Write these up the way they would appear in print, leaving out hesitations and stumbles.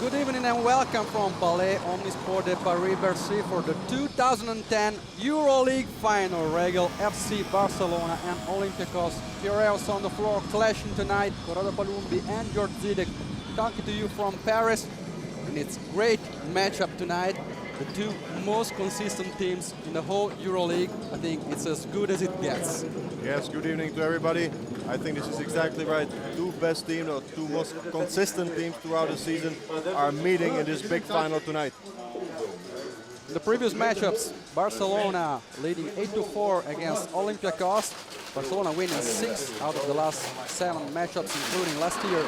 Good evening and welcome from Palais Omnisports de Paris-Bercy for the 2010 EuroLeague final. Regal FC Barcelona and Olympiacos Piraeus on the floor clashing tonight. Corrado Palumbi and George Zidek talking to you from Paris. And it's a great matchup tonight. The two most consistent teams in the whole EuroLeague. I think it's as good as it gets. Yes, good evening to everybody. I think this is exactly right. Two best teams, or two most consistent teams throughout the season are meeting in this big final tonight. In the previous matchups, Barcelona leading 8-4 against Olympiacos. Barcelona winning 6 out of the last 7 matchups, including last year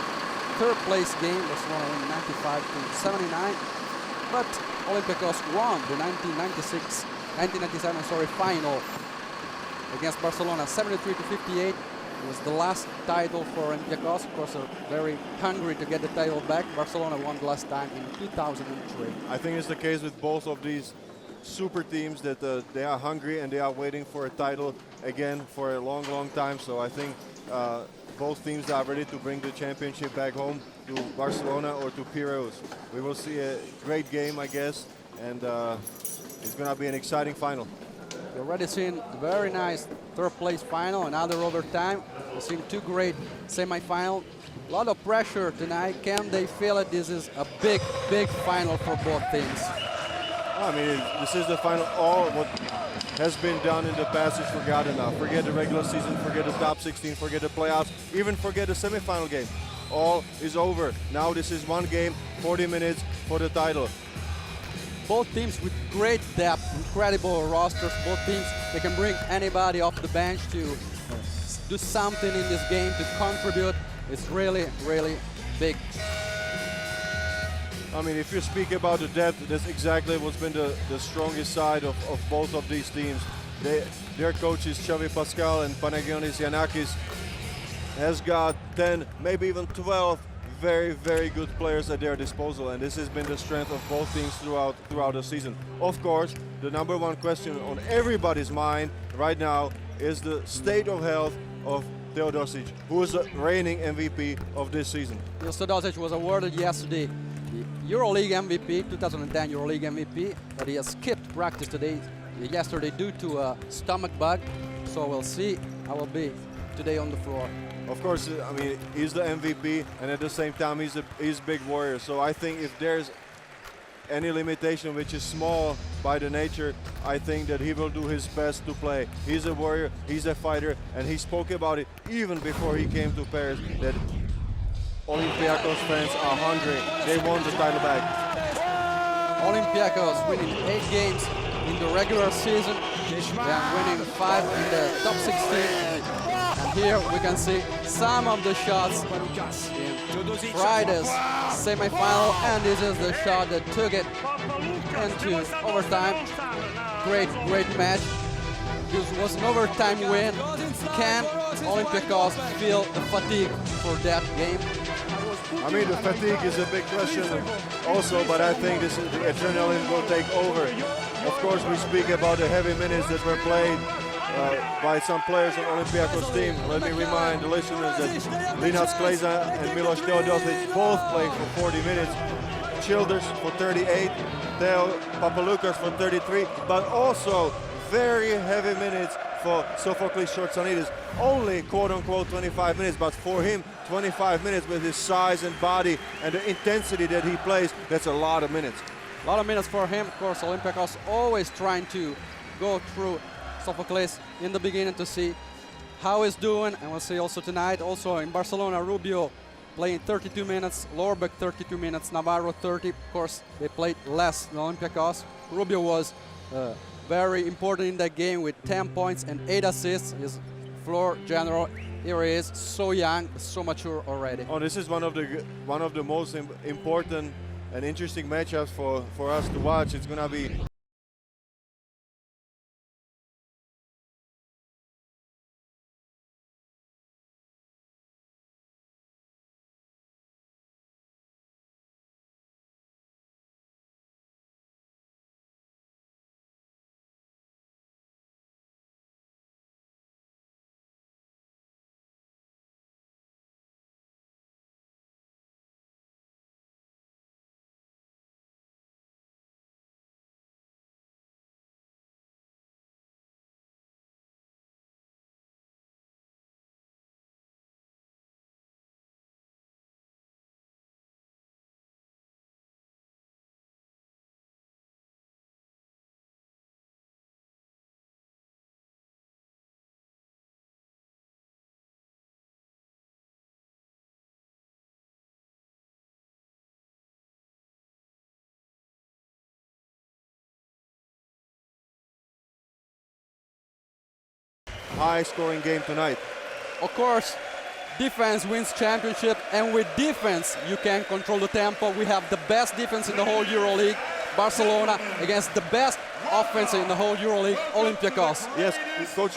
third place game. Barcelona winning 95-79. But Olympiacos won the 1997 final against Barcelona 73-58. It was the last title for Olympiacos. Of course, they're very hungry to get the title back. Barcelona won the last time in 2003. I think it's the case with both of these super teams that they are hungry and they are waiting for a title again for a long, long time. So I think both teams are ready to bring the championship back home to Barcelona or to Piraeus. We will see a great game, I guess, and it's going to be an exciting final. We've already seen a very nice third place final, another overtime. We've seen two great semi-finals. A lot of pressure tonight. Can they feel it? This is a big, big final for both teams. I mean, this is the final. All what has been done in the past is forgotten now. Forget the regular season, forget the top 16, forget the playoffs, even forget the semi-final game. All is over. Now this is one game, 40 minutes for the title. Both teams with great depth, incredible rosters. Both teams, they can bring anybody off the bench to do something in this game, to contribute. It's really, really big. I mean, if you speak about the depth, that's exactly what's been the strongest side of both of these teams. Their coaches, Xavi Pascal and Panagiotis Giannakis, has got 10, maybe even 12 very, very good players at their disposal, and this has been the strength of both teams throughout the season. Of course, the number one question on everybody's mind right now is the state of health of TEODOSIC, who is the reigning MVP of this season. TEODOSIC was awarded yesterday the EuroLeague MVP, 2010 EuroLeague MVP, but he has skipped practice yesterday due to a stomach bug, so we'll see how he'll be today on the floor. Of course, I mean, he's the MVP, and at the same time, he's a big warrior. So I think if there's any limitation which is small by the nature, I think that he will do his best to play. He's a warrior, he's a fighter, and he spoke about it even before he came to Paris, that Olympiacos fans are hungry. They want the title back. Olympiacos winning 8 games in the regular season, and winning 5 in the top 16. And here we can see some of the shots in Friday's semi-final, and this is the shot that took it into overtime. Great, great match. This was an overtime win. Can Olympiacos feel the fatigue for that game? I mean, the fatigue is a big question also, but I think the adrenaline will take over. Of course, we speak about the heavy minutes that were played by some players on Olympiacos team. Let me remind the listeners that Linhas Kleza and MILOS TEODOSIC both played for 40 minutes. Childers for 38, Theo Papaloukas for 33, but also very heavy minutes for Sophocles Shortsanidis. Only quote-unquote 25 minutes, but for him, 25 minutes with his size and body and the intensity that he plays, that's a lot of minutes. A lot of minutes for him. Of course, Olympiacos always trying to go through Sophocles in the beginning to see how he's doing, and we'll see also tonight. Also in Barcelona, Rubio playing 32 minutes, Lorbeck 32 minutes, Navarro 30. Of course, they played less than Olympiacos. Rubio was very important in that game with 10 points and 8 assists. His floor general, here he is, so young, so mature already. Oh, this is one of the most important and interesting matchups for us to watch. It's gonna be high-scoring game tonight. Of course, defense wins championship, and with defense, you can control the tempo. We have the best defense in the whole EuroLeague, Barcelona, against the best offense in the whole EuroLeague, Olympiacos. Yes, Coach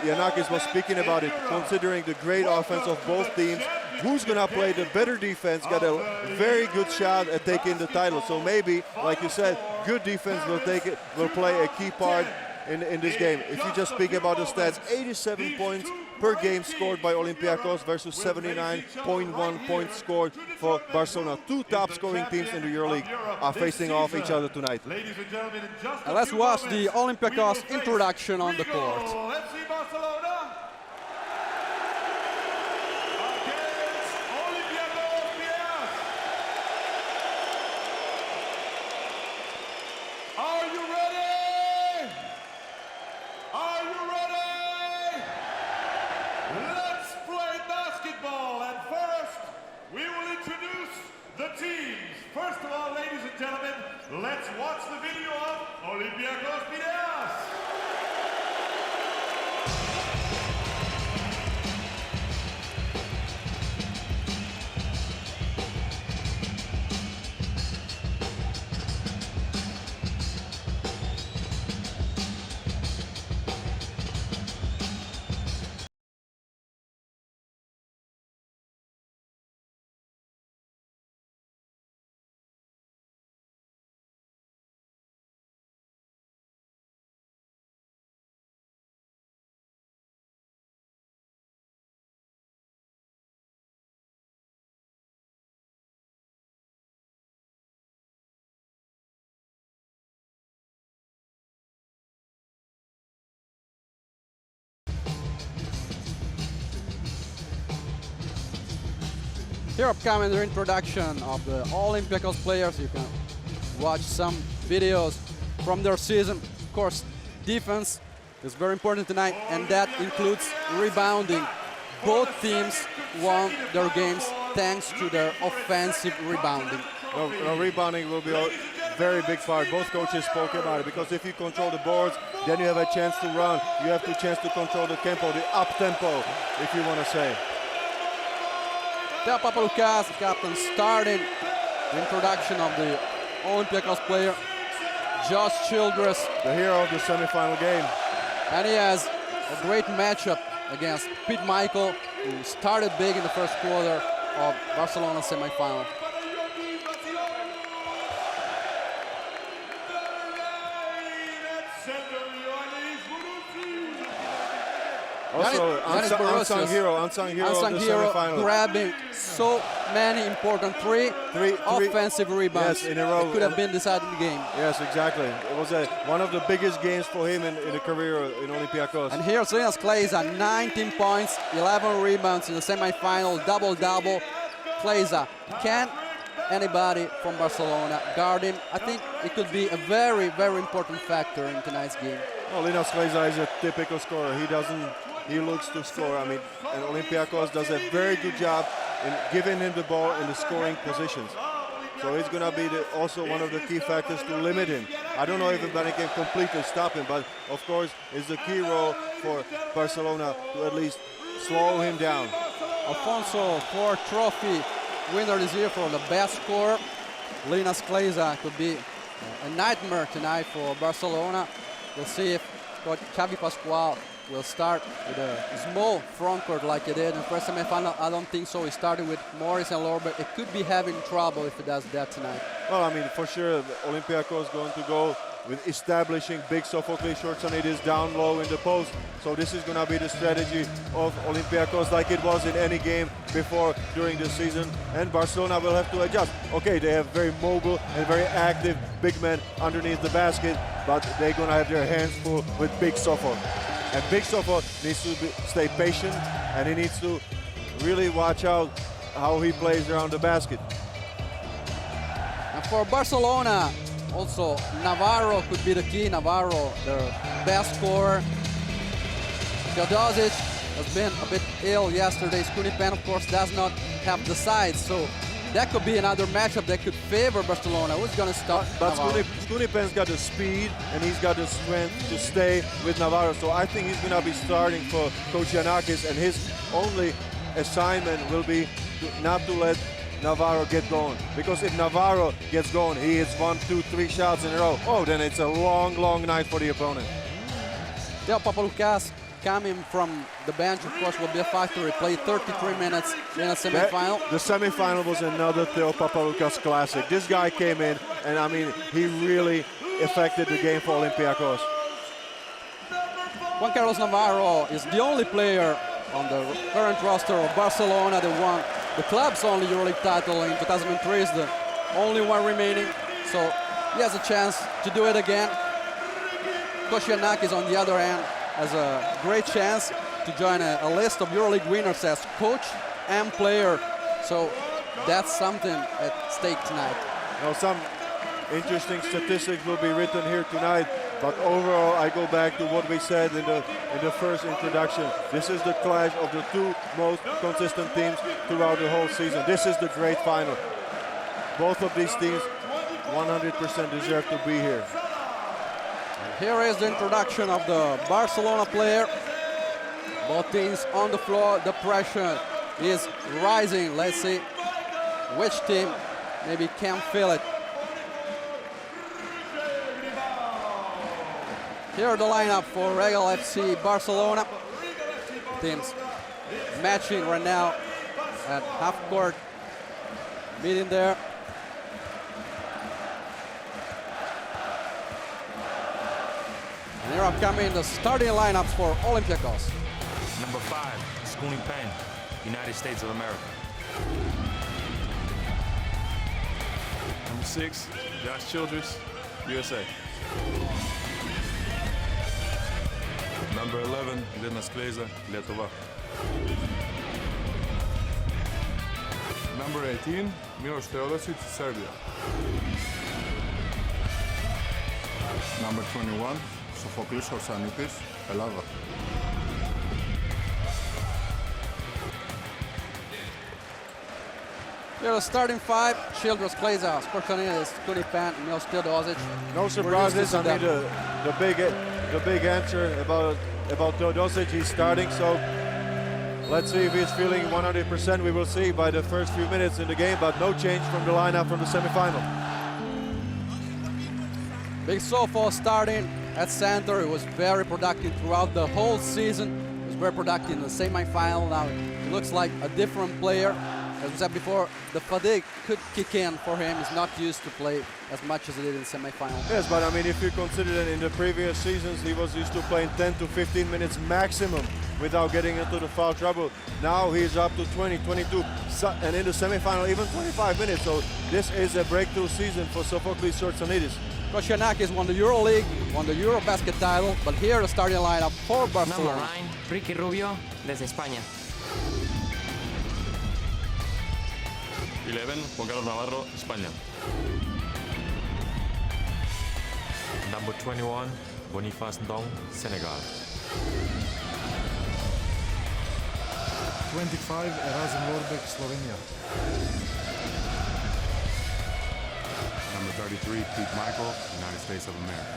Yanakis was speaking about it, considering the great offense of both teams. Who's going to play the better defense got a very good shot at taking the title. So maybe, like you said, good defense will play a key part in this game. If you just speak about the stats, 87 points per game scored by Olympiacos versus 79.1 points scored for Barcelona. Two top scoring teams in the EuroLeague are facing off each other tonight. And let's watch the Olympiacos introduction on the court. Regal FC Barcelona against Olympiacos Piraeus. Are you ready? Are you ready? Let's play basketball. And first, we will introduce the teams. First of all, ladies and gentlemen, let's watch the video of Olympiacos Piraeus. Here upcoming the introduction of the Olympiacos players. You can watch some videos from their season. Of course, defense is very important tonight, and that includes rebounding. Both teams won their games thanks to their offensive rebounding. Rebounding will be a very big part. Both coaches spoke about it, because if you control the boards, then you have a chance to run. You have the chance to control the tempo, the up-tempo, if you want to say. Theo Papaloukas, the captain, starting the introduction of the Olympiacos player, Josh Childress. The hero of the semi-final game. And he has a great matchup against Pete Michael, who started big in the first quarter of Barcelona semi-final. Also, unsung hero of the semi-final. Grabbing so many important three offensive rebounds. Yes, in a row. It could have been decided the game. Yes, exactly. It was one of the biggest games for him in a career in Olympiacos. And here's Linas Kleiza, 19 points, 11 rebounds in the semi-final, double-double. Kleiza, can anybody from Barcelona guard him? I think it could be a very, very important factor in tonight's game. Well, Linas Kleiza is a typical scorer. He looks to score. I mean, and Olympiacos does a very good job in giving him the ball in the scoring positions. So it's going to be also one of the key factors to limit him. I don't know if anybody can completely stop him, but of course it's the key role for Barcelona to at least slow him down. Alfonso, 4 trophy winner this year for the best scorer. Linas Kleiza could be a nightmare tonight for Barcelona. We'll see if Coach Xavi Pascual will start with a small front court like he did in the first semi-final. I don't think so. He started with Morris and Lorber. It could be having trouble if he does that tonight. Well, I mean, for sure, Olympiacos is going to go with establishing big Sophocles shorts, and it is down low in the post. So this is going to be the strategy of Olympiacos, like it was in any game before during the season. And Barcelona will have to adjust. Okay, they have very mobile and very active big men underneath the basket, but they're going to have their hands full with big Sopho. And Big Sopho needs to stay patient, and he needs to really watch out how he plays around the basket. And for Barcelona, also Navarro could be the key. Navarro, their best scorer. TEODOSIC has been a bit ill yesterday. Skunipen, of course, does not have the size, so that could be another matchup that could favor Barcelona. Who's going to stop But Navarro? Skunipen's got the speed and he's got the strength to stay with Navarro. So I think he's going to be starting for Coach Giannakis, and his only assignment will be not to let Navarro get going. Because if Navarro gets going, he hits 1, 2, 3 shots in a row. Oh, then it's a long, long night for the opponent. Theo Papaloukas coming from the bench, of course, will be a factor. He played 33 minutes in a semifinal. The semifinal was another Theo Papaloukas classic. This guy came in, and I mean, he really affected the game for Olympiacos. Juan Carlos Navarro is the only player on the current roster of Barcelona that won the club's only EuroLeague title in 2003. Is the only one remaining, so he has a chance to do it again. Coach Giannakis, on the other hand, has a great chance to join a list of EuroLeague winners as coach and player. So that's something at stake tonight. Now, some interesting statistics will be written here tonight, but overall I go back to what we said in the first introduction. This is the clash of the two most consistent teams throughout the whole season. This is the great final. Both of these teams 100% deserve to be here. Here is the introduction of the Barcelona player. Both teams on the floor. The pressure is rising. Let's see which team maybe can feel it. Here are the lineup for Regal FC Barcelona. Teams matching right now at half court, meeting there. And here are coming the starting lineups for Olympiacos. Number 5, Skunipen, United States of America. Number 6, Josh Childress, USA. Number 11, Linas Kleiza, Lietuva. Number 18, MILOS TEODOSIC, Serbia. Number 21, Sofoklis Orsanitis, Ελλάδα. Here are starting 5, Childress, Kleiza, Skorčanitis, Skunipen, Milos Teodosic. No surprises. I mean, the big answer about Teodosic, he's starting, so let's see if he's feeling 100%. We will see by the first few minutes in the game, but no change from the lineup from the semifinal. Big Sofo starting at center. He was very productive throughout the whole season. He was very productive in the semifinal. Now he looks like a different player. As we said before, the fatigue could kick in for him. He's not used to play as much as he did in semifinal. Yes, but I mean, if you consider that in the previous seasons, he was used to playing 10 to 15 minutes maximum without getting into the foul trouble. Now he's up to 20, 22, and in the semifinal, even 25 minutes. So this is a breakthrough season for Sofoklis Orsanitis. Coach Giannakis won the EuroLeague, won the Eurobasket title, but here the starting lineup for Barcelona. Number 9, Ricky Rubio, desde España. 11, Juan Carlos Navarro, España. Number 21, Boniface Ndong, Senegal. 25, Erasm Lorbek, Slovenia. Number 33, Pete Michael, United States of America.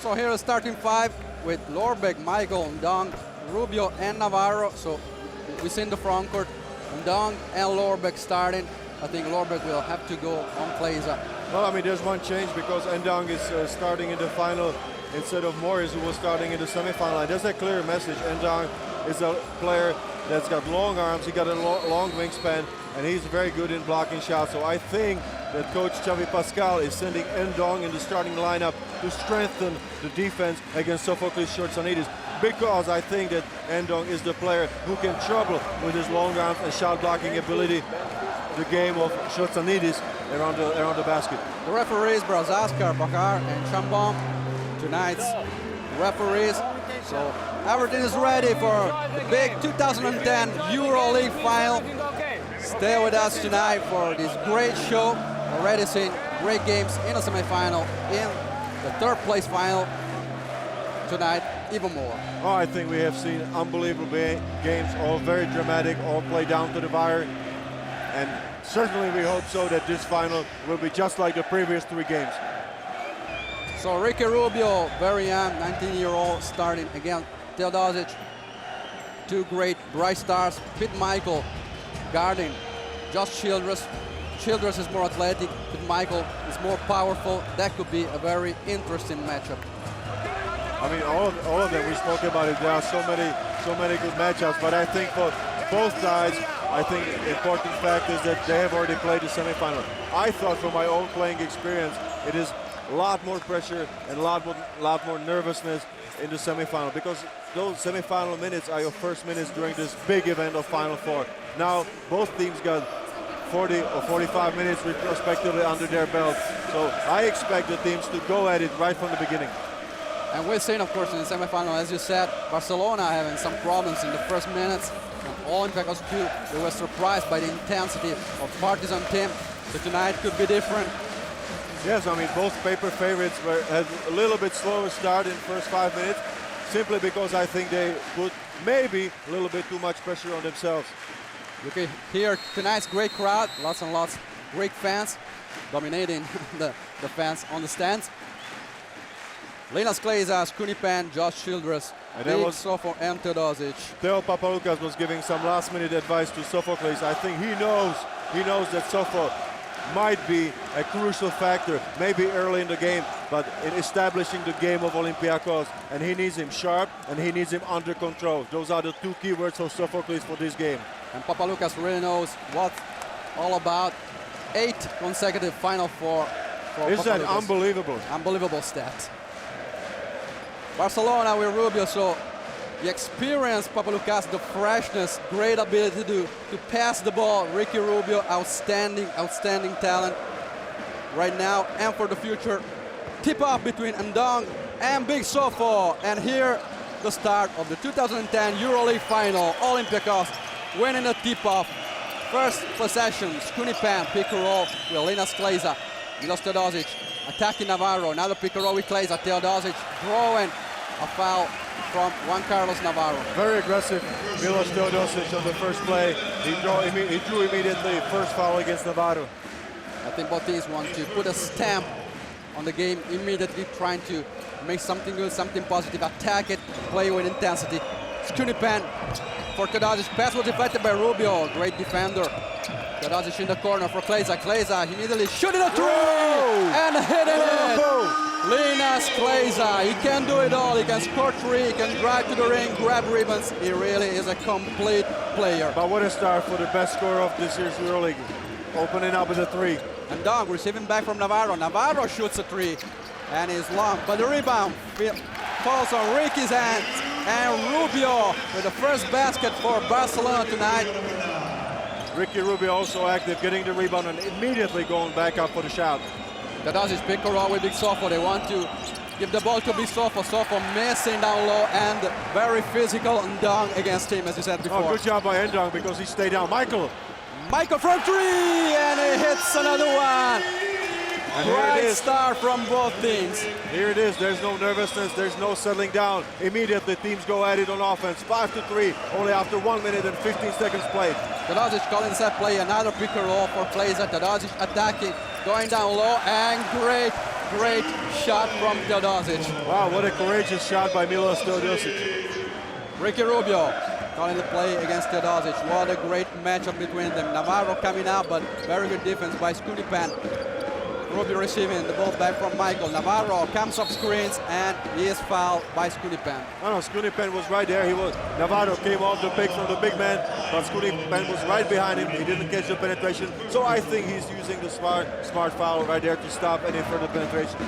So here is starting 5 with Lorbek, Michael, Ndong, Rubio and Navarro. So we see in the front court Ndong and Lorbek starting. I think Lorbek will have to go on Kleiza. Well, I mean, there's one change because Ndong is starting in the final instead of Morris, who was starting in the semifinal. And there's a clear message. Ndong is a player that's got long arms, he got a long wingspan, and he's very good in blocking shots. So I think that Coach Xavi Pascal is sending Ndong in the starting lineup to strengthen the defense against Sofoklis Orsanitis, because I think that Ndong is the player who can trouble with his long arms and shot blocking ability the game of Orsanitis around the basket. The referees, Brazaskar, Bakar, and Chambon, tonight's referees. So everything is ready for the big 2010 EuroLeague final. Stay with us tonight for this great show. Already seen great games in the semifinal, in the third place final. tonight even more. Oh, I think we have seen unbelievable games, all very dramatic, all play down to the wire. And certainly we hope so that this final will be just like the previous 3 games. So Ricky Rubio, very young, 19-year-old, starting against TEODOSIC. 2 great bright stars. Pete Michael guarding Josh Childress. Childress is more athletic, Pete Michael is more powerful. That could be a very interesting matchup. I mean, all of them, we spoke about it. There are so many good matchups, but I think for both sides, I think the important fact is that they have already played the semifinal. I thought from my own playing experience, it is a lot more pressure and a lot more nervousness in the semifinal, because those semifinal minutes are your first minutes during this big event of Final Four. Now, both teams got 40 or 45 minutes respectively under their belt. So I expect the teams to go at it right from the beginning. And we've seen, of course, in the semifinal, as you said, Barcelona having some problems in the first minutes. And Olympiacos too, they were surprised by the intensity of Partizan team. So tonight could be different. Yes, I mean, both paper favorites had a little bit slower start in the first 5 minutes, simply because I think they put maybe a little bit too much pressure on themselves. You can hear tonight's great crowd, lots and lots great fans, dominating the fans on the stands. Linas Kleizas, Kunipan, Josh Childress, big sophomore and TEODOSIC. Theo Papaloukas was giving some last-minute advice to Sophocles. I think he knows that Sopho might be a crucial factor, maybe early in the game, but in establishing the game of Olympiacos. And he needs him sharp, and he needs him under control. Those are the 2 key words for Sophocles for this game. And Papaloukas really knows what all about. 8 consecutive Final Four for Isn't that Papaloukas. unbelievable? Unbelievable stat. Barcelona with Rubio, so the experience, Papaloukas, the freshness, great ability to pass the ball. Ricky Rubio, outstanding talent right now and for the future. Tip-off between Ndong and Big Sopho. And here, the start of the 2010 EuroLeague final. Olympiacos winning the tip-off. First possession, Kunipan, pick and roll with Linas Kleizas. Milos TEODOSIC attacking Navarro. Another pick and roll with Kleizas. TEODOSIC throwing a foul from Juan Carlos Navarro. Very aggressive, Milos TEODOSIC on the first play. He drew immediately, first foul against Navarro. I think both teams want to put a stamp on the game immediately, trying to make something good, something positive, attack it, play with intensity. Kunipan for TEODOSIC. Pass was deflected by Rubio, great defender. TEODOSIC in the corner for Kleizas. Kleizas immediately shooting a 3 and hitting it. Linas Kleizas, he can do it all. He can score 3, he can drive to the ring, grab ribbons. He really is a complete player. But what a start for the best scorer of this year's EuroLeague. Opening up with a 3. And Ndong receiving back from Navarro. Navarro shoots a 3 and is long, but the rebound falls on Ricky's hands. And Rubio with the first basket for Barcelona tonight. Ricky Rubio also active, getting the rebound and immediately going back up for the shot. TEODOSIC pick and roll with Big Sopho. They want to give the ball to Big Sopho. Sopho missing down low and very physical Ndong against him, as you said before. Oh, good job by Ndong because he stayed down. Michael from 3 and he hits another one. And here Bright it is. star from both teams. Here it is. There's no nervousness. There's no settling down. Immediately teams go at it on offense. 5-3 only after 1 minute and 15 seconds played. TEODOSIC calling set play, another pick and roll for Kleizas. TEODOSIC attacking, going down low, and great shot from TEODOSIC. Wow, what a courageous shot by Milos TEODOSIC. Ricky Rubio calling the play against TEODOSIC. What a great matchup between them. Navarro coming out, but very good defense by Kunipan. Rubio receiving the ball back from Michael. Navarro comes off screens and he is fouled by Kunipan. No, Kunipan was right there. Navarro came off the pick from the big man, but Kunipan was right behind him. He didn't catch the penetration. So I think he's using the smart foul right there to stop any further penetration.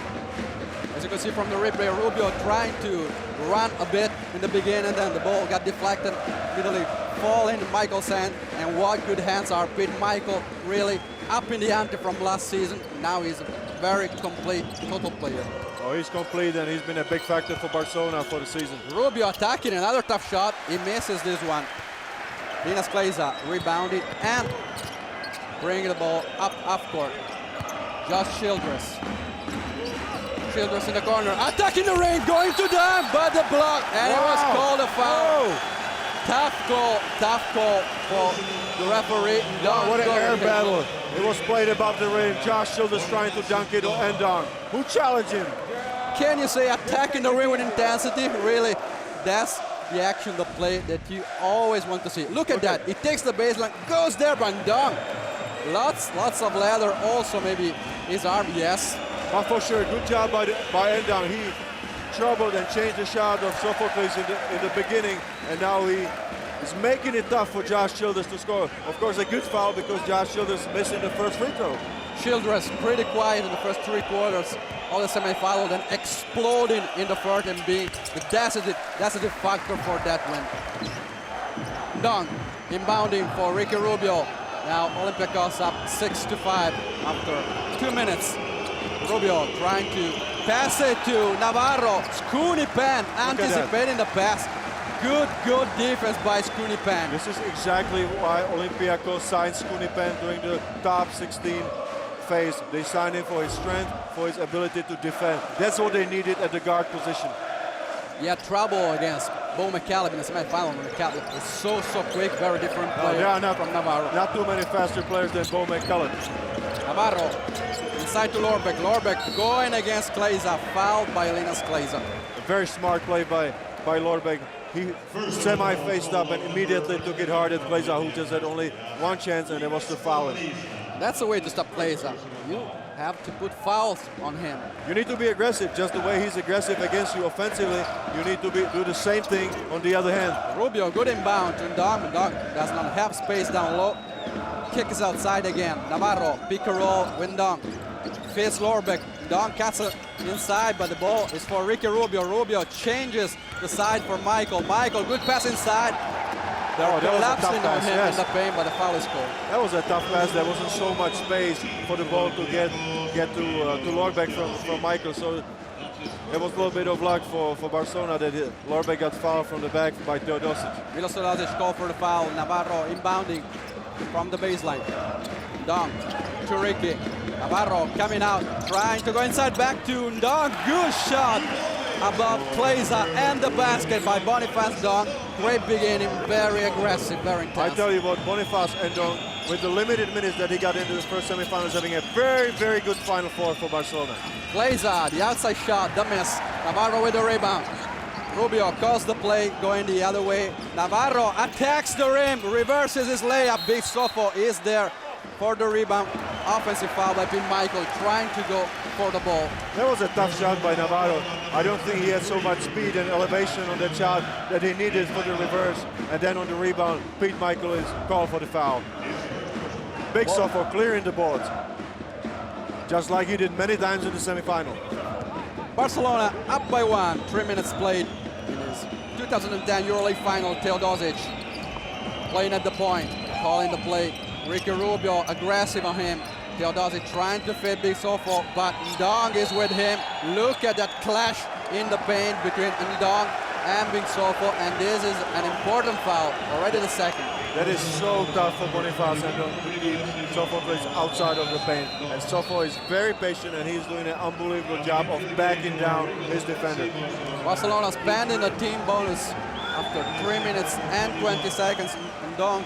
As you can see from the replay, Rubio trying to run a bit in the beginning, then the ball got deflected, immediately fall in Michael's hand, and what good hands are. Pete Michael really up in the ante from last season. Now he's a very complete, total player. Oh, he's complete, and he's been a big factor for Barcelona for the season. Rubio attacking, another tough shot. He misses this one. Linas Kleizas rebounded and bringing the ball up court. Josh Childress. Childress in the corner, attacking the ring, going to dunk, but the block, and it was called a foul. Tough call for the referee. Wow, what an air battle. It was played above the rim. Josh Childress trying to dunk it and dunk. Who challenged him? Can you say attacking the ring with intensity? Really, that's the action, the play that you always want to see. Look at that. He takes the baseline, goes there, and dunk. Lots of leather. Also, maybe his arm, yes. But for sure, good job by Endang. He troubled and changed the shot of Sophocles in the beginning, and now he is making it tough for Josh Childress to score. Of course, a good foul because Josh Childress missing the first free throw. Childress pretty quiet in the first 3 quarters of the semi-final, then exploding in the fourth and being the decisive factor for that win. Dunk, inbounding for Ricky Rubio. Now Olympiacos up 6-5 after 2 minutes. Rubio trying to pass it to Navarro. Scooney Pan anticipating the pass. Good defense by Scooney Pan. This is exactly why Olympiacos signed Scooney Pan during the top 16 phase. They signed him for his strength, for his ability to defend. That's what they needed at the guard position. He had trouble against Bo McCallum in the semi-final. McCallum is so quick, very different player from Navarro. Not too many faster players than Bo McCallum. Navarro inside to Lorbeck. Lorbeck going against Kleiza, fouled by Linus Kleiza. A very smart play by Lorbeck. He semi-faced up and immediately took it hard at Kleiza, who just had only one chance, and it was to foul him. That's the way to stop Kleiza. You have to put fouls on him. You need to be aggressive, just the way he's aggressive against you offensively. You need to do the same thing on the other hand. Rubio, good inbound to Ndong. Ndong does not have space down low. Kick is outside again. Navarro, pick and roll with Ndong. Face Lorbeck. Ndong cuts it inside, but the ball is for Ricky Rubio. Rubio changes the side for Michael. Michael, good pass inside. They're collapsing on him in the paint, but the foul is called. That was a tough pass. There wasn't so much space for the ball to get to Lorbeck from Michael. So it was a little bit of luck for Barcelona that Lorbeck got fouled from the back by Teodosic. Milos Teodosic called for the foul. Navarro inbounding from the baseline. Ndong to Ricky. Navarro coming out, trying to go inside, back to Ndong. Good shot above Kleiza and the basket by Boniface Ndong. Great beginning, very aggressive, very intense. I tell you what, Boniface and Ndong, with the limited minutes that he got into the first semifinals, having a very good Final Four for Barcelona. Kleiza, the outside shot, the miss. Navarro with the rebound. Rubio calls the play, going the other way. Navarro attacks the rim, reverses his layup. Big Sofo is there for the rebound. Offensive foul by Pete Michael, trying to go for the ball. That was a tough shot by Navarro. I don't think he had so much speed and elevation on that shot that he needed for the reverse. And then on the rebound, Pete Michael is called for the foul. Big Sofo clearing the boards, just like he did many times in the semifinal. Barcelona up by 1, 3 minutes played in his 2010 EuroLeague final. Teodosic playing at the point, calling the play. Ricky Rubio aggressive on him. Teodosic trying to fit Big Sofo, but Ndong is with him. Look at that clash in the paint between Ndong and Big Sofo, and this is an important foul, already the second. That is so tough for Boniface and Ndong to keep Sofo outside of the paint. And Sofo is very patient, and he's doing an unbelievable job of backing down his defender. Barcelona spending a team bonus after 3 minutes and 20 seconds. Ndong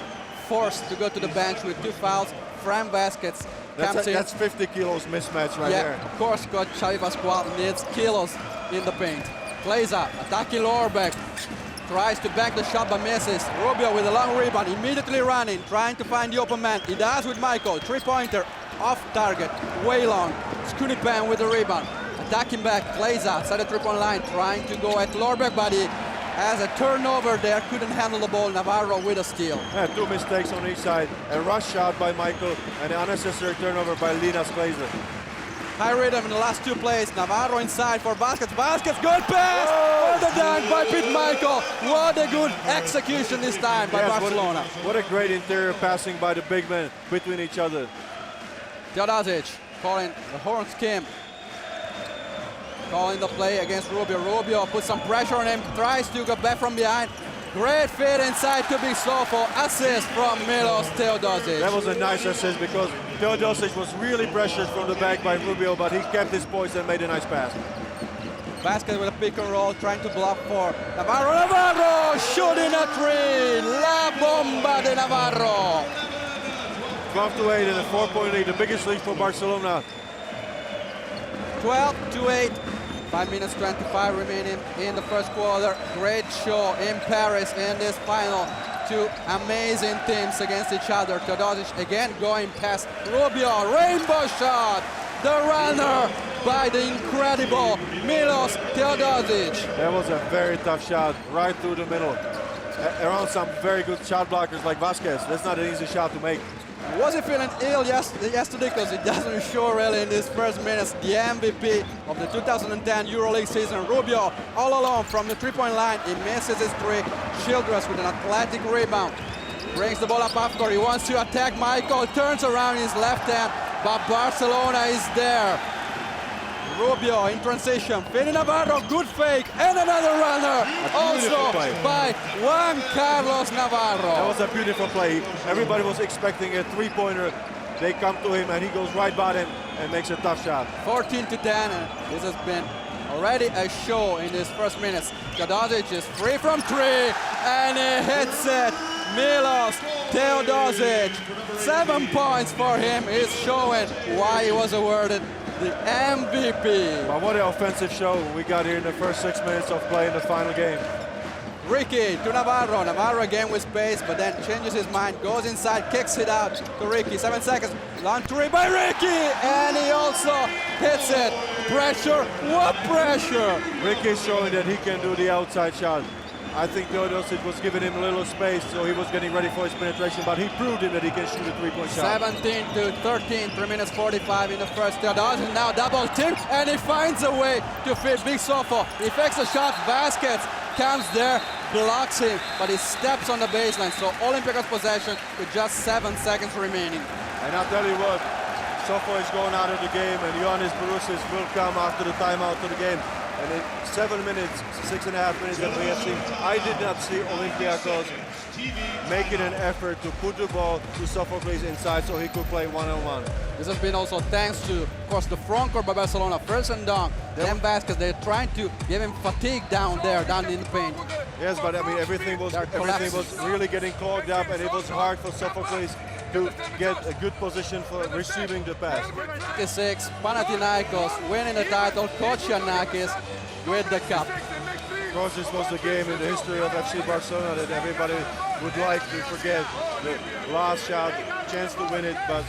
forced to go to the bench with 2 fouls. Fran Baskets comes in. That's 50 kilos mismatch right there. Of course, coach Xavi Pascual needs kilos in the paint. Kleiza attacking Lorbeck. Tries to back the shot but misses. Rubio with a long rebound, immediately running, trying to find the open man. He does with Michael. 3-pointer off target, way long. Scooney Pan with the rebound. Attacking back, Kleiza outside the 3-point line, trying to go at Lorbeck, but he has a turnover there, couldn't handle the ball. Navarro with a steal. Yeah, 2 mistakes on each side. A rush shot by Michael and an unnecessary turnover by Linus Kleiza. High rhythm in the last 2 plays. Navarro inside for Baskets. Baskets, good pass! For the dunk by Pete Michael. What a good execution this time by Barcelona. What a great interior passing by the big men between each other. Teodosic calling the horn scheme. Calling the play against Rubio. Rubio puts some pressure on him, tries to go back from behind. Great fit inside to Big Sofo. Assist from Milos Teodosic. That was a nice assist because Teodosic was really pressured from the back by Rubio, but he kept his poise and made a nice pass. Vasquez with a pick and roll, trying to block for Navarro. Navarro shooting a three. La bomba de Navarro. 12-8 and a 4-point lead, the biggest lead for Barcelona. 12-8. 5 minutes 25 remaining in the first quarter. Great show in Paris in this final. Two amazing teams against each other. TEODOSIC again going past Rubio. Rainbow shot. The runner by the incredible MILOS TEODOSIC. That was a very tough shot, right through the middle. Around some very good shot blockers like Vasquez. That's not an easy shot to make. Was he feeling ill yesterday? Because it doesn't show really in these first minutes. The MVP of the 2010 EuroLeague season, Rubio, all alone from the three-point line. He misses his three. Childress with an athletic rebound. Brings the ball up half court. He wants to attack Michael. Turns around his left hand, but Barcelona is there. Rubio in transition. Feeding Navarro, good fake, and another runner. Also by Juan Carlos Navarro. That was a beautiful play. Everybody was expecting a three-pointer. They come to him and he goes right by them and makes a tough shot. 14-10, and this has been already a show in these first minutes. TEODOSIC is free from three, and he hits it. MILOS TEODOSIC, 7 points for him. He's showing why he was awarded the MVP. But what an offensive show we got here in the first 6 minutes of play in the final game. Ricky to Navarro. Navarro again with space, but then changes his mind, goes inside, kicks it out to Ricky. 7 seconds. Long three by Ricky, and he also hits it. Pressure, what pressure? Ricky's showing that he can do the outside shot. I think TEODOSIC was giving him a little space, so he was getting ready for his penetration, but he proved him that he can shoot a three-point shot. 17-13, 3 minutes 45 in the first. TEODOSIC now double team, and he finds a way to fit Big Sofo. He fakes a shot, Vasquez comes there, blocks him, but he steps on the baseline. So Olympiacos possession with just 7 seconds remaining. And I'll tell you what, Sofo is going out of the game, and Ioannis Bourousis will come after the timeout to the game. And in 7 minutes, 6.5 minutes that we have seen, I did not see Olympiacos making an effort to put the ball to Sophocles inside so he could play one-on-one. This has been also thanks to, of course, the front court by Barcelona. First and down, then Vasquez, they're trying to give him fatigue down there, down in the paint. Yes, but I mean, everything was really getting clogged up, and it was hard for Sophocles to get a good position for receiving the pass. 56, Panathinaikos winning the title, Kochianakis with the cup. Of course, this was the game in the history of FC Barcelona that everybody would like to forget. The last shot, chance to win it, but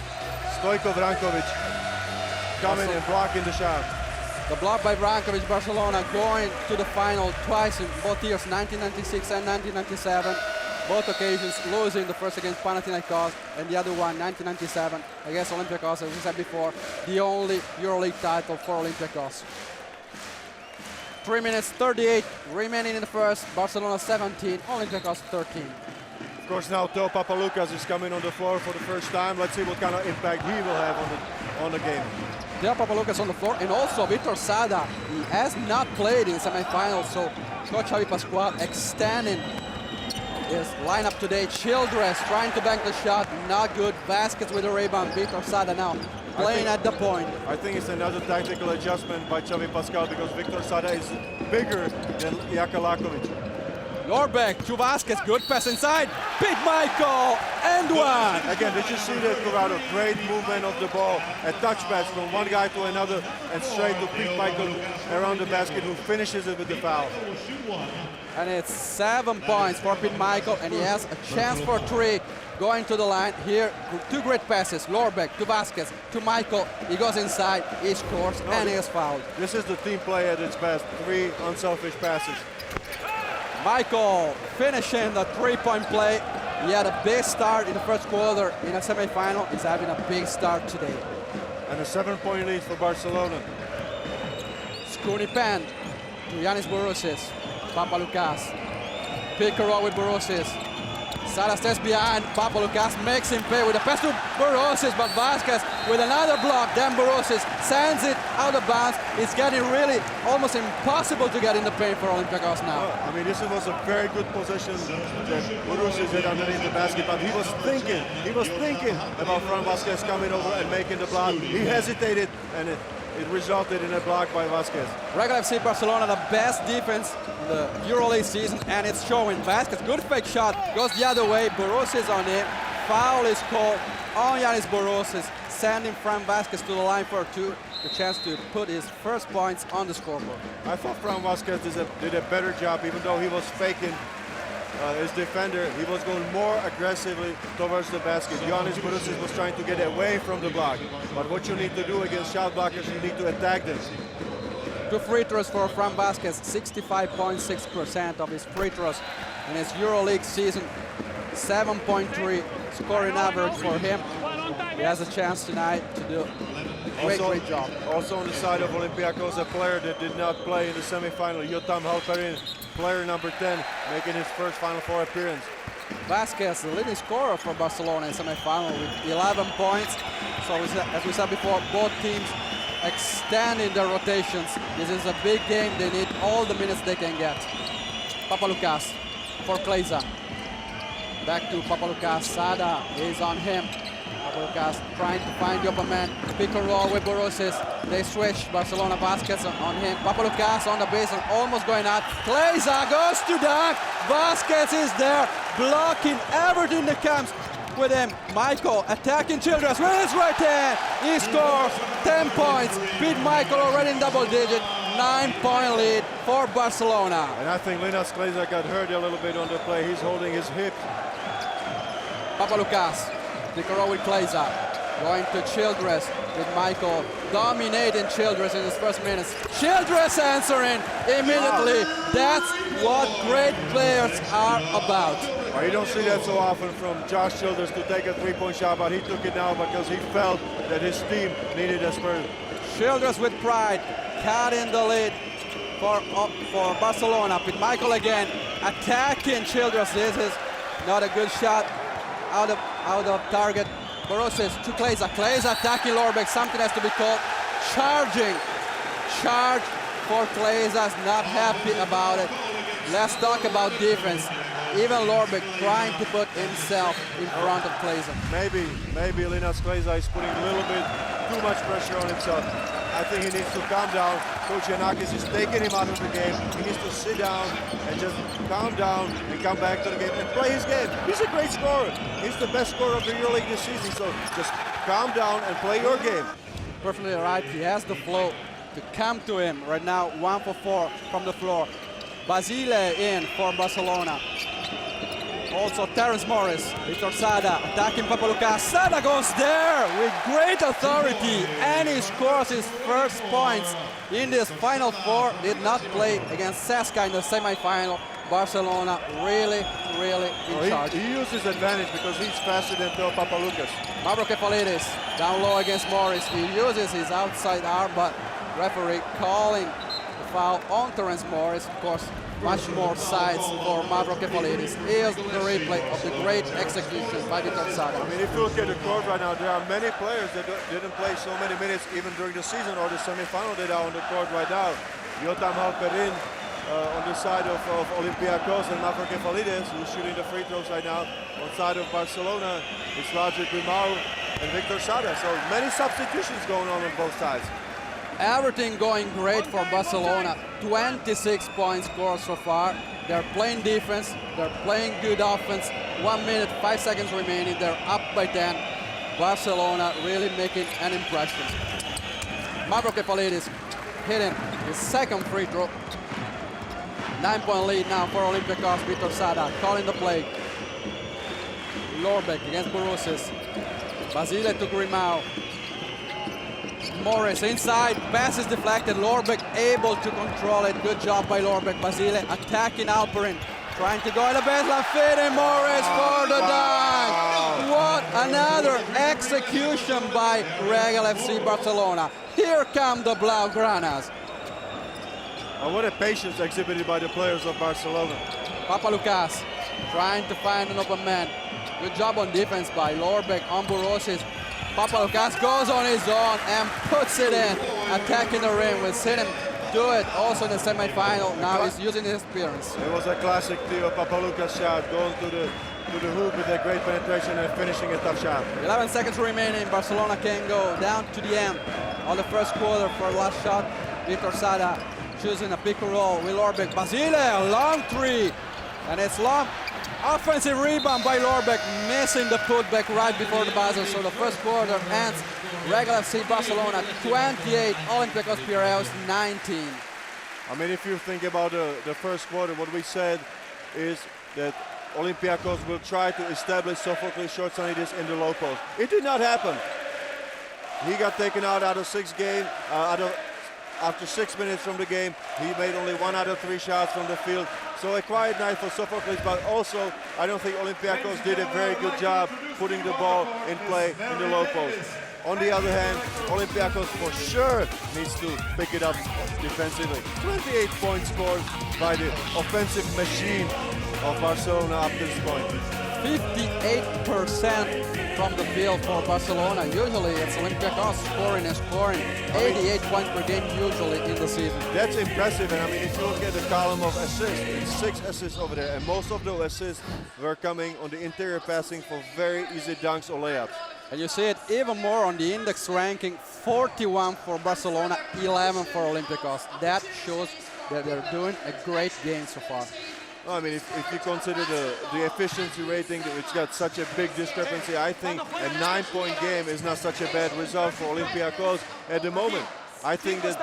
Stojko Vrankovic coming and blocking the shot. The block by Vrankovic, Barcelona going to the final twice in both years, 1996 and 1997. Both occasions losing, the first against Panathinaikos and the other one 1997 against Olympiacos, as we said before, the only EuroLeague title for Olympiacos. 3 minutes 38 remaining in the first, Barcelona 17, Olympiacos 13. Of course, now Theo Papaloukas is coming on the floor for the first time. Let's see what kind of impact he will have on the game. Theo Papaloukas on the floor, and also Vitor Sada. He has not played in semifinals, so Coach Javi Pascual extending his lineup today. Childress trying to bank the shot, not good. Vasquez with a rebound. Vitor Sada now playing at the point. I think it's another tactical adjustment by Xavi Pascual because Vitor Sada is bigger than Jaka Lakovic. Lorbeck to Vasquez, good pass inside. Big Michael, and one. Again, did you see that, Corrado? Great movement of the ball, a touch pass from one guy to another, and straight to Pete Michael around the basket, who finishes it with the foul. And it's 7 points for Pete Michael, and he has a chance for three going to the line. Here, two great passes, Lorbeck to Vasquez, to Michael. He goes inside, he scores, and he is fouled. This is the team play at its best, 3 unselfish passes. Michael finishing the three-point play. He had a big start in the first quarter in a semi-final. He's having a big start today. And a 7-point lead for Barcelona. Scooney Pan to Ioannis Bourousis. Papaloukas. Pick and roll with Bourousis. Sada stays behind. Papaloukas makes him pay with a pass to Bourousis, but Vasquez with another block. Then Bourousis sends it out of bounds. It's getting really almost impossible to get in the paint for Olympiacos now. Well, I mean, this was a very good position that Bourousis did underneath the basket, but he was thinking about Fran Vasquez coming over and making the block. He hesitated, and it resulted in a block by Vasquez. Regal FC Barcelona, the best defense in the EuroLeague season, and it's showing. Vasquez, good fake shot, goes the other way. Borosius on him. Foul is called on Yanis Borosius, sending Fran Vasquez to the line for two. The chance to put his first points on the scoreboard. I thought Fran Vasquez did a better job, even though he was faking his defender. He was going more aggressively towards the basket. Yanis Borosius was trying to get away from the block. But what you need to do against shot blockers, you need to attack them. 2 free throws for Fran Vasquez, 65.6% of his free throws in his EuroLeague season. 7.3 scoring average for him. He has a chance tonight to do a great job. Also on the side of Olympiacos, a player that did not play in the semifinal, Jotam Halperin, player number 10, making his first Final Four appearance. Vasquez, the leading scorer for Barcelona in semifinal with 11 points. So as we said before, both teams extending their rotations. This is a big game. They need all the minutes they can get. Papaloukas for Kleiza. Back to Papaloukas. Sada is on him. Papaloukas trying to find the open man. Pick and roll with Borosius. They switch. Barcelona Vasquez on him. Papaloukas on the baseline, almost going out. Kleiza goes to dunk. Vasquez is there, blocking everything that comes with him. Michael attacking Childress with his right hand. He scores 10 points. Beat Michael already in double digit. 9-point lead for Barcelona. And I think Linas Kleiza got hurt a little bit on the play. He's holding his hip. Papaloukas, pick and roll with Kleiza. Going to Childress with Michael. Dominating Childress in his first minutes. Childress answering immediately. That's what great players are about. Well, you don't see that so often from Josh Childress to take a three-point shot, but he took it now because he felt that his team needed a spurt. Childress with pride, cutting the lead for Barcelona. With Michael again, attacking Childress. This is not a good shot out of target. Borosius to Kleiza. Kleiza attacking Lorbeck. Something has to be called. Charging. Charge for Kleiza's not happy about it. Let's talk about defense. Even Lorbeck trying to put himself in front of Kleiza. Maybe Linas Kleiza is putting a little bit too much pressure on himself. I think he needs to calm down. Coach Giannakis is taking him out of the game. He needs to sit down and just calm down and come back to the game and play his game. He's a great scorer. He's the best scorer of the EuroLeague this season, so just calm down and play your game. Perfectly right. He has the flow to come to him right now. 1 for 4 from the floor. Basile in for Barcelona. Also Terrence Morris, Victor Sada attacking Papaloukas. Sada goes there with great authority and he scores his first points in this Final Four. Did not play against CSKA in the semifinal. Barcelona really in charge. He used his advantage because he's faster than Theo Papaloukas. Mavrokephalides down low against Morris. He uses his outside arm, but referee calling the foul on Terrence Morris. Of course, much more sides for Mavrokephalides. Here's the replay of the great execution by Victor Sada. I mean, if you look at the court right now, there are many players that didn't play so many minutes even during the season or the semifinal that are on the court right now. Jotam Halperin on the side of Olympiacos and Mavrokephalides, who's shooting the free throws right now. On the side of Barcelona, it's Roger Grimau and Victor Sada. So many substitutions going on both sides. Everything going great for Barcelona. 26 points scored so far. They're playing defense. They're playing good offense. 1 minute, 5 seconds remaining. They're up by 10. Barcelona really making an impression. Mavrokephalides hitting his second free throw. 9-point lead now for Olympiacos. Victor Sada calling the play. Lorbeck against Borosius. Basile to Grimau. Morris inside, pass is deflected. Lorbeck able to control it. Good job by Lorbeck. Basile attacking Alperin. Trying to go in the baseline, fitting Morris for the dunk. What another execution by Regal FC Barcelona. Here come the Blaugranas. Oh, what a patience exhibited by the players of Barcelona. Papaloukas trying to find an open man. Good job on defense by Lorbeck on Borosius. Papaloukas goes on his own and puts it in, attacking the rim. We've seen him do it also in the semifinal. Now he's using his experience. It was a classic Theo Papaloukas shot, going to the hoop with a great penetration and finishing a tough shot. 11 seconds remaining. Barcelona can go down to the end of the first quarter for last shot. Vitor Sada choosing a pick and roll. Will Lorbeck, Basile, a long three. And it's long. Offensive rebound by Lorbeck, missing the putback right before the buzzer. So the first quarter ends. Regal FC Barcelona 28, Olympiacos Piraeus 19. I mean, if you think about the first quarter, what we said is that Olympiacos will try to establish Sophocles Shortsanidis in the low post. It did not happen. He got taken out of 6 game, after 6 minutes from the game. He made only 1 out of 3 shots from the field. So a quiet night for Sophocles, but also I don't think Olympiacos did a very good job putting the ball in play in the low post. On the other hand, Olympiacos for sure needs to pick it up defensively. 28 points scored by the offensive machine of Barcelona up to this point. 58% from the field for Barcelona. Usually it's Olympiacos scoring and scoring. 88 points per game usually in the season. That's impressive, and I mean, if you look at the column of assists, it's 6 assists over there, and most of those assists were coming on the interior passing for very easy dunks or layups. And you see it even more on the index ranking, 41 for Barcelona, 11 for Olympiacos. That shows that they're doing a great game so far. I mean, if you consider the efficiency rating, which got such a big discrepancy, I think a 9-point game is not such a bad result for Olympiacos at the moment. I think that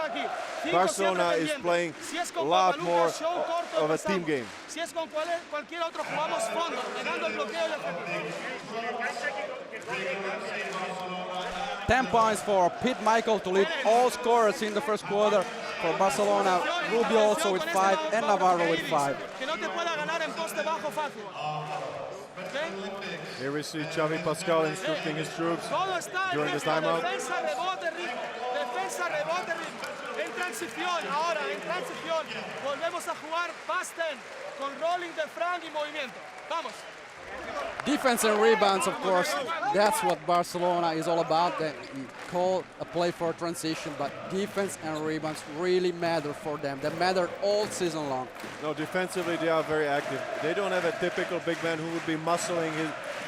Barcelona is playing a lot more of a team game. 10 points for Pete Michael to lead all scorers in the first quarter for Barcelona. Rubio also with 5 and Navarro with 5. Here we see Xavi Pascal instructing his troops during the timeout. En transición, ahora en transición, volvemos a jugar pass 10 con rolling de Frank y movimiento. Vamos. Defense and rebounds, of course, that's what Barcelona is all about. They call a play for transition, but defense and rebounds really matter for them. They matter all season long. No, defensively they are very active. They don't have a typical big man who would be muscling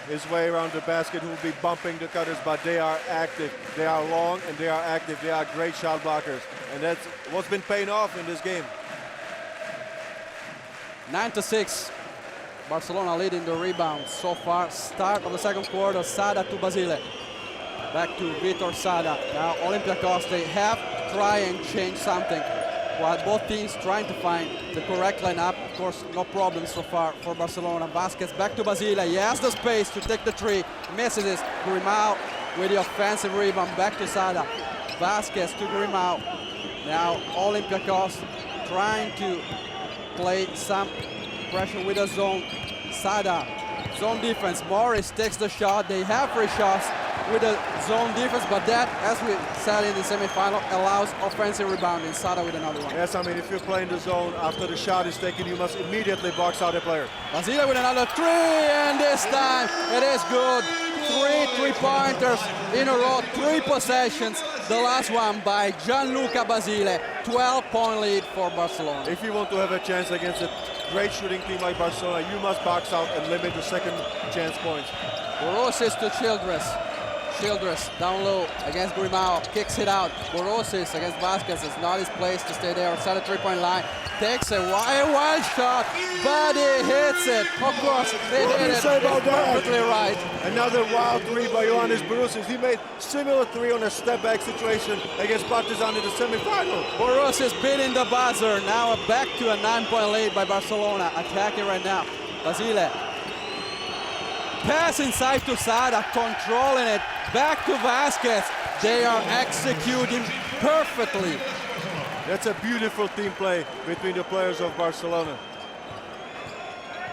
his way around the basket, who will be bumping the cutters, but they are active. They are long and they are active. They are great shot blockers, and that's what's been paying off in this game. 9-6, Barcelona leading the rebounds so far. Start of the second quarter, Sada to Basile. Back to Vitor Sada. Now Olympiacos, they have to try and change something. While both teams trying to find the correct lineup. Of course, no problems so far for Barcelona. Vasquez back to Basile. He has the space to take the three. Misses it. Grimau with the offensive rebound. Back to Sada. Vasquez to Grimau. Now Olympiacos trying to play some pressure with a zone. Sada, zone defense. Morris takes the shot. They have 3 shots with a zone defense, but that, as we said in the semifinal, allows offensive rebounding. Sada with another one. Yes, I mean, if you're playing the zone, after the shot is taken, you must immediately box out a player. Basile with another 3, and this time it is good. 3 3-pointers in a row, 3 possessions. The last one by Gianluca Basile. 12-point lead for Barcelona. If you want to have a chance against a great shooting team like Barcelona, you must box out and limit the second chance points. Borosis to Childress. Childress down low against Grimau, kicks it out. Borosis against Vasquez, it's not his place to stay there outside the 3-point line. Takes a wild shot, but he hits it. Of course, they did it perfectly right. Another wild 3 by Ioannis Borosis. He made similar 3 on a step-back situation against Partizan in the semifinal. Borosis beating the buzzer. Now back to a 9-point lead by Barcelona. Attacking right now. Basile. Pass inside to Sada, controlling it. Back to Vasquez. They are executing perfectly. That's a beautiful team play between the players of Barcelona.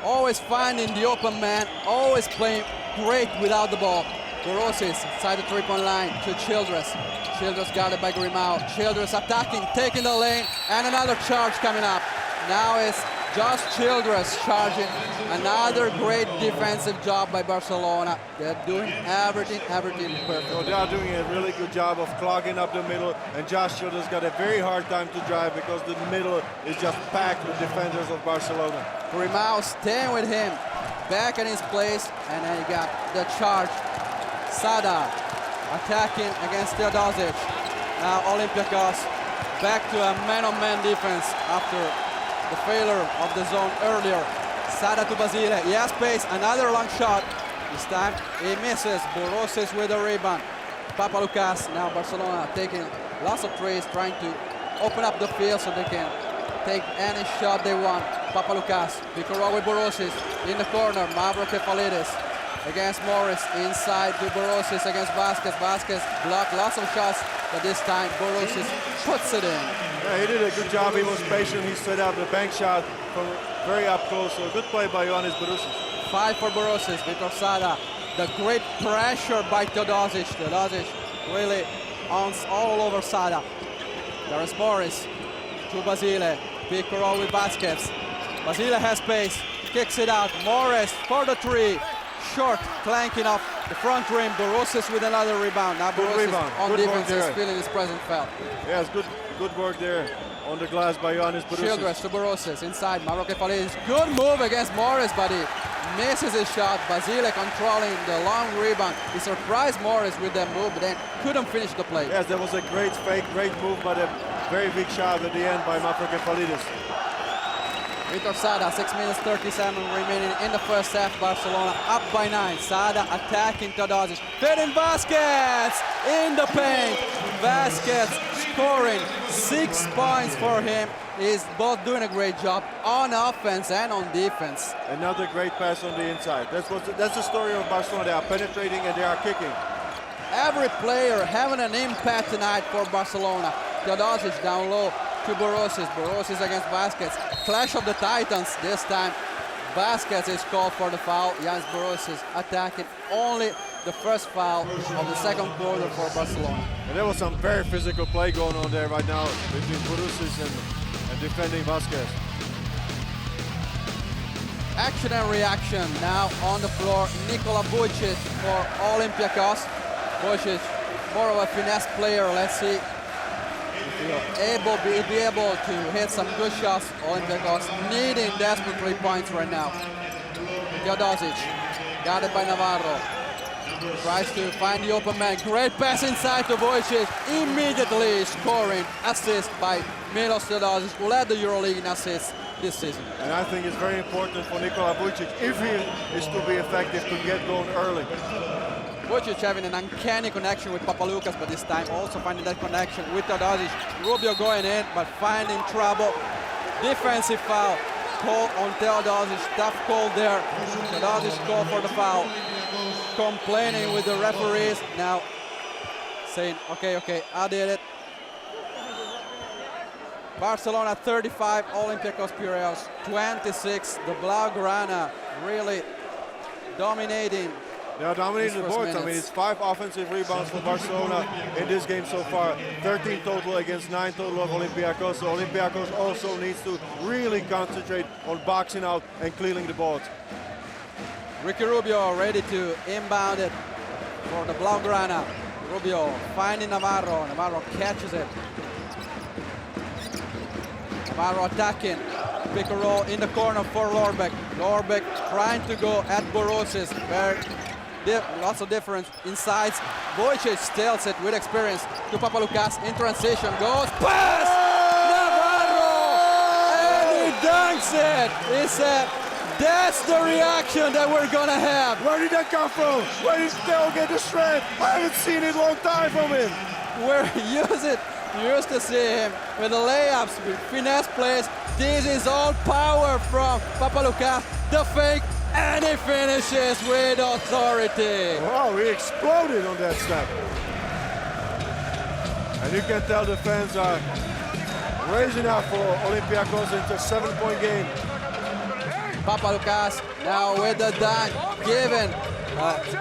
Always finding the open man, always playing great without the ball. Borosis inside the 3-point line to Childress. Childress got it by Grimau. Childress attacking, taking the lane, and another charge coming up. Now it's just Childress charging. Another great defensive job by Barcelona. They're doing everything perfect. So they are doing a really good job of clogging up the middle, and Josh Childress got a very hard time to drive because the middle is just packed with defenders of Barcelona. Grimao staying with him, back in his place, and then you got the charge. Sada attacking against TEODOSIC. Now Olympiacos back to a man-on-man defense after the failure of the zone earlier. Sada to Basile, he has space, another long shot. This time he misses, Borosis with the rebound. Papaloukas, now Barcelona taking lots of threes, trying to open up the field so they can take any shot they want. Papaloukas, Piccolo with Borosis in the corner, Mavro Kefalidis against Morris, inside to Borosis against Vasquez. Vasquez blocked lots of shots, but this time Borosis puts it in. Yeah, he did a good job. He was patient. He set up the bank shot from very up close. So good play by Ioannis Borosis. 5 for Borosis, Vitor Sada. The great pressure by TEODOSIC. TEODOSIC really owns all over Sada. There is Morris to Basile. Piccolo with Vasquez. Basile has space, kicks it out. Morris for the three. Short, clanking off the front rim. Borosis with another rebound. Now Borosis on good defense is there. feeling his present foul. Yes, good work there on the glass by Ioannis Borosis. Childress to Borosis inside. Mavro Kefalidis. Good move against Morris, but he misses his shot. Basile controlling the long rebound. He surprised Morris with that move, but then couldn't finish the play. Yes, that was a great fake, great move, but a very big shot at the end by Mavro Kefalidis. Vitor Sada, 6 minutes 37 remaining in the first half. Barcelona up by 9. Sada attacking TEODOSIC. Fitting Vasquez in the paint. Vasquez scoring 6 points for him. He's both doing a great job on offense and on defense. Another great pass on the inside. That's the story of Barcelona. They are penetrating and they are kicking. Every player having an impact tonight for Barcelona. TEODOSIC down low to Borosis. Borosis against Vasquez. Clash of the Titans this time. Vasquez is called for the foul. Ioannis Borosis attacking only the first foul of the second quarter for Barcelona. And there was some very physical play going on there right now between Borosis and defending Vasquez. Action and reaction now on the floor. Nikola Vucic for Olympiacos. Vucic, more of a finesse player. Let's see if he'll be able to hit some good shots. Olympiacos needing desperately points right now. TEODOSIC, guarded by Navarro. Tries to find the open man. Great pass inside to Vucic. Immediately scoring. Assist by MILOS TEODOSIC, who led the EuroLeague in assists this season. And I think it's very important for Nikola Vucic, if he is to be effective, to get going early. Vucic having an uncanny connection with Papaloukas, but this time also finding that connection with TEODOSIC. Rubio going in, but finding trouble. Defensive foul called on TEODOSIC. Tough call there. TEODOSIC called for the foul. Complaining with the referees. Now saying, okay, I did it. Barcelona 35, Olympiacos Piraeus 26. The Blaugrana really dominating. They are dominating the boards. I mean, it's 5 offensive rebounds for Barcelona in this game so far. 13 total against 9 total of Olympiacos. So Olympiacos also needs to really concentrate on boxing out and clearing the boards. Ricky Rubio ready to inbound it for the Blaugrana. Rubio finding Navarro. Navarro catches it. Navarro attacking. Pick and roll in the corner for Lorbeck. Lorbeck trying to go at Borosis. Lots of difference inside. Vucic steals it with experience to Papaloukas in transition. Goes pass! Navarro! And he dunks it! He said, that's the reaction that we're gonna have. Where did that come from? Where did Theo get the strength? I haven't seen it a long time from him. We're used to see him with the layups, with finesse plays. This is all power from Papaloukas. The fake, and he finishes with authority. Wow, he exploded on that step. And you can tell the fans are raising up for Olympiacos into a 7-point game. Papaloukas now with the dunk, given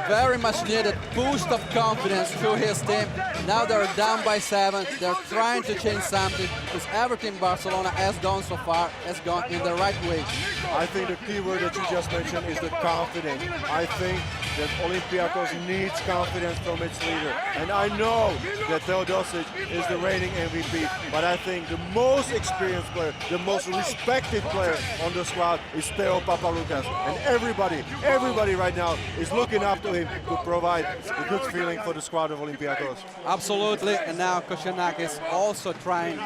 Very much needed boost of confidence to his team. Now they're down by 7. They're trying to change something because everything Barcelona has done so far has gone in the right way. I think the key word that you just mentioned is the confidence. I think that Olympiacos needs confidence from its leader. And I know that TEODOSIC is the reigning MVP, but I think the most experienced player, the most respected player on the squad is Theo Papaloukas. And everybody right now is looking up to him to provide a good feeling for the squad of Olympiacos. Absolutely, and now Koscielny is also trying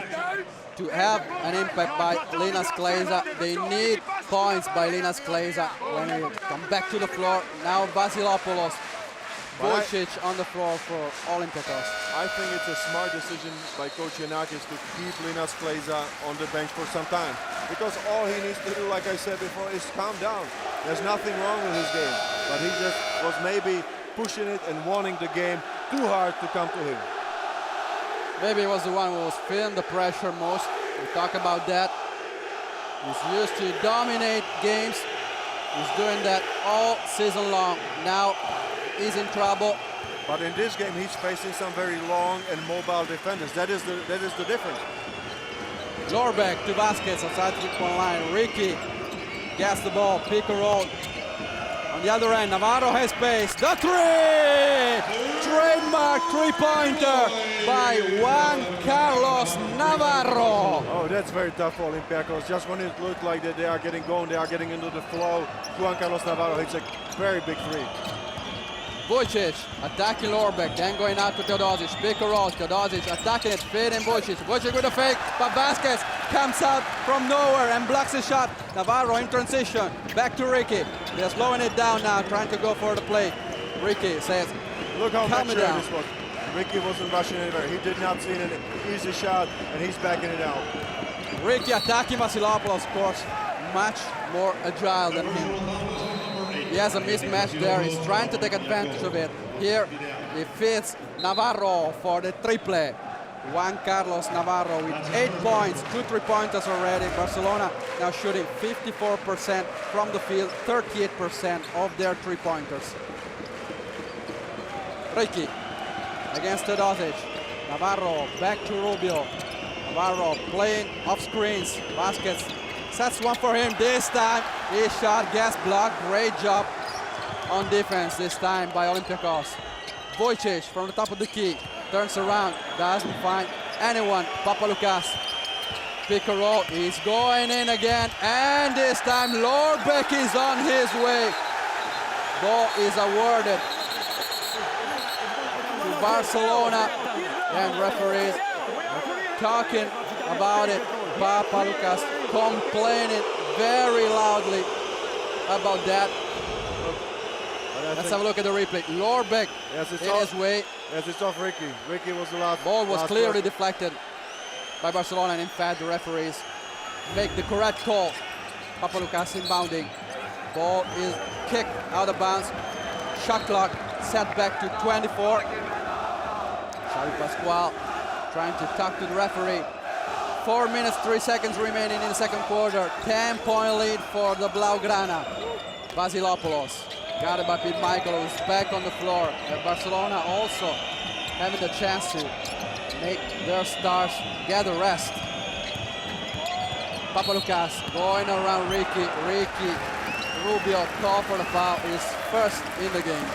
to have an impact by Linas Kleiza. They need points by Linas Kleiza when he come back to the floor. Now Vasilopoulos, Vujicic on the floor for Olympiacos. I think it's a smart decision by Coach Yanakis to keep Linas Kleiza on the bench for some time, because all he needs to do, like I said before, is calm down. There's nothing wrong with his game, but he just was maybe pushing it and wanting the game too hard to come to him. Maybe he was the one who was feeling the pressure most. We talk about that. He's used to dominate games. He's doing that all season long. Now he's in trouble. But in this game, he's facing some very long and mobile defenders. That is the difference. Lorbeck to Vasquez outside the 3-point line. Ricky gets the ball, pick and roll. On the other end, Navarro has space. The three! Trademark three-pointer by Juan Carlos Navarro. Oh, that's very tough for Olympiacos. Just when it looked like that they are getting going, they are getting into the flow, Juan Carlos Navarro hits a very big three. Vujicic attacking Lorbeck, then going out to Teodosic. Pick and roll, Teodosic attacking it, feeding Vujicic. Vujicic with a fake, but Vasquez comes out from nowhere and blocks the shot. Navarro in transition, back to Ricky. They're slowing it down now, trying to go for the play. Ricky says, look how calm mature it down. this was. Ricky wasn't rushing anywhere. He did not see an easy shot, and he's backing it out. Ricky attacking Vasilopoulos, of course, much more agile than him. He has a mismatch there. He's trying to take advantage of it. Here, he feeds Navarro for the triple. Juan Carlos Navarro with 8 points, 2 3-pointers already. Barcelona now shooting 54% from the field, 38% of their 3-pointers. Ricky against Teodosic. Navarro back to Rubio. Navarro playing off screens. Vasquez sets one for him this time. His shot gets blocked. Great job on defense this time by Olympiacos. Vujicic from the top of the key. Turns around. Doesn't find anyone. Papaloukas. Pick and roll. He's going in again. And this time Lorbeck is on his way. Ball is awarded to Barcelona. And referees talking about it. Papaloukas complaining very loudly about that. Let's have a look at the replay. Lorbeck in his way. Yes, it's off Ricky. Ricky was the last. Ball was clearly deflected by Barcelona, and in fact the referees make the correct call. Papaloukas inbounding. Ball is kicked out of bounds. Shot clock set back to 24. Xavi Pascual trying to talk to the referee. 4 minutes, 3 seconds remaining in the second quarter. 10-point lead for the Blaugrana. Vasilopoulos got it by Pete Michael, who's back on the floor. And Barcelona also having the chance to make their stars get a rest. Papaloukas going around Ricky. Rubio call for the foul, is first in the game.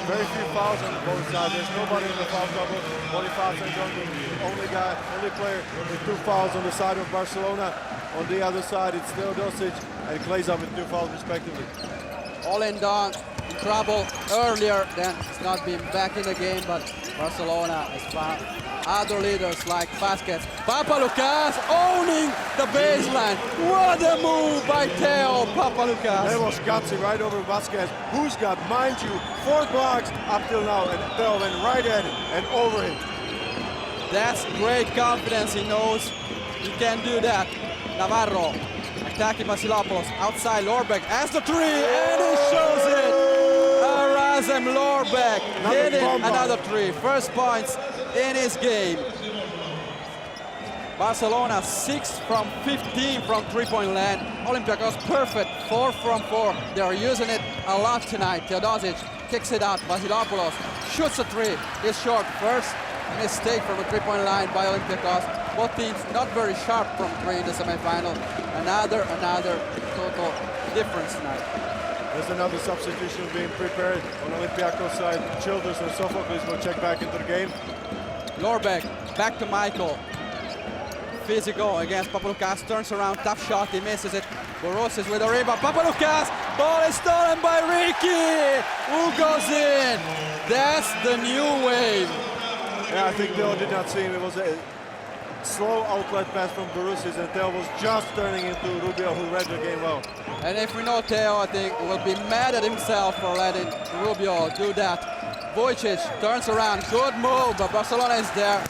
Very few fouls on both sides. There's nobody in the foul trouble. Boniface and John, the only player with 2 fouls on the side of Barcelona. On the other side, it's Teodosic and Kleiza with 2 fouls respectively. Olen Don in trouble earlier, then he's not been back in the game, but Barcelona has found other leaders like Vasquez. Papaloukas owning the baseline. What a move by Theo Papaloukas. That was gutsy right over Vasquez, who's got, mind you, 4 blocks up till now, and Theo went right at him and over him. That's great confidence. He knows he can do that. Navarro attacking Vasilopoulos outside. Lorbeck has the 3 and he shows it. Erasm Lorbeck hitting another 3. First points in his game. Barcelona 6 from 15 from three-point land. Olympiacos perfect, 4 from 4. They're using it a lot tonight. Teodosic kicks it out. Vasilopoulos shoots a three. Is short. First mistake from the three-point line by Olympiacos. Both teams not very sharp from three in the semifinal. Another total difference tonight. There's another substitution being prepared on Olympiacos side. Childers and Sophocles will check back into the game. Lorbeck back to Michael. Physical against Papaloukas, turns around, tough shot, he misses it. Borosis with a rebound. Papaloukas, ball is stolen by Ricky, who goes in. That's the new wave. Yeah, I think Theo did not see him. It was a slow outlet pass from Borosis, and Theo was just turning into Rubio, who read the game well. And if we know Theo, I think will be mad at himself for letting Rubio do that. Vujicic turns around, good move, but Barcelona is there.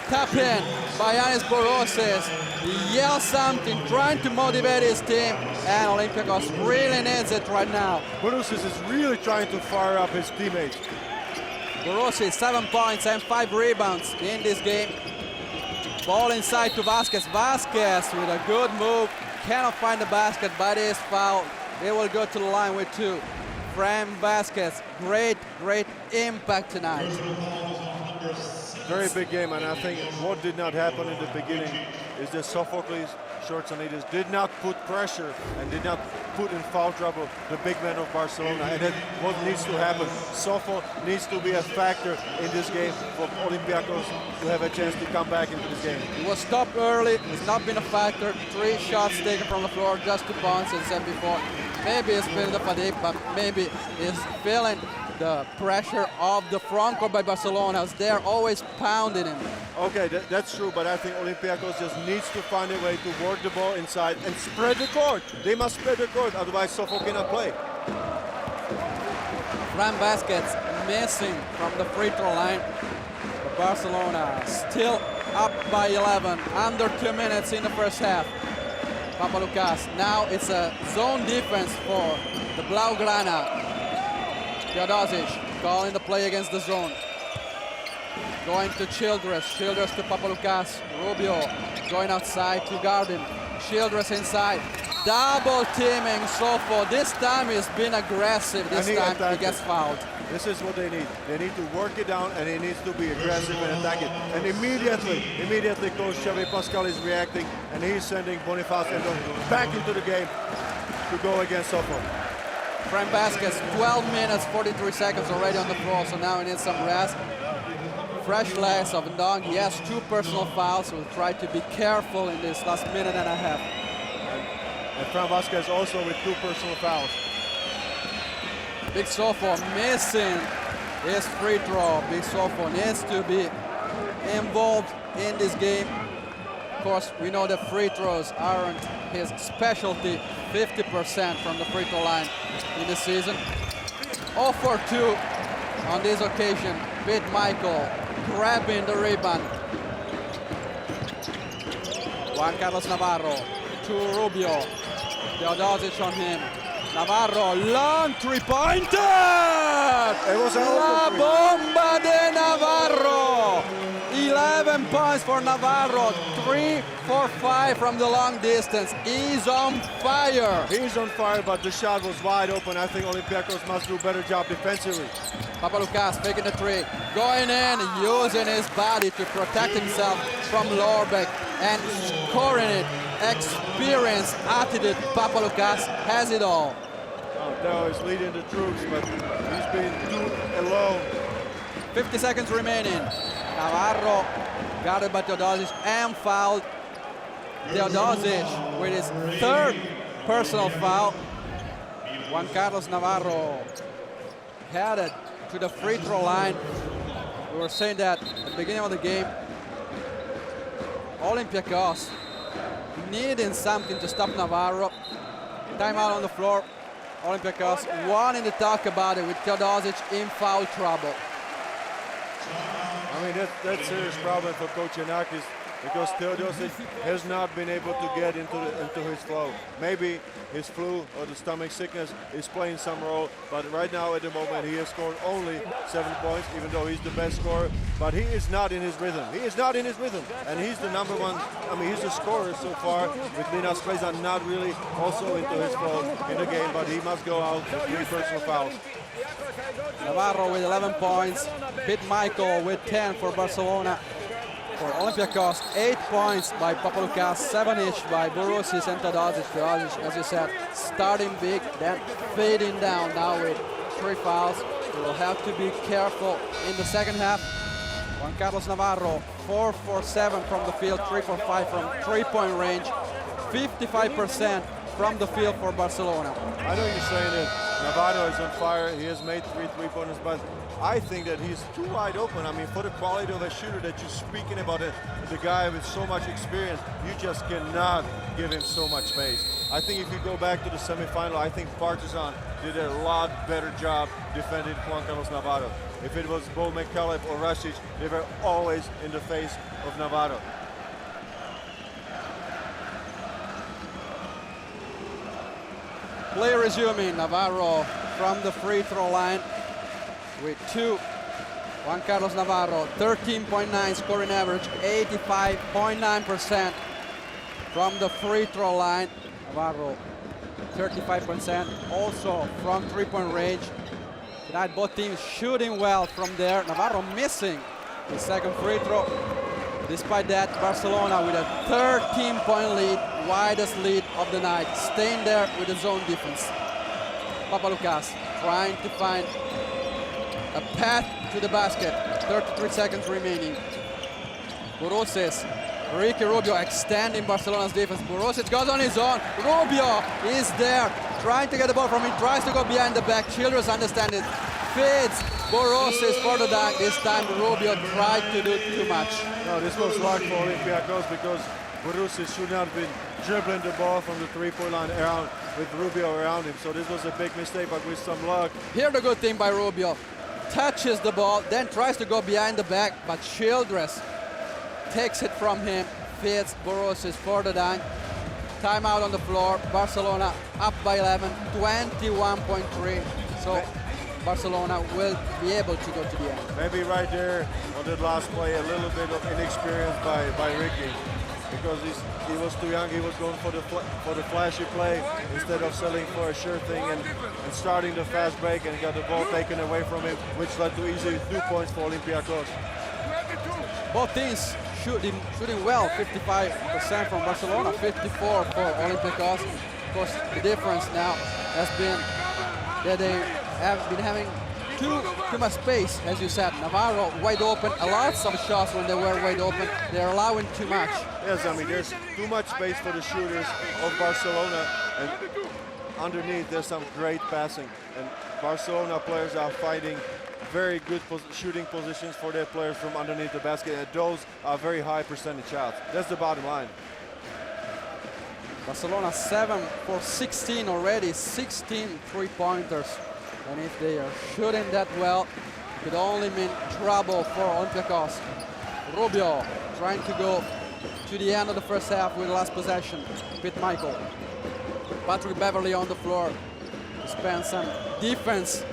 Tap in by Yanis Borosis. He yells something, trying to motivate his team, and Olympiacos really needs it right now. Borosis is really trying to fire up his teammates. Borosis 7 points and 5 rebounds in this game. Ball inside to Vasquez. Vasquez with a good move, cannot find the basket, but is fouled. They will go to the line with 2. Fran Vasquez, great impact tonight. Very big game, and I think what did not happen in the beginning is that Sophocles, Shortsanides did not put pressure and did not put in foul trouble the big man of Barcelona, and that's what needs to happen. Sofo needs to be a factor in this game for Olympiacos to have a chance to come back into this game. He was stopped early, it's not been a factor. 3 shots taken from the floor, just 2 points, as I said before. Maybe he's feeling the fatigue, but maybe he's feeling the pressure of the front court by Barcelona, as they're always pounding him. Okay, that's true, but I think Olympiacos just needs to find a way to work the ball inside and spread the court. They must spread the court, otherwise Sofo cannot play. Fran Vasquez missing from the free throw line. But Barcelona still up by 11, under 2 minutes in the first half. Papaloukas, now it's a zone defense for the Blaugrana. Teodosic calling the play against the zone. Going to Childress, Childress to Papaloukas. Rubio going outside to guard him. Childress inside. Double teaming Sofo. This time he's been aggressive. This time he gets fouled. This is what they need. They need to work it down, and he needs to be aggressive and attack it. And immediately Coach Xavier Pascal is reacting, and he's sending Boniface and back into the game to go against Sofo. Fran Vasquez, 12 minutes, 43 seconds already on the floor, so now he needs some rest. Fresh legs of Ndong. He has 2 personal fouls, so we'll try to be careful in this last minute and a half. And Fran Vasquez also with 2 personal fouls. Big Sofo missing his free throw. Big Sofo needs to be involved in this game. Of course, we know that free throws aren't his specialty. 50% from the free throw line in the season. 0 for 2 on this occasion. With Michael grabbing the rebound. Juan Carlos Navarro to Rubio. Teodosic on him. Navarro, long three-pointer! It was La bomba de Navarro! 11 points for Navarro, 3 for 5 from the long distance. He's on fire. He's on fire, but the shot was wide open. I think Olympiacos must do a better job defensively. Papaloukas taking the 3, going in, using his body to protect himself from Lorbeck and scoring it. Experienced attitude. Papaloukas has it all. Theo is leading the troops, but he's been too alone. 50 seconds remaining. Navarro guarded by Teodosic and fouled. Teodosic with his 3rd personal foul. Juan Carlos Navarro headed to the free throw line. We were saying that at the beginning of the game. Olympiacos needing something to stop Navarro. Timeout on the floor. Olympiacos wanting to talk about it with Teodosic in foul trouble. I mean, that's a serious problem for Coach Yanakis. because TEODOSIC has not been able to get into his flow. Maybe his flu or the stomach sickness is playing some role, but right now at the moment he has scored only 7 points, even though he's the best scorer, but he is not in his rhythm. He is not in his rhythm, and he's the number one, he's the scorer so far, with Minas Kleza not really also into his flow in the game, but he must go out with 3 personal fouls. Navarro with 11 points, Pete Michael with 10 for Barcelona. For Olympiacos, 8 points by Papaloukas, 7 each by Borousis and TEODOSIC. TEODOSIC, as you said, starting big, then fading down now with 3 fouls. He will have to be careful in the second half. Juan Carlos Navarro, 4 for 7 from the field, 3 for 5 from 3-point range, 55% from the field for Barcelona. I know you're saying that Navarro is on fire, he has made 3 3-pointers, but I think that he's too wide open. For the quality of a shooter that you're speaking about, the guy with so much experience, you just cannot give him so much space. I think if you go back to the semifinal, I think Partizan did a lot better job defending Juan Carlos Navarro. If it was Bo McCullough or Rasic, they were always in the face of Navarro. Play resuming, Navarro from the free throw line with 2. Juan Carlos Navarro, 13.9 scoring average, 85.9% from the free throw line. Navarro, 35% also from 3-point range. Tonight both teams shooting well from there. Navarro missing his second free throw. Despite that, Barcelona with a 13-point lead, widest lead of the night, staying there with the zone defense. Papaloukas trying to find a path to the basket. 33 seconds remaining. Borousis, Ricky Rubio extending Barcelona's defense. Borousis goes on his own. Rubio is there, trying to get the ball from him, tries to go behind the back. Childress understand it. Feeds Borousis for the dunk. This time Rubio tried to do too much. No, this was luck for Olympiacos because Borousis should not have been dribbling the ball from the 3-point line around with Rubio around him. So this was a big mistake, but with some luck. Here the good thing by Rubio. Touches the ball, then tries to go behind the back, but Childress takes it from him, feeds Borousis for the dunk. Timeout on the floor. Barcelona up by 11, 21.3. So Barcelona will be able to go to the end. Maybe right there on that last play, a little bit of inexperience by Ricky, because he was too young. He was going for the flashy play instead of settling for a sure thing and starting the fast break, and got the ball taken away from him, which led to easily 2 points for Olympiacos. Both teams shooting well, 55% from Barcelona, 54 for Olympiacos. Of course, the difference now has been that they have been having too much space, as you said. Navarro wide open, a lot of shots when they were wide open. They're allowing too much. Yes, there's too much space for the shooters of Barcelona, and underneath there's some great passing. And Barcelona players are finding very good shooting positions for their players from underneath the basket, and those are very high percentage shots. That's the bottom line. Barcelona 7 for 16 already, 16 3-pointers. And if they are shooting that well, it could only mean trouble for Olympiacos. Rubio trying to go to the end of the first half with the last possession. Pete Michael. Patrick Beverly on the floor to spend some defense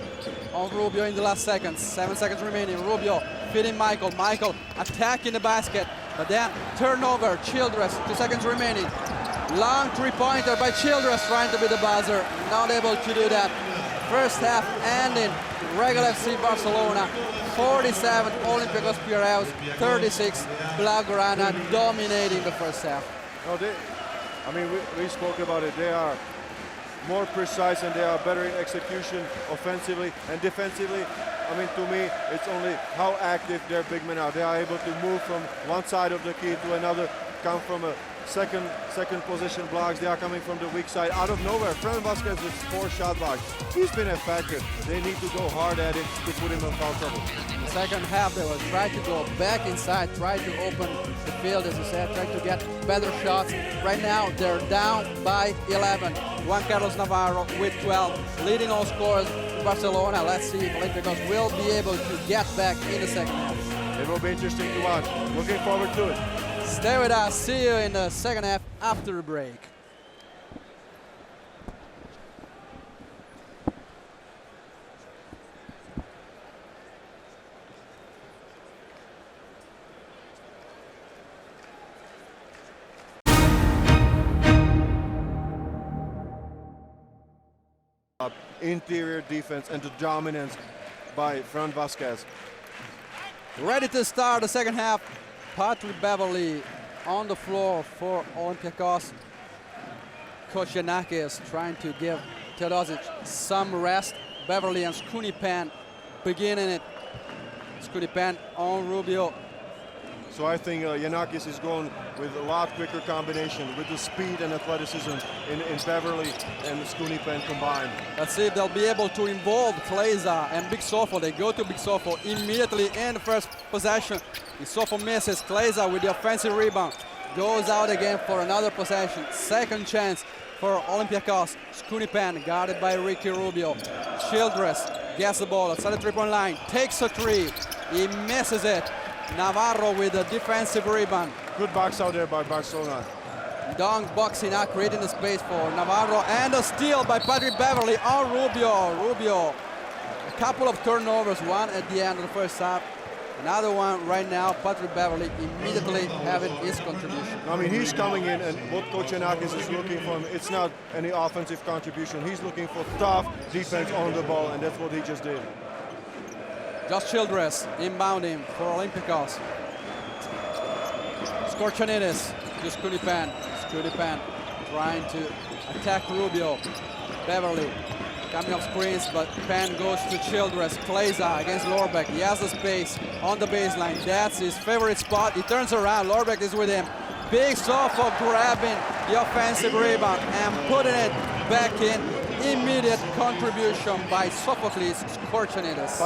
on Rubio in the last seconds. 7 seconds remaining. Rubio feeding Michael. Michael attacking the basket, but then turnover. Childress, 2 seconds remaining. Long 3-pointer by Childress, trying to be the buzzer. Not able to do that. First half ending. Regal FC Barcelona 47, Olympiacos Piraeus 36. Blaugrana dominating the first half. We spoke about it. They are more precise and they are better in execution offensively and defensively. To me, it's only how active their big men are. They are able to move from one side of the key to another, come from a second position blocks. They are coming from the weak side out of nowhere. Fran Vasquez with 4 shot blocks. He's been a factor. They need to go hard at it to put him in foul trouble. In the second half, they will try to go back inside, try to open the field, as you said, try to get better shots. Right now, they're down by 11. Juan Carlos Navarro with 12, leading all scorers in Barcelona. Let's see if Olympiacos will be able to get back in the second half. It will be interesting to watch. Looking forward to it. Stay with us. See you in the second half after the break. Interior defense and the dominance by Fran Vasquez. Ready to start the second half. Patrick Beverly on the floor for Olympiacos. Coach Yanakis trying to give TEODOSIC some rest. Beverly and Skunipan beginning it. Skunipan on Rubio. So I think Yanakis is going with a lot quicker combination with the speed and athleticism in Beverly and Skunipan combined. Let's see if they'll be able to involve Kleza and Big Sofo. They go to Big Sofo immediately in the first possession. Big Sofo misses. Kleza with the offensive rebound. Goes out again for another possession. Second chance for Olympiacos. Skunipan guarded by Ricky Rubio. Childress gets the ball outside the three-point line. Takes a three. He misses it. Navarro with a defensive rebound. Good box out there by Barcelona. Dong boxing out, creating the space for Navarro, and a steal by Patrick Beverly on Rubio. Rubio, a couple of turnovers, one at the end of the first half, another one right now. Patrick Beverly immediately having his contribution. I mean, he's coming in, and what Coach Yanakis is looking for him, it's not any offensive contribution. He's looking for tough defense on the ball, and that's what he just did. Just Childress inbounding for Olympiacos. Skorchanidis to Skunipan. Skunipan trying to attack Rubio. Beverly coming off screens, but Pan goes to Childress. Kleza against Lorbeck. He has the space on the baseline. That's his favorite spot. He turns around. Lorbeck is with him. Big Sofo grabbing the offensive rebound and putting it back in. Immediate contribution by Sophocles Skorchanidis.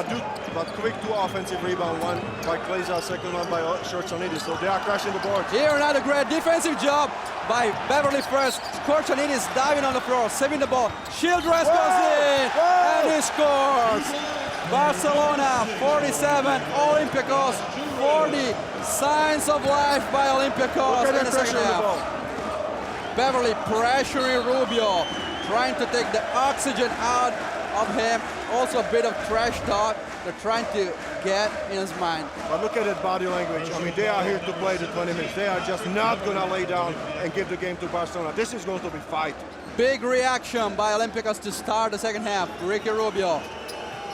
But quick two offensive rebound, one by Kleza, second one by Skorchanidis. So they are crashing the board. Here another great defensive job by Beverly first. Skorchanidis diving on the floor, saving the ball. Childress goes in and he scores. Barcelona 47, Olympiacos 40. Signs of life by Olympiacos in the second half. Beverly pressuring Rubio, trying to take the oxygen out of him. Also a bit of trash talk they're trying to get in his mind. But look at that body language. I mean, they are here to play the 20 minutes. They are just not going to lay down and give the game to Barcelona. This is going to be fight. Big reaction by Olympiacos to start the second half. Ricky Rubio.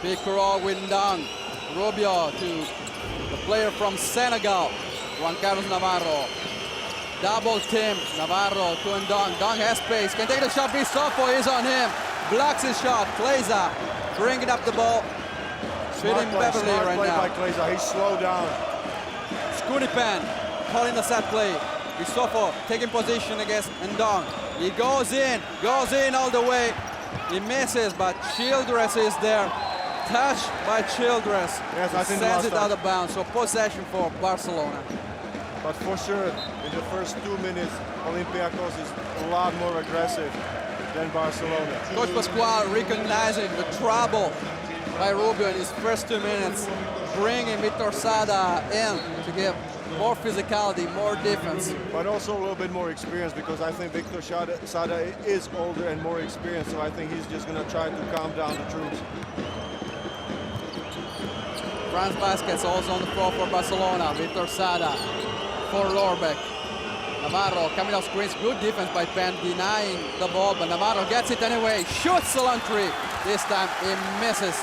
Big roll with Ndong. Rubio to the player from Senegal, Juan Carlos Navarro. Double team, Navarro to Ndong. Ndong has space, can take the shot. Big Sofo is on him. Blocks his shot. Kleza bringing up the ball. Fitting Beverly right now. By Kleza. He's slowed down. Skunipan calling the set play. Big Sofo taking position against Ndong. He goes in all the way. He misses, but Childress is there. Touched by Childress. Yes, I think sends it out of bounds. So possession for Barcelona. But for sure, in the first 2 minutes, Olympiacos is a lot more aggressive than Barcelona. Coach Pasquale recognizing the trouble by Rubio in his first 2 minutes, bringing Victor Sada in to give more physicality, more defense. But also a little bit more experience, because I think Victor Sada is older and more experienced, so I think he's just going to try to calm down the troops. Franz Vasquez also on the floor for Barcelona. Victor Sada for Lorbeck. Navarro coming off screens. Good defense by Penn, denying the ball, but Navarro gets it anyway. Shoots the long three. This time he misses.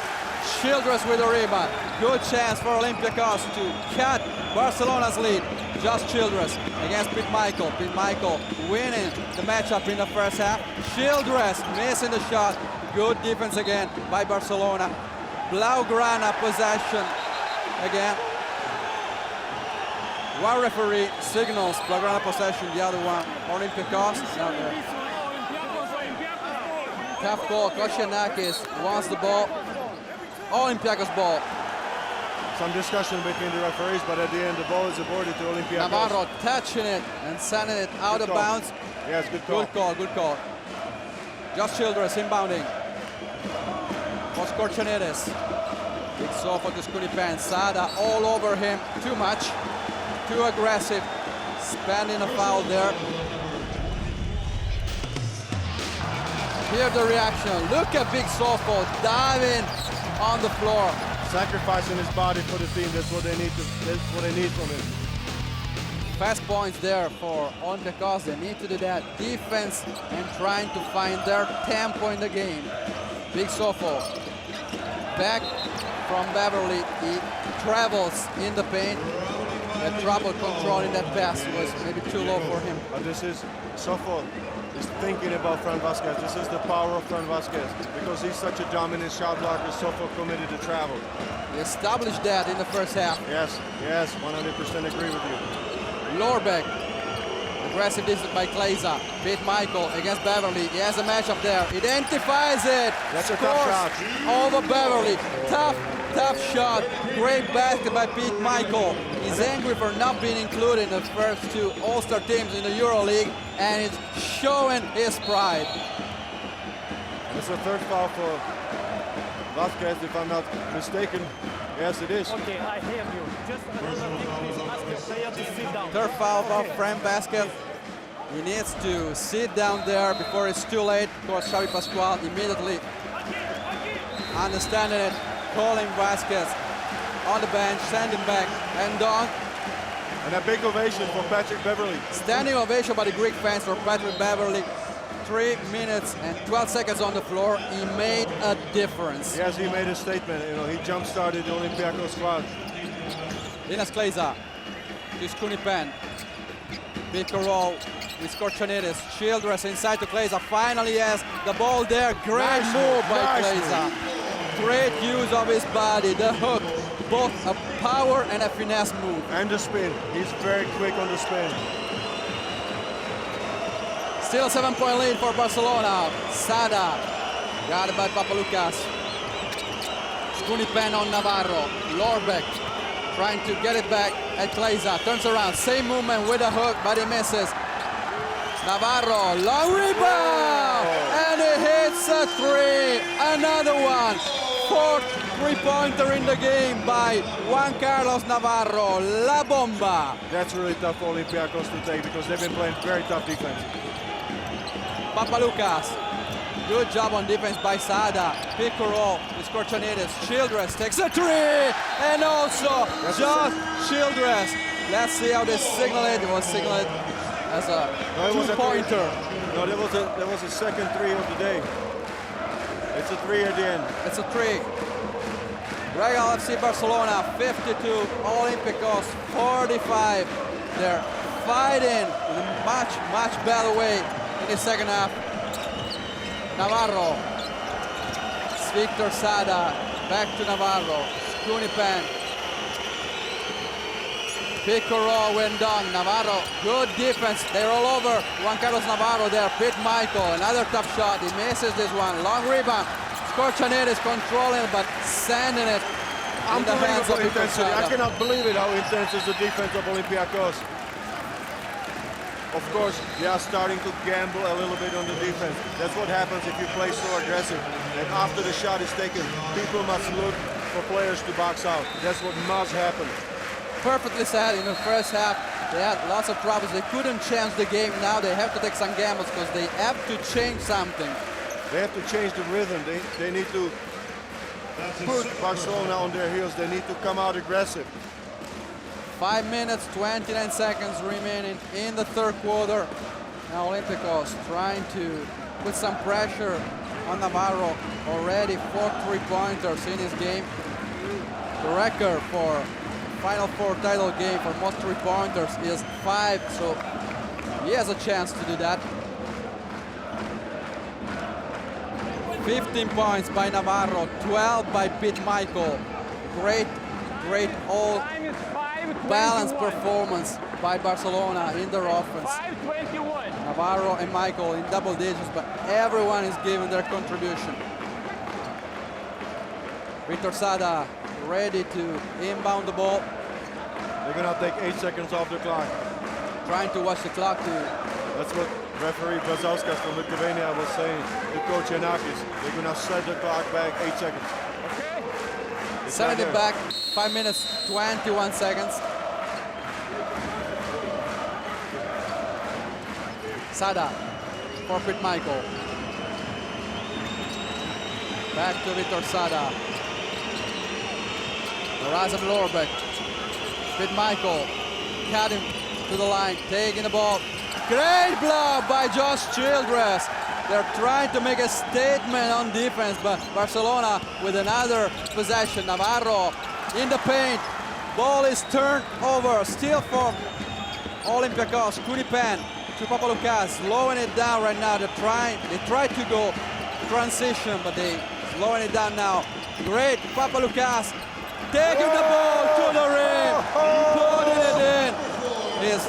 Childress with a rebound. Good chance for Olympiacos to cut Barcelona's lead. Just Childress against Pete Michael. Pete Michael winning the matchup in the first half. Childress missing the shot. Good defense again by Barcelona. Blaugrana possession again. One referee signals Blaugrana possession, the other one Olympiacos. Tough call. Koscianakis wants the ball. Olympiacos ball. Some discussion between the referees, but at the end the ball is awarded to Olympiacos. Navarro touching it and sending it out of bounds. Yes, good call. Good call, good call. Just Childress inbounding. For Skorchanidis. Big Sofo to Skunipan. Sada all over him. Too much. Too aggressive. spending a foul there. Hear the reaction. Look at Big Sofo diving on the floor. Sacrificing his body for the team. That's what they need. That's what they need from him. Fast points there for Olympiacos. They need to do that. Defense and trying to find their tempo in the game. Big Sofo back from Beverly. He travels in the paint. The trouble controlling that pass was maybe too low for him. But this is Sofo is thinking about Fran Vasquez. This is the power of Fran Vasquez. Because he's such a dominant shot blocker, Sofo committed to travel. He established that in the first half. Yes, 100% agree with you. Lorbeck, aggressive distance by Kleza. Beat Michael against Beverly. He has a matchup there. Identifies it. That's a tough shot. Over Beverly. Tough shot. Great basket by Pete Michael. He's angry for not being included in the first two All-Star teams in the EuroLeague, and it's showing his pride. It's the third foul for Vasquez, if I'm not mistaken. Yes, it is. Okay, I hear you. Just ask the player to sit down. Third foul by Fran Vasquez. He needs to sit down there before it's too late. Of course, Xavi Pascual immediately understanding it, calling Vasquez on the bench, sending back, and dunk. And a big ovation for Patrick Beverly. Standing ovation by the Greek fans for Patrick Beverly. 3 minutes and 12 seconds on the floor. He made a difference. Yes, he made a statement. You know, he jump-started the Olympiacos squad. Linas Kleza to Skunipen. Big roll with Korchanidis. Childress inside to Kleza. Finally has the ball there. Great move by Kleza. Great use of his body. The hook. Both a power and a finesse move. And the spin. He's very quick on the spin. Still a 7-point lead for Barcelona. Sada. Got it by Papaloukas. Skunipen on Navarro. Lorbeck trying to get it back at Kleza. Turns around. Same movement with a hook, but he misses. Navarro. Long rebound. And he hits a three. Another one. Fourth three-pointer in the game by Juan Carlos Navarro. La bomba. That's really tough for Olympiacos to take because they've been playing very tough defense. Papaloukas. Good job on defense by Sada. Pick and roll with Korchanidis. Childress takes a three. And also Josh Childress. Let's see how they signal it. It was signaled as a two-pointer. No, that was a second three of the day. It's a three at the end. It's a three. Regal FC Barcelona 52, Olympiacos 45. They're fighting in a much better way in the second half. Navarro. Victor Sada. Back to Navarro. Skunipen. Pick and roll when done. Navarro, good defense. They roll over Juan Carlos Navarro there. Pete Michael, another tough shot. He misses this one. Long rebound. Korchanidis controlling it, but sending it in the hands of Victor Sada. I cannot believe it how intense is the defense of Olympiacos. Of course, they are starting to gamble a little bit on the defense. That's what happens if you play so aggressive. And after the shot is taken, people must look for players to box out. That's what must happen. Perfectly said. In the first half, they had lots of troubles. They couldn't change the game. Now they have to take some gambles because they have to change something. They have to change the rhythm. They need to put Barcelona on their heels. They need to come out aggressive. 5 minutes, 29 seconds remaining in the third quarter. Now Olympiacos trying to put some pressure on Navarro. Already 4 three-pointers in his game. The record for Final Four title game for most three-pointers is 5, so he has a chance to do that. 15 points by Navarro, 12 by Pete Michael. Great all balanced performance by Barcelona in their offense. 5:21. Navarro and Michael in double digits, but everyone is giving their contribution. Victor Sada ready to inbound the ball. They're gonna take 8 seconds off the clock. Trying to watch the clock too. That's what referee Brazauskas from Lithuania was saying to Coach Yanakis. They're gonna set the clock back 8 seconds. Okay. Setting it back, 5 minutes, 21 seconds. Sada for Pete Michael. Back to Victor Sada. Razem Lorbek. Pete Michael cutting to the line, taking the ball. Great block by Josh Childress. They're trying to make a statement on defense, but Barcelona with another possession. Navarro in the paint. Ball is turned over, still for Olympiacos. Kunipan to Papaloukas, slowing it down right now. They tried to go transition, but they slowing it down now. Great, Papaloukas taking the ball to the rim, putting it in. He's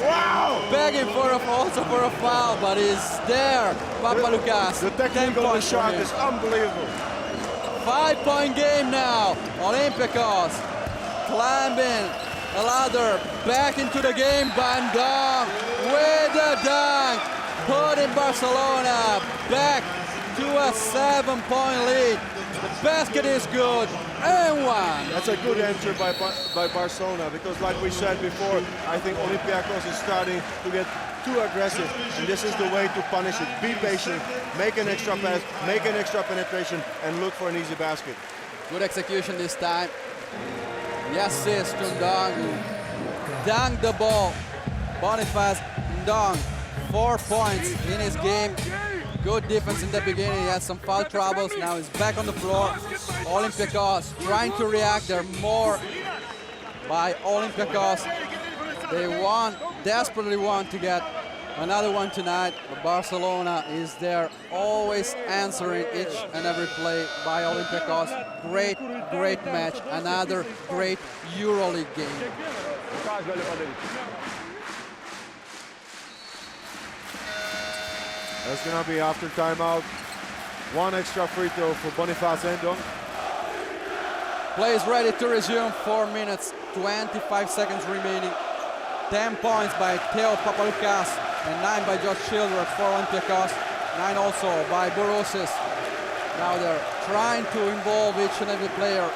begging for also for a foul, but he's there. Papaloukas. The technical of the shot is unbelievable. 5-point game now. Olympiacos climbing a ladder back into the game. Van Dam with a dunk, putting Barcelona back to a 7-point lead. The basket is good and one. That's a good answer by Barcelona, because like we said before, I think Olympiacos is starting to get too aggressive, and this is the way to punish it. Be patient, make an extra pass, make an extra penetration, and look for an easy basket. Good execution this time. The assist to Ndong, who dunked the ball. Boniface Ndong, 4 points in his game. Good defense in the beginning. He had some foul troubles. Now he's back on the floor. Olympiacos trying to react. They're more by Olympiacos. They desperately want to get another one tonight. But Barcelona is there, always answering each and every play by Olympiacos. Great match. Another great EuroLeague game. That's gonna be after timeout. One extra free throw for Boniface Ndong. Play is ready to resume. 4 minutes, 25 seconds remaining. 10 points by Theo Papaloukas and 9 by Josh Childress for Olympiacos. 9 also by Borussis. Now they're trying to involve each and every player.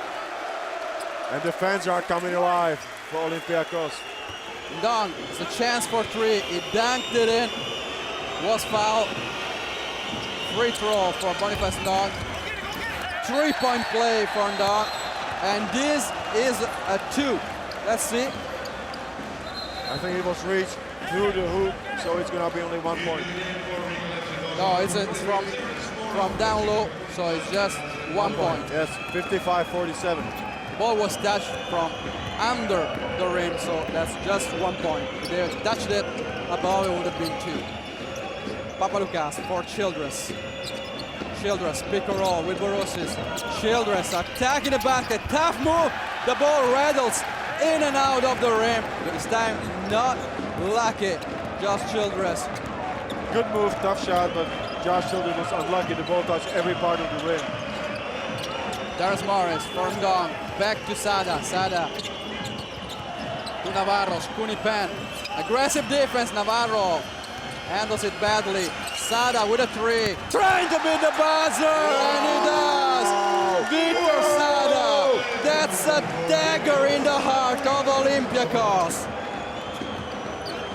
And the fans are coming alive for Olympiacos. Ndong, it's a chance for 3. He dunked it in. Was fouled. Free throw for Boniface Ndong. 3-point play for Ndong. And this is a 2. Let's see. I think it was reached through the hoop, so it's gonna be only 1 point. No, it's from down low, so it's just 1 point. Yes, 55-47. Ball was touched from under the rim, so that's just 1 point. If they had touched it above, it would have been 2. Papaloukas for Childress. Childress pick and roll with Borussis. Childress attacking the basket. Tough move. The ball rattles in and out of the rim. This time not lucky. Josh Childress. Good move, tough shot, but Josh Childress was unlucky. The ball touched every part of the rim. Darius Morris for Ndong. Back to Sada. Sada to Navarro. Kunipan. Aggressive defense. Navarro handles it badly. Sada with a 3. Trying to beat the buzzer, and he does. Victor Sada. That's a dagger in the heart of Olympiacos.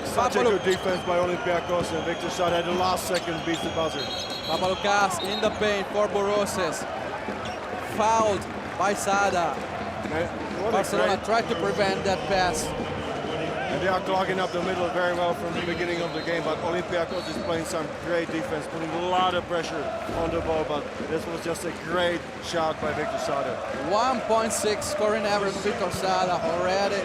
Such a good defense by Olympiacos, and Victor Sada at the last second beats the buzzer. Papaloukas in the paint for Borussis. Fouled by Sada. Barcelona tried to prevent that pass. And they are clogging up the middle very well from the beginning of the game, but Olympiacos is playing some great defense, putting a lot of pressure on the ball, but this was just a great shot by Victor Sada. 1.6 scoring average Victor Sada already.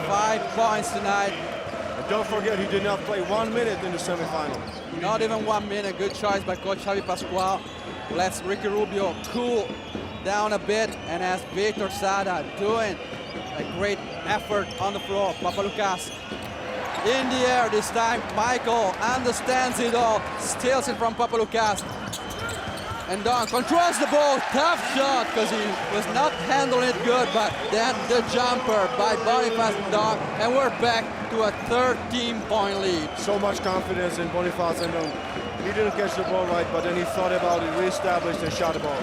5 points tonight. And don't forget, he did not play 1 minute in the semifinal. Not even 1 minute. Good choice by Coach Xavi Pascual. Lets Ricky Rubio cool down a bit, and as Victor Sada doing a great effort on the floor. Papaloukas in the air this time. Michael understands it all, steals it from Papaloukas. And Ndong controls the ball. Tough shot because he was not handling it good, but then the jumper by Boniface Ndong, and we're back to a 13-point lead. So much confidence in Boniface Ndong. He didn't catch the ball right, but then he thought about it, reestablished, and shot the ball.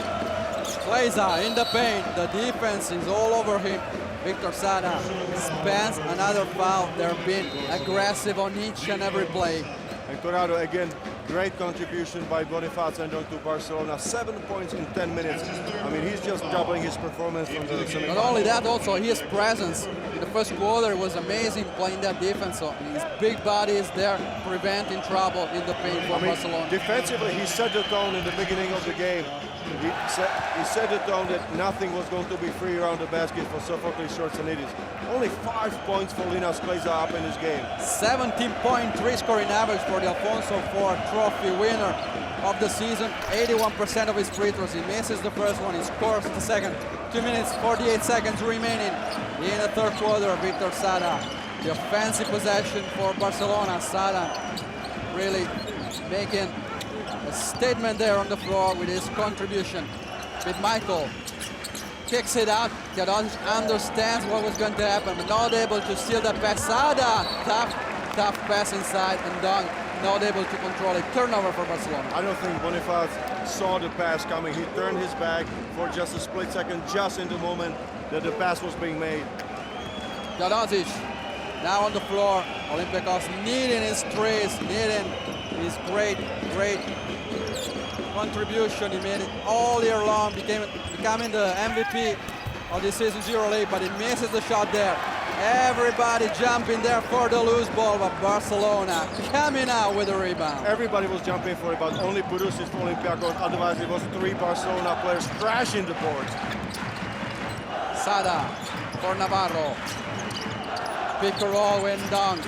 Kleiza in the paint. The defense is all over him. Victor Sada spans another foul. They're being aggressive on each and every play. And Corrado again Great contribution by Boniface Andong to Barcelona. 7 points in 10 minutes. I mean, he's just doubling his performance from the semifinals. Not only that, also his presence in the first quarter was amazing, playing that defense. So his big body is there, preventing trouble in the paint for Barcelona. Defensively, he set the tone in the beginning of the game. He set the tone that nothing was going to be free around the basket for Sophocles Schwarzenegger. Only 5 points for Linas Kleza up in this game. 17.3 scoring average for the Alfonso Ford Trophy winner of the season. 81% of his free throws. He misses the first one, he scores the second. 2 minutes, 48 seconds remaining in the third quarter. Victor Sada, the offensive possession for Barcelona. Sada really making a statement there on the floor with his contribution. With Michael, kicks it out. Teodosic understands what was going to happen, but not able to steal that pass. Sada, tough pass inside, and Dong not able to control it. Turnover for Barcelona. I don't think Boniface saw the pass coming. He turned his back for just a split second, just in the moment that the pass was being made. Teodosic now on the floor. Olympiacos needing his threes, needing his great contribution. He made it all year long, becoming the MVP of this season's EuroLeague, but he misses the shot there. Everybody jumping there for the loose ball, but Barcelona coming out with a rebound. Everybody was jumping for it, but only Pudusis for Olympiacos. Otherwise, it was 3 Barcelona players crashing the boards. Sada for Navarro. Pick and roll win down.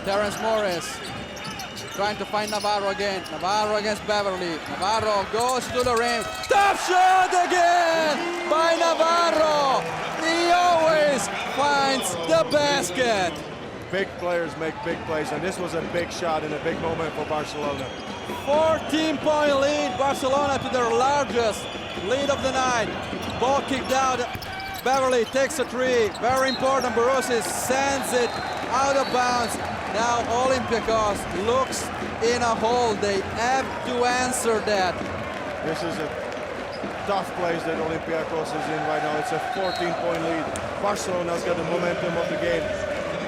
Terence Morris trying to find Navarro again. Navarro against Beverly. Navarro goes to the rim. Tough shot again by Navarro. He always finds the basket. Big players make big plays, and this was a big shot and a big moment for Barcelona. 14-point lead. Barcelona to their largest lead of the night. Ball kicked out. Beverly takes a three. Very important. Borussia sends it out of bounds. Now Olympiacos looks in a hole. They have to answer that. This is a tough place that Olympiacos is in right now. It's a 14-point lead. Barcelona's got the momentum of the game.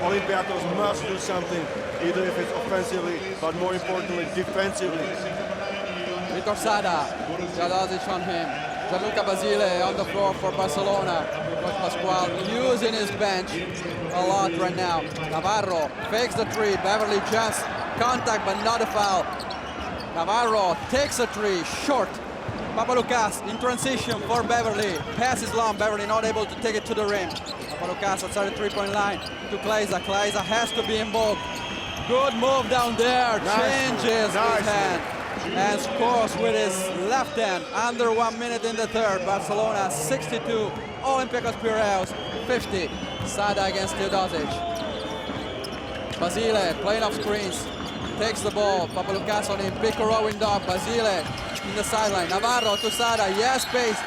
Olympiacos must do something, either if it's offensively, but more importantly, defensively. Victor Sada, Teodosic on him. Gianluca Basile on the floor for Barcelona. Coach Pascual using his bench a lot right now. Navarro fakes the three. Beverly jumps, contact but not a foul. Navarro takes a three, short. Papaloukas in transition for Beverly. Pass is long. Beverly not able to take it to the rim. Papaloukas outside the three-point line to Kleza. Kleza has to be involved. Good move down there. Changes his hand and scores with his left hand. Under 1 minute in the third. Barcelona 62. Olympiacos Piraeus 50. Sada against Teodosic. Basile playing off screens. Takes the ball. Papaloukas on him. Pick a rowing dog. Basile in the sideline. Navarro to Sada. Yes, pace.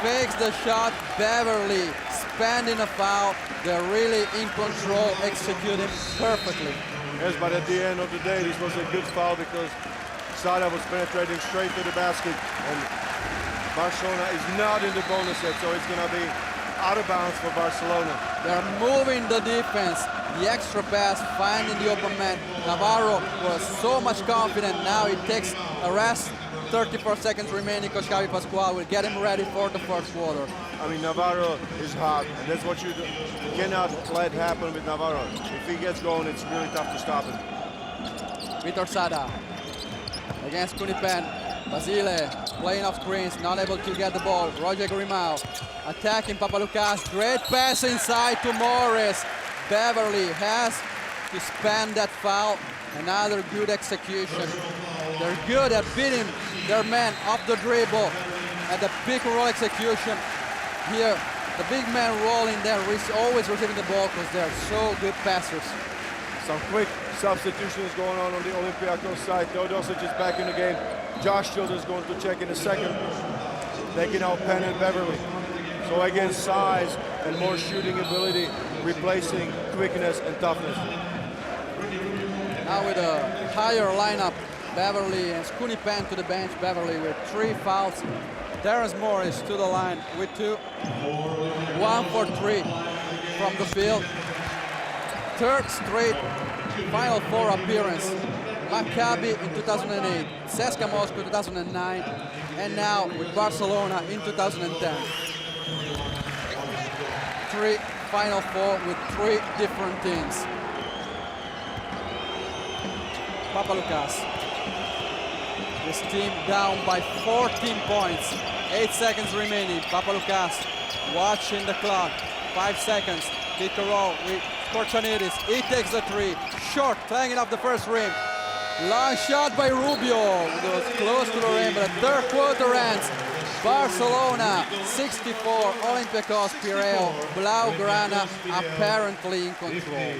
Fakes the shot. Beverly spending a foul. They're really in control, executing perfectly. Yes, but at the end of the day, this was a good foul because Sada was penetrating straight to the basket, and Barcelona is not in the bonus set, so it's going to be out of bounds for Barcelona. They're moving the defense. The extra pass, finding the open man. Navarro was so much confident. Now he takes a rest. 34 seconds remaining. Coach Javi Pascual will get him ready for the first quarter. I mean, Navarro is hot, and that's what you cannot let happen with Navarro. If he gets going, it's really tough to stop him. Vitor Sada against Kunipen. Basile playing off screens, not able to get the ball. Roger Grimao attacking Papaloukas. Great pass inside to Morris. Beverly has to spend that foul. Another good execution. They're good at beating their man off the dribble at the pick and roll execution. Here, the big man rolling there, always receiving the ball because they're so good passers. Some quick substitutions going on the Olympiacos side. TEODOSIC is back in the game. Josh Childers going to check in a second. Taking out Penn and Beverly. So again, size and more shooting ability, replacing quickness and toughness. Now with a higher lineup, Beverly and Kunipen to the bench. Beverly with 3 fouls. Terence Morris to the line with 2. 1 for 3 from the field. Third straight Final Four appearance Maccabi in 2008, CSKA Moscow 2009, and now with Barcelona in 2010. 3 Final Four with 3 different teams. Papaloukas. This team down by 14 points. 8 seconds remaining. Papaloukas watching the clock. 5 seconds. Pick and roll with Korchanidis. He takes the 3. Short, clanging off the first rim. Long shot by Rubio. It was close to the rim, but the third quarter ends. Barcelona 64, Olympiacos Piraeus, Blaugrana apparently in control.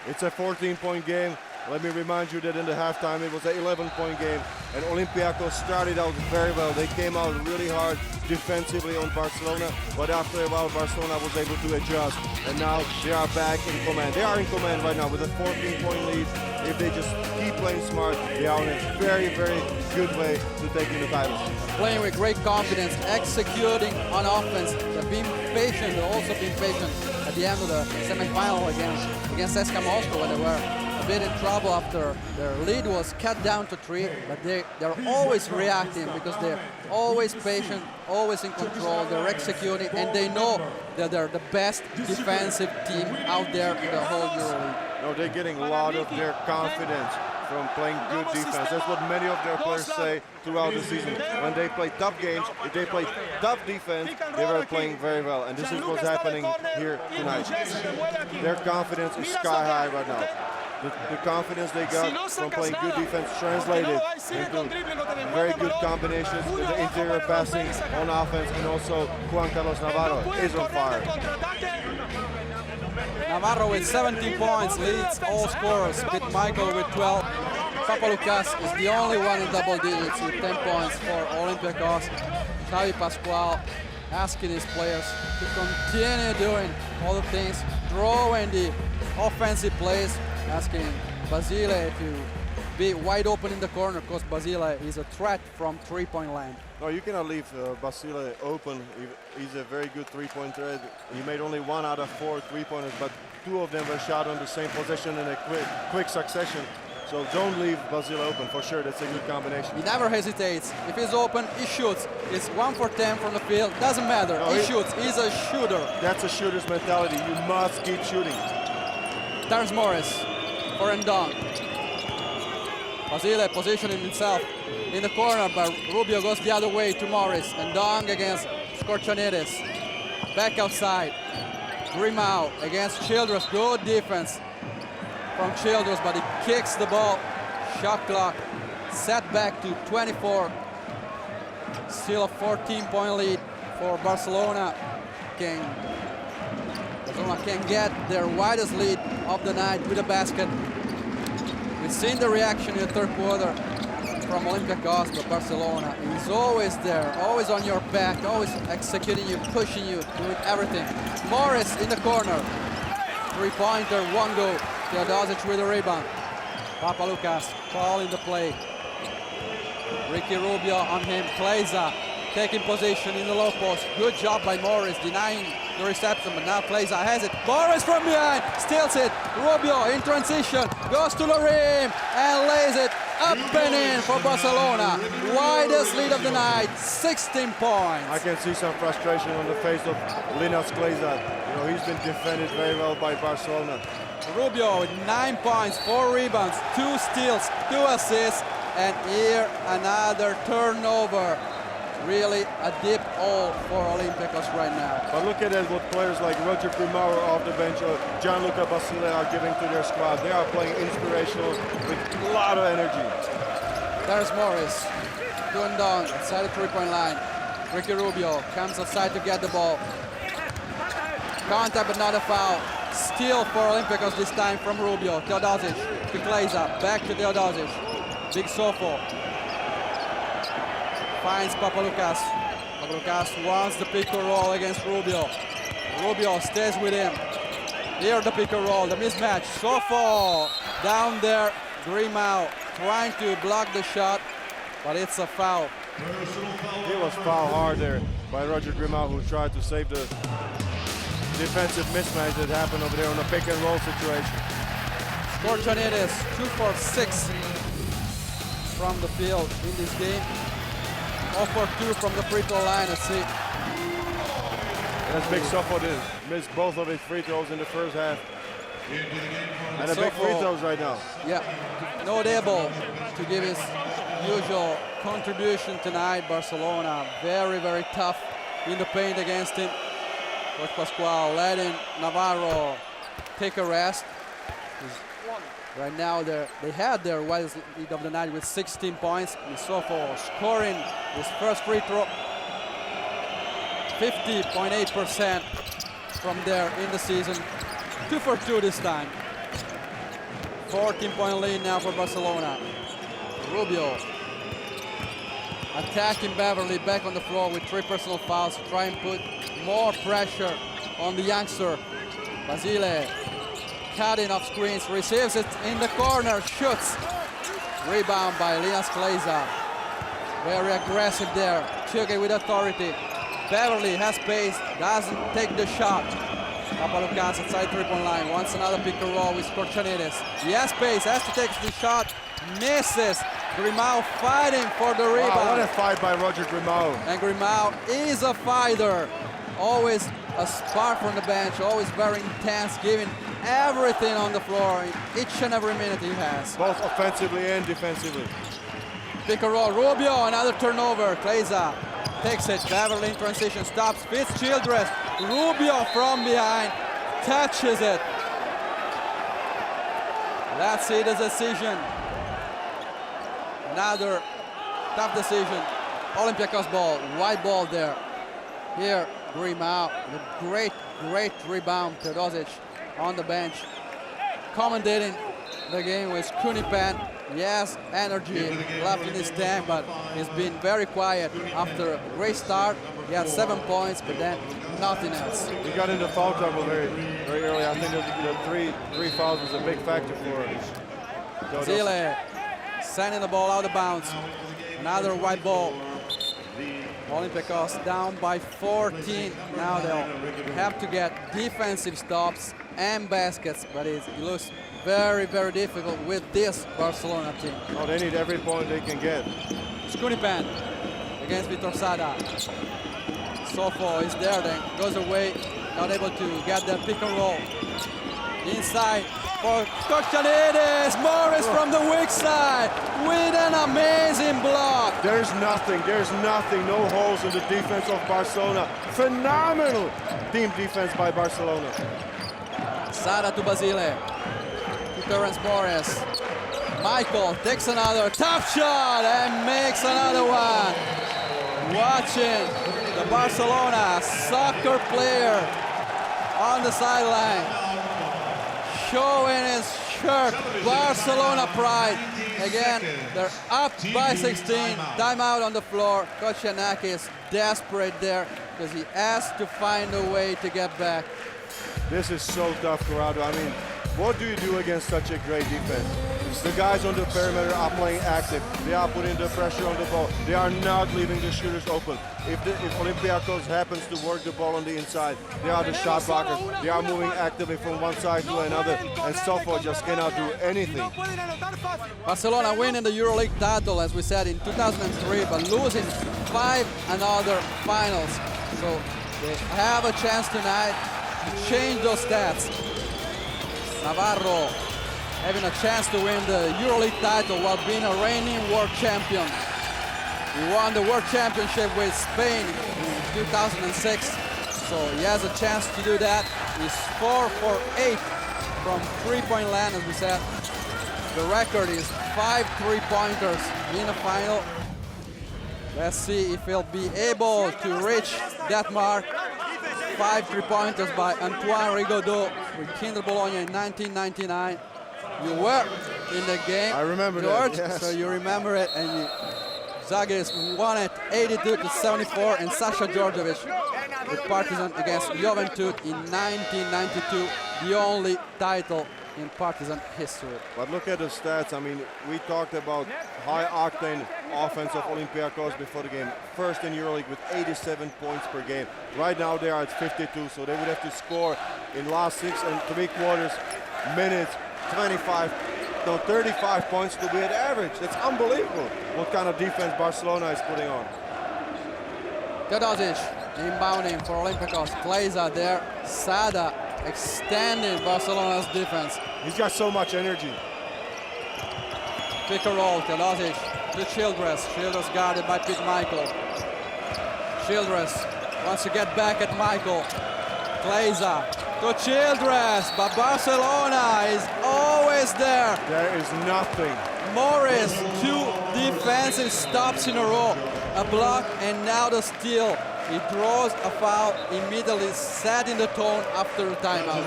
It's a 14-point game. Let me remind you that in the halftime it was an 11-point game, and Olympiacos started out very well. They came out really hard defensively on Barcelona, but after a while Barcelona was able to adjust, and now they are back in command. They are in command right now with a 14-point lead. If they just keep playing smart, they are in a very, very good way to taking the titles. Playing with great confidence, executing on offense. They've been patient, they've also been patient at the end of the semi-final against CSKA Moscow when they were a bit in trouble after their lead was cut down to 3, but they're always reacting because they're always patient, always in control, they're executing, and they know that they're the best defensive team out there in the whole EuroLeague. No, they're getting a lot of their confidence from playing good defense. That's what many of their players say throughout the season. When they play tough games, if they play tough defense, they were playing very well. And this is what's happening here tonight. Their confidence is sky high right now. The confidence they got from playing good defense translated into very good combinations with the interior passing on offense, and also Juan Carlos Navarro is on fire. Navarro with 17 points leads all scorers, with Michael with 12. Papaloukas is the only one in double digits with 10 points for Olympiacos. Xavi Pascual asking his players to continue doing all the things, drawing the offensive plays, asking Basile to be wide open in the corner because Basile is a threat from 3-point line. No, you cannot leave Basile open. He's a very good 3-point threat. He made only 1 out of 4 3-pointers, but 2 of them were shot on the same possession in a quick succession. So don't leave Basile open, for sure. That's a good combination. He never hesitates. If he's open, he shoots. He's 1 for 10 from the field. Doesn't matter. No, he shoots. He's a shooter. That's a shooter's mentality. You must keep shooting. Terrence Morris for Ndong. Basile positioning himself in the corner, but Rubio goes the other way to Morris. Ndong against Korchanidis. Back outside. Grimau against Childress. Good defense from Childress, but he kicks the ball. Shot clock set back to 24. Still a 14-point lead for Barcelona. Barcelona can get their widest lead of the night with a basket. We've seen the reaction in the third quarter from Olympiacos, but Barcelona is always there, always on your back, always executing you, pushing you, doing everything. Morris in the corner. 3-pointer, 1 go. TEODOSIC with a rebound. Papaloukas calling the play. Ricky Rubio on him. Kleiza taking position in the low post. Good job by Morris, denying the reception, but now Kleiza has it. Morris from behind, steals it. Rubio in transition, goes to the rim and lays it up and in for Barcelona. Widest lead of the night, 16 points. I can see some frustration on the face of Linas Kleiza. You know, he's been defended very well by Barcelona. Rubio with 9 points, 4 rebounds, 2 steals, 2 assists, and here another turnover. Really a deep hole for Olympiacos right now. But look at it, what players like Roger Primauer off the bench or Gianluca Basile are giving to their squad. They are playing inspirational with a lot of energy. There's Morris, doing down inside the 3-point line. Ricky Rubio comes outside to get the ball. Contact but not a foul. Steal for Olympiacos this time from Rubio. TEODOSIC to Kleiza, back to TEODOSIC. Big Sofo. Finds Papaloukas. Papaloukas wants the pick and roll against Rubio. Rubio stays with him. Here the pick and roll, the mismatch. Sofo down there. Grimau trying to block the shot, but it's a foul. He was foul hard there by Roger Grimau, who tried to save the defensive mismatch that happened over there on a pick and roll situation. Korchanidis, 2 for 6 from the field in this game. 0 for 2 from the free throw line. Let's see. That's big Sofo did missed both of his free throws in the first half. And a big free throws right now. Yeah, not able to give his usual contribution tonight. Barcelona very, very tough in the paint against him. Coach Pascual letting Navarro take a rest. Right now they had their widest lead of the night with 16 points. Sofo scoring his first free throw. 50.8% from there in the season. 2 for 2 this time. 14-point lead now for Barcelona. Rubio attacking Beverly back on the floor with 3 personal fouls to try and put more pressure on the youngster. Basile cutting off screens, receives it in the corner, shoots. Rebound by Linus Kleiza. Very aggressive there, took it with authority. Beverly has pace, doesn't take the shot. Papaloukas outside 3-point line, wants another pick and roll with Korchanidis. He has pace, has to take the shot, misses. Grimau fighting for the rebound. Wow, what a fight by Roger Grimau. And Grimau is a fighter. Always a spark from the bench, always very intense, giving everything on the floor in each and every minute he has. Both offensively and defensively. Pick and roll, Rubio, another turnover. Kleiza takes it, Beverly in transition, stops Fitzchildress. Rubio from behind, touches it. Let's see the decision. Another tough decision. Olympiacos ball, white ball there. Here, Grimau, the great rebound. TEODOSIC on the bench, commentating the game with Kunipan. Yes, energy left in his tank, but he's been very quiet after a great start. He had 7 points, but then nothing else. He got into foul trouble very early. I think the three fouls was a big factor for him. Zile sending the ball out of bounds. Another white ball. Olympiacos down by 14. Now they'll have to get defensive stops and baskets, but it looks very, very difficult with this Barcelona team. Oh, they need every point they can get. Skunipan against Vitor Sada. Sofo is there, then goes away, not able to get the pick and roll. Inside for Korchanidis. Morris from the weak side with an amazing block. There's nothing, no holes in the defense of Barcelona. Phenomenal team defense by Barcelona. Sada to Basile, to Terence Morris. Michael takes another tough shot and makes another one. Watching the Barcelona soccer player on the sideline, showing his shirt, Barcelona pride. Again, they're up by 16, timeout on the floor. Coach Yanaki is desperate there because he has to find a way to get back. This is so tough, Corrado. I mean, what do you do against such a great defense? The guys on the perimeter are playing active. They are putting the pressure on the ball. They are not leaving the shooters open. If Olympiacos happens to work the ball on the inside, they are the shot blockers. They are moving actively from one side to another, and Sofo just cannot do anything. Barcelona winning the EuroLeague title, as we said, in 2003, but losing 5 another finals. So they have a chance tonight to change those stats. Navarro having a chance to win the EuroLeague title while being a reigning world champion. He won the world championship with Spain in 2006, so he has a chance to do that. He's 4 for 8 from three-point land, as we said. The record is 5 3-pointers in the final. Let's see if he'll be able to reach that mark. 5 3-pointers by Antoine Rigaudot with Kinder Bologna in 1999. You were in the game, I remember George, that, yes. so you remember it, and Zagis won it 82-74, and Sasha Djordjevic with Partizan against Juventud in 1992, the only title in Partizan history. But look at the stats. I mean, we talked about high-octane offense of Olympiacos before the game. First in EuroLeague with 87 points per game. Right now they are at 52, so they would have to score in last 6 3/4 minutes 25 now 35 points to be at average. That's unbelievable what kind of defense Barcelona is putting on. TEODOSIC inbounding for Olympiacos. Klaiza there. Sada extending Barcelona's defense. He's got so much energy. Pick and roll, TEODOSIC to Childress. Childress guarded by Pete Michael. Childress wants to get back at Michael. Klaiza to Childress, but Barcelona is always there. There is nothing. Morris, 2 defensive stops in a row. A block and now the steal. He draws a foul, immediately setting the tone after the timeout.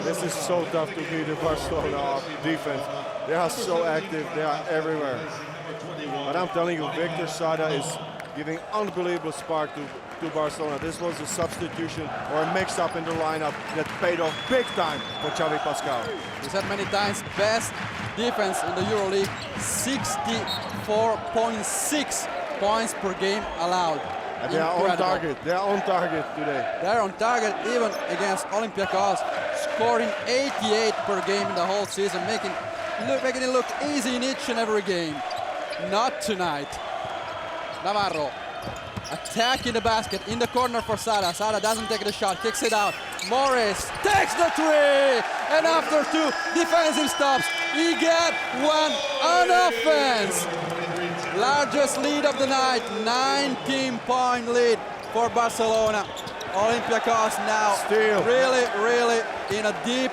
This is so tough to beat the Barcelona defense. They are so active, they are everywhere. But I'm telling you, Victor Sada is giving unbelievable spark to Barcelona. This was a substitution or a mix-up in the lineup that paid off big time for Xavi Pascal. We said many times, best defense in the EuroLeague, 64.6 points per game allowed. And they are on target. They are on target today. They're on target even against Olympiacos, scoring 88 per game in the whole season, making it look easy in each and every game. Not tonight. Navarro attacking the basket in the corner for Sada. Sada doesn't take the shot, kicks it out. Morris takes the 3, and after 2 defensive stops, he got one on offense. Largest lead of the night, 19-point lead for Barcelona. Olympiacos now really in a deep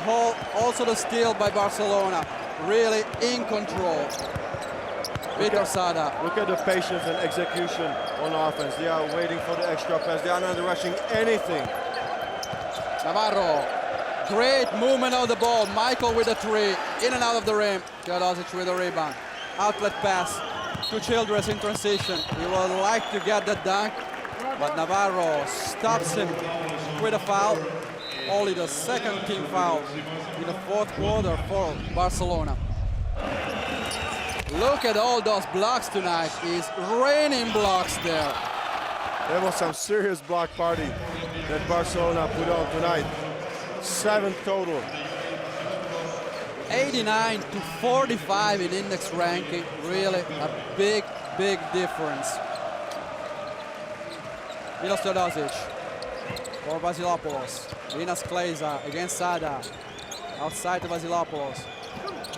hole. Also the steal by Barcelona, really in control. Vitor Sada. Look at the patience and execution on offense. They are waiting for the extra pass. They are not rushing anything. Navarro, great movement of the ball. Michael with a 3, in and out of the rim. TEODOSIC with a rebound. Outlet pass to Childress in transition. He would like to get that dunk, but Navarro stops him with a foul. Only the 2nd team foul in the 4th quarter for Barcelona. Look at all those blocks tonight. It's raining blocks there. There was some serious block party that Barcelona put on tonight. 7 total. 89 to 45 in index ranking. Really a big difference. Milos TEODOSIC for Vasilopoulos. Linas Klaiza against Sada. Outside to Vasilopoulos.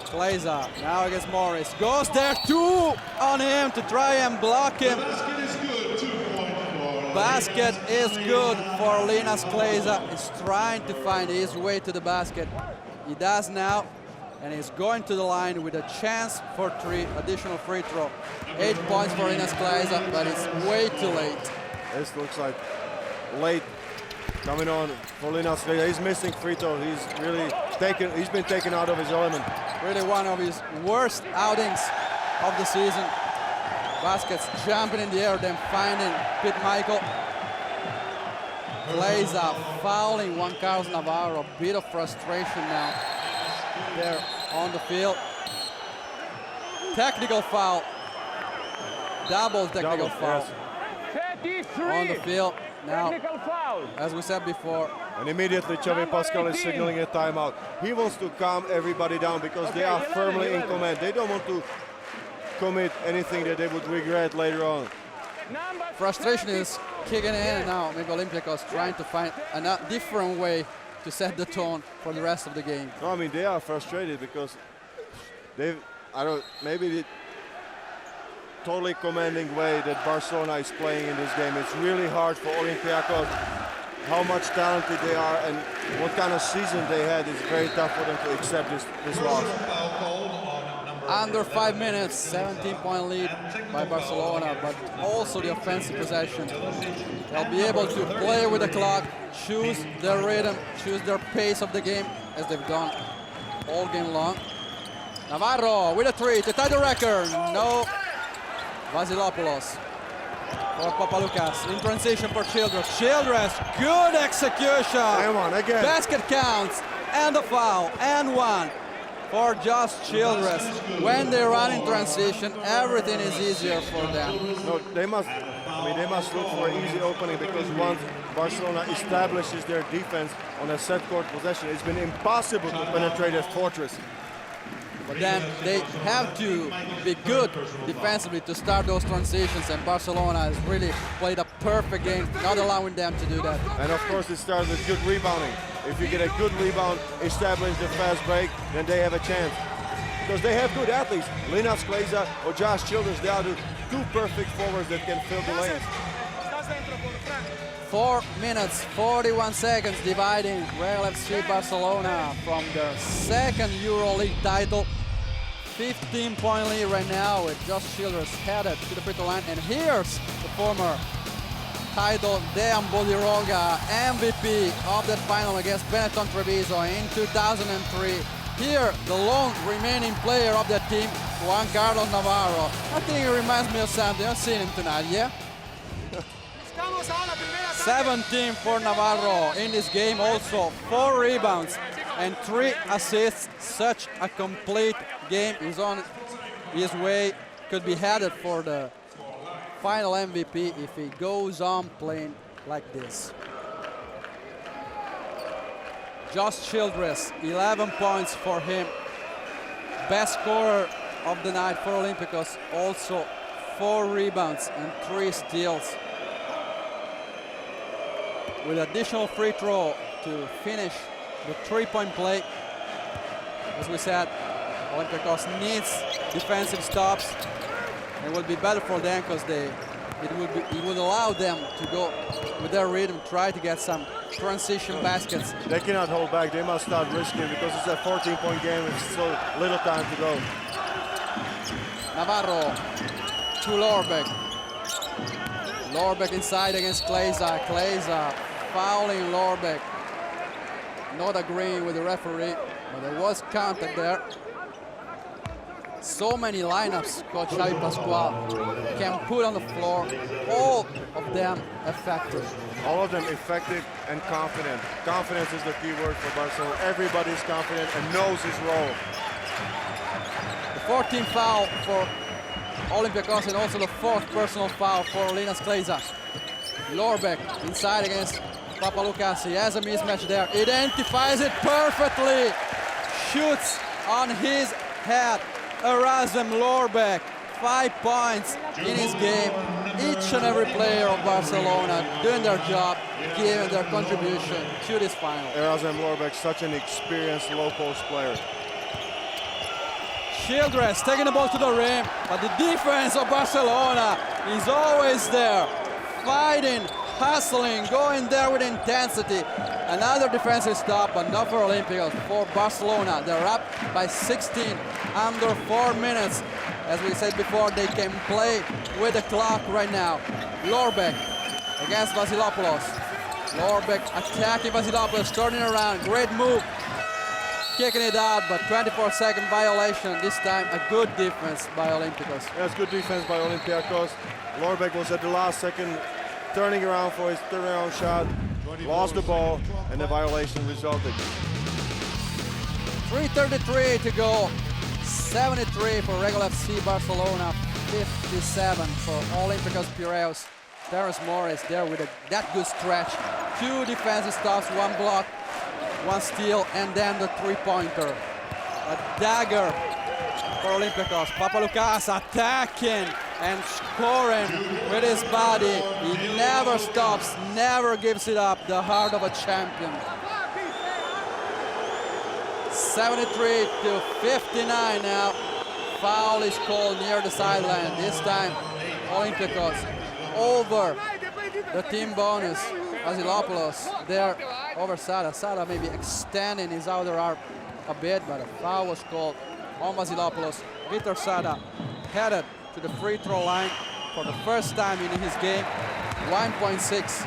Klaiza now against Morris. Goes there, 2 on him to try and block him. Basket is good for Linas Klaiza. He's trying to find his way to the basket. He does now, and he's going to the line with a chance for 3 additional free throw. 8 points for Linas Klaiza, but it's way too late. This looks like late coming on for Linas Klaiza. He's missing free throw. He's been taken out of his element. Really one of his worst outings of the season. Baskets jumping in the air, then finding Pete Michael. Klaiza fouling Juan Carlos Navarro. A bit of frustration now there on the field. Technical foul. Double technical foul. Yes. On the field. Now, as we said before. And immediately Xavi Pascal is signaling a timeout. He wants to calm everybody down because they are firmly in command. They don't want to commit anything that they would regret later on. Frustration is kicking in, and now maybe Olympiacos trying to find a different way to set the tone for the rest of the game. No, I mean, they are frustrated because maybe the totally commanding way that Barcelona is playing in this game. It's really hard for Olympiacos. How much talented they are and what kind of season they had. It's very tough for them to accept this loss. Under 5 minutes, 17-point lead by Barcelona, but also the offensive possession. They'll be able to play with the clock, choose their rhythm, choose their pace of the game, as they've done all game long. Navarro with a 3 to tie the record. No. Vasilopoulos for Papalukas in transition for Childress. Childress, good execution. And one again. Basket counts, and a foul, and 1. For just Childress. When they run in transition, everything is easier for them. No, they must look for an easy opening because once Barcelona establishes their defense on a set court possession, it's been impossible to penetrate that fortress. But then they have to be good defensively to start those transitions, and Barcelona has really played a perfect game, not allowing them to do that. And of course it starts with good rebounding. If you get a good rebound, establish the fast break, then they have a chance. Because they have good athletes. Linas Kleiza or Josh Childers, they are the two perfect forwards that can fill the lanes. 4 minutes, 41 seconds dividing Regal FC Barcelona from their second EuroLeague title. 15-point lead right now with Josh Childers headed to the free throw line. And here's the former title Dejan Bodiroga, MVP of that final against Benetton Treviso in 2003. Here, the lone remaining player of that team, Juan Carlos Navarro. I think it reminds me of something. I've seen him tonight, yeah? 17 for Navarro in this game, also 4 rebounds and 3 assists. Such a complete game. He's on his way, could be headed for the final MVP if he goes on playing like this. Josh Childress, 11 points for him. Best scorer of the night for Olympiacos, also 4 rebounds and 3 steals. With additional free throw to finish the 3-point play. As we said, Olympiacos needs defensive stops. It would be better for them because it would allow them to go with their rhythm, try to get some transition baskets. They cannot hold back. They must start risking because it's a 14-point game with so little time to go. Navarro to Lorbeck. Lorbeck inside against Kleiza. Kleiza fouling Lorbeck. Not agreeing with the referee, but there was contact there. So many lineups Coach Xavi Pascual can put on the floor. All of them effective. All of them effective and confident. Confidence is the key word for Barcelona. Everybody's confident and knows his role. The 14th foul for Olympiacos and also the 4th personal foul for Linas Kleiza. Lorbeck inside against Papalukas. He has a mismatch there. Identifies it perfectly. Shoots on his head. Erasm Lorbeck, 5 points in his game. Each and every player of Barcelona doing their job, giving their contribution to this final. Erasm Lorbeck, such an experienced low-post player. Childress taking the ball to the rim, but the defense of Barcelona is always there, fighting, hustling, going there with intensity. Another defensive stop, but not for Olympiacos, for Barcelona. They're up by 16, under 4 minutes. As we said before, they can play with the clock right now. Lorbeck against Vasilopoulos. Lorbeck attacking Vasilopoulos, turning around, great move. Kicking it out, but 24-second violation. This time a good defense by Olympiacos. Yes, good defense by Olympiacos. Lorbeck was at the last second turning around for his turnaround shot, lost the ball, and the violation resulted. 3:33 to go. 73 for Regal FC Barcelona, 57 for Olympiacos Piraeus. Terrence Morris there with that good stretch. 2 defensive stops, 1 block, 1 steal, and then the 3-pointer. A dagger for Olympiacos. Papalukas attacking and scoring with his body. He never stops, never gives it up. The heart of a champion. 73 to 59 now. Foul is called near the sideline. This time, Olympiacos over the team bonus. Vasilopoulos there over Sada. Sada maybe extending his outer arm a bit, but a foul was called on Vasilopoulos. Vitor Sada headed to the free throw line for the first time in his game. 1.6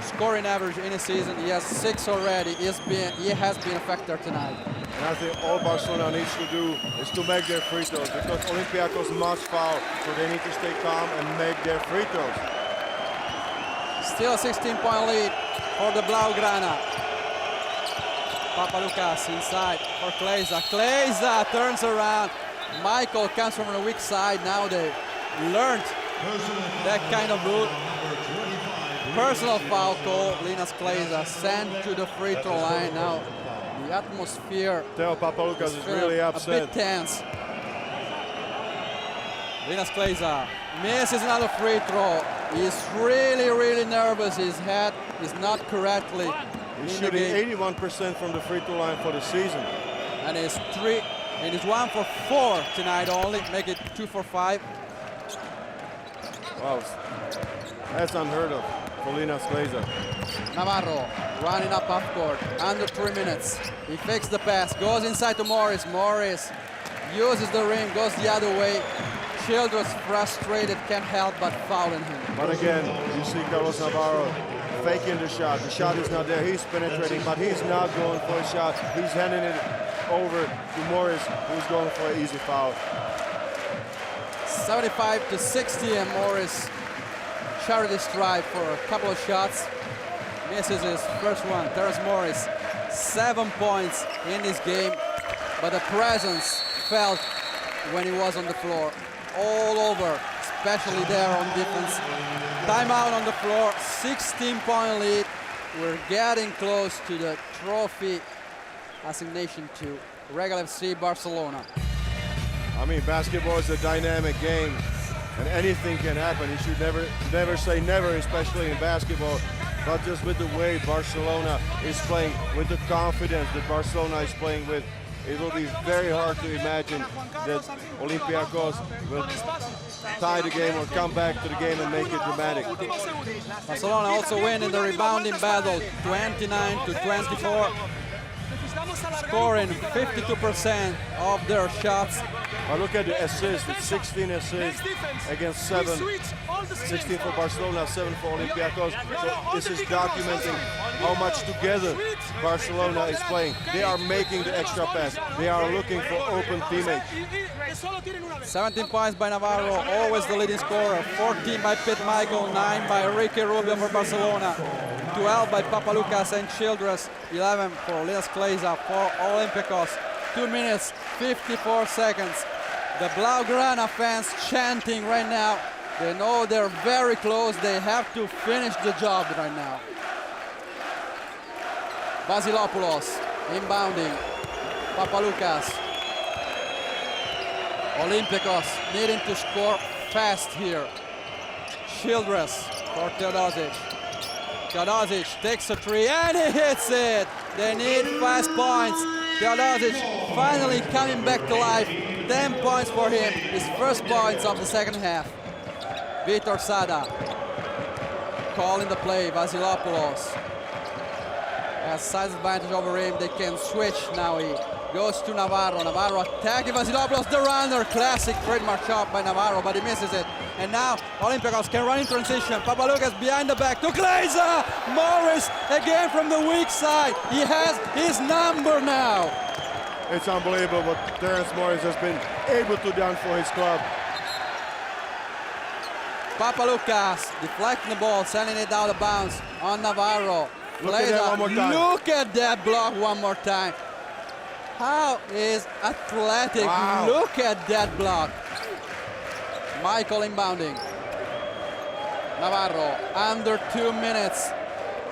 scoring average in a season. He has 6 already. He has been a factor tonight. And I think all Barcelona needs to do is to make their free throws, because Olympiacos must foul, so they need to stay calm and make their free throws. Still a 16-point lead for the Blaugrana. Papalukas inside for Kleiza. Kleiza turns around. Michael comes from the weak side. Now they learned that kind of rule. Personal foul call. Linas Kleiza sent to the free throw line. Now The atmosphere Teo Papaloukas is really a upset. bit tense. Linas Kleiza misses another free throw. He's really nervous. His head is not correctly He's in the shooting game. 81% from the free throw line for the season. And he's 1 for 4 tonight only. Make it 2 for 5. Wow, that's unheard of for Linas Kleiza. Navarro running up half court, under 3 minutes. He fakes the pass, goes inside to Morris. Morris uses the rim, goes the other way. Childress frustrated, can't help but fouling him. But again, you see Carlos Navarro faking the shot. The shot is not there. He's penetrating, but he's not going for a shot. He's handing it over to Morris, who's going for an easy foul. 75-60, and Morris charity strive for a couple of shots. Misses his first one. Terrence Morris, 7 points in this game, but the presence felt when he was on the floor. All over, especially there on defense. Timeout on the floor, 16-point lead. We're getting close to the trophy assignation to Regal FC Barcelona. I mean, basketball is a dynamic game, and anything can happen. You should never say never, especially in basketball. But just with the way Barcelona is playing, with the confidence that Barcelona is playing with, it will be very hard to imagine that Olympiacos will tie the game or come back to the game and make it dramatic. Barcelona also win in the rebounding battle, 29-24, scoring 52% of their shots. But look at the assists, it's 16 assists against 7. 16 for Barcelona, 7 for Olympiacos. So this is documenting how much together Barcelona is playing. They are making the extra pass. They are looking for open teammates. 17 points by Navarro, always the leading scorer. 14 by Pete Michael, 9 by Ricky Rubio for Barcelona. 12 by Papaloukas and Childress. 11 for Linas Kleiza for Olympiacos. 2 minutes, 54 seconds. The Blaugrana fans chanting right now. They know they're very close. They have to finish the job right now. Vasilopoulos inbounding. Papaloukas. Olympiacos needing to score fast here. Childress for Teodosic. Teodosic takes a three and he hits it. They need 5 points. Teodosic finally coming back to life. 10 points for him. His first points of the second half. Vitor Sada calling the play. Vasilopoulos has size advantage over him. They can switch now. He goes to Navarro. Navarro attacking Vasilopoulos. The runner. Classic trademark shot by Navarro, but he misses it. And now Olympiacos can run in transition. Papaloukas behind the back to Kleiza. Morris again from the weak side. He has his number now. It's unbelievable what Terrence Morris has been able to do for his club. Papaloukas deflecting the ball, sending it out of bounds on Navarro. Look at that one more time. Look at that block one more time. How is athletic? Wow. Look at that block. Michael inbounding. Navarro under 2 minutes.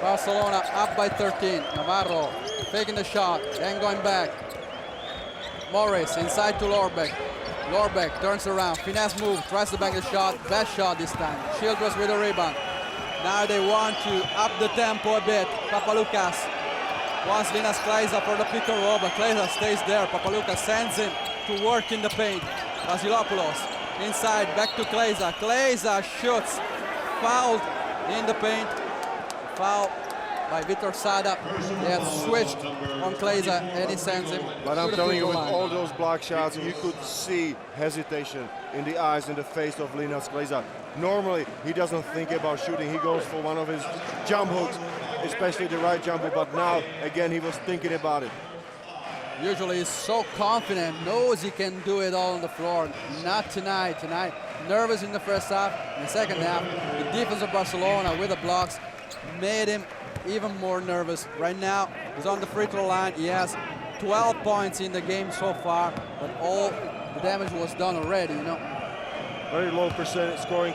Barcelona up by 13. Navarro taking the shot, then going back. Morris inside to Lorbeck. Lorbeck turns around, finesse move, tries to bank the shot. Best shot this time. Childress with a rebound. Now they want to up the tempo a bit. Papaloukas wants Linas Kleiza for the pick and roll, but Kleiza stays there. Papaloukas sends him to work in the paint. Vasilopoulos inside, back to Kleiza. Kleiza shoots, fouled in the paint. Foul by Vitor Sada. They have switched on Kleiza and he sends him. But I'm to the telling you, free with throw line. all those block shots, you could see hesitation in the eyes, in the face of Linas Kleiza. Normally, he doesn't think about shooting. He goes for one of his jump hooks, especially the right jump hook. But now, again, he was thinking about it. Usually he's so confident, knows he can do it all on the floor. Not tonight. Tonight, nervous in the first half. In the second half, the defense of Barcelona with the blocks made him even more nervous. Right now, he's on the free throw line. He has 12 points in the game so far, but all the damage was done already, you know. Very low percentage scoring,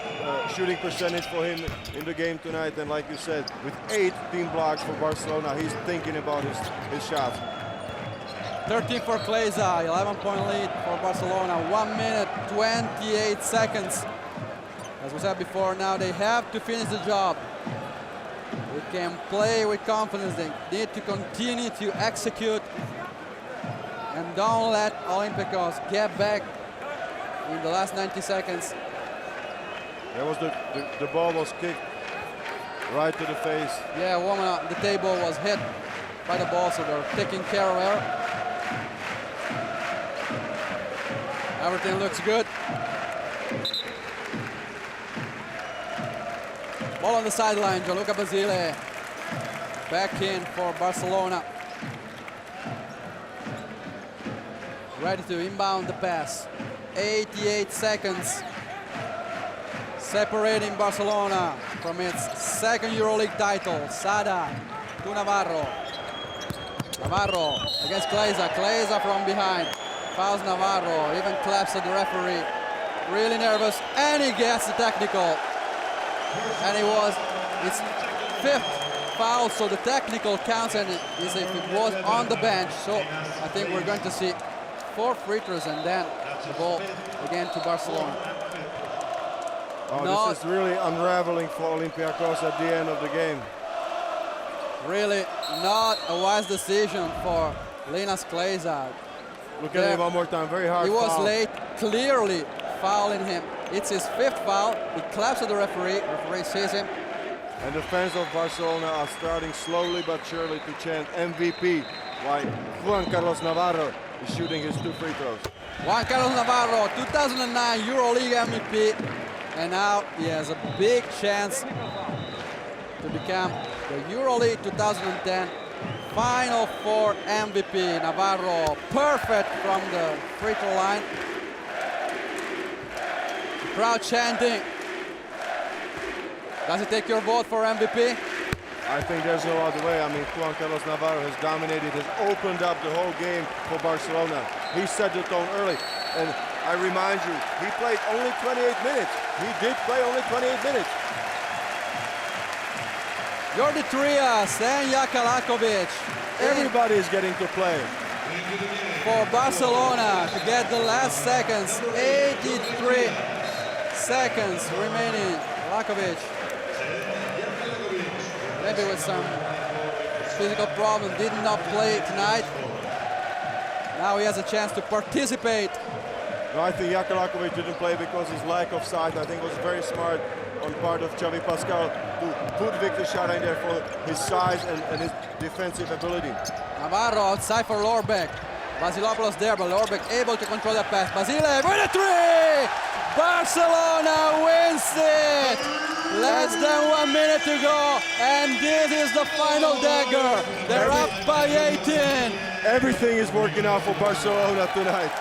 shooting percentage for him in the game tonight. And like you said, with 8 team blocks for Barcelona, he's thinking about his shots. 13 for Kleza, 11-point lead for Barcelona, 1 minute, 28 seconds. As we said before, now they have to finish the job. They can play with confidence, they need to continue to execute and don't let Olympiacos get back in the last 90 seconds. There was the ball was kicked right to the face. Yeah, a woman at the table was hit by the ball, so they're taking care of her. Everything looks good. Ball on the sideline, Gianluca Basile back in for Barcelona. Ready to inbound the pass. 88 seconds separating Barcelona from its second EuroLeague title. Sada to Navarro. Navarro against Kleza. Kleza from behind. Fouls Navarro, even claps at the referee. Really nervous, and he gets the technical. And it was his 5th foul, so the technical counts, and it is if it was on the bench. So I think we're going to see 4 free throws and then the ball again to Barcelona. Oh, this is really unraveling for Olympiacos at the end of the game. Really not a wise decision for Linas Kleza. Look at him one more time, very hard He was foul. late, clearly fouling him. It's his 5th foul. He claps at the referee. Referee sees him. And the fans of Barcelona are starting slowly but surely to chant MVP, while Juan Carlos Navarro is shooting his 2 free throws. Juan Carlos Navarro, 2009 EuroLeague MVP. And now he has a big chance to become the EuroLeague 2010 Final Four MVP. Navarro, perfect from the free throw line. The crowd chanting. Does it take your vote for MVP? I think there's no other way. I mean, Juan Carlos Navarro has dominated, has opened up the whole game for Barcelona. He set the tone early. And I remind you, he played only 28 minutes. He did play only 28 minutes. Jordi Trias and Jakalakovic. Everybody is getting to play. For Barcelona to get the last seconds, 83 seconds remaining. Lakovic, maybe with some physical problem, did not play tonight. Now he has a chance to participate. No, I think Jakalakovic didn't play because his lack of size. I think it was very smart on part of Xavi Pascal to put Victor Schara in there for his size and his defensive ability. Navarro outside for Lorbeck. Vasilopoulos there, but Lorbeck able to control the pass. Basile with a 3! Barcelona wins it! Less than 1 minute to go, and this is the final dagger. They're up by 18. Everything is working out for Barcelona tonight.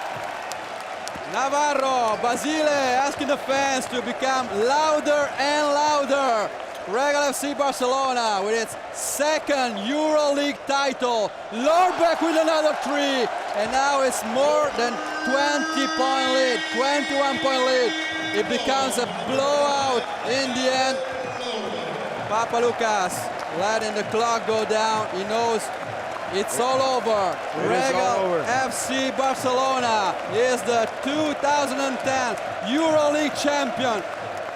Navarro, Basile asking the fans to become louder and louder. Regal FC Barcelona with its second EuroLeague title. Lorbeck with another 3, and now it's more than 20-point lead, 21-point lead. It becomes a blowout in the end. Papa Lucas letting the clock go down. He knows it's all over. Regal FC Barcelona is the 2010 EuroLeague champion.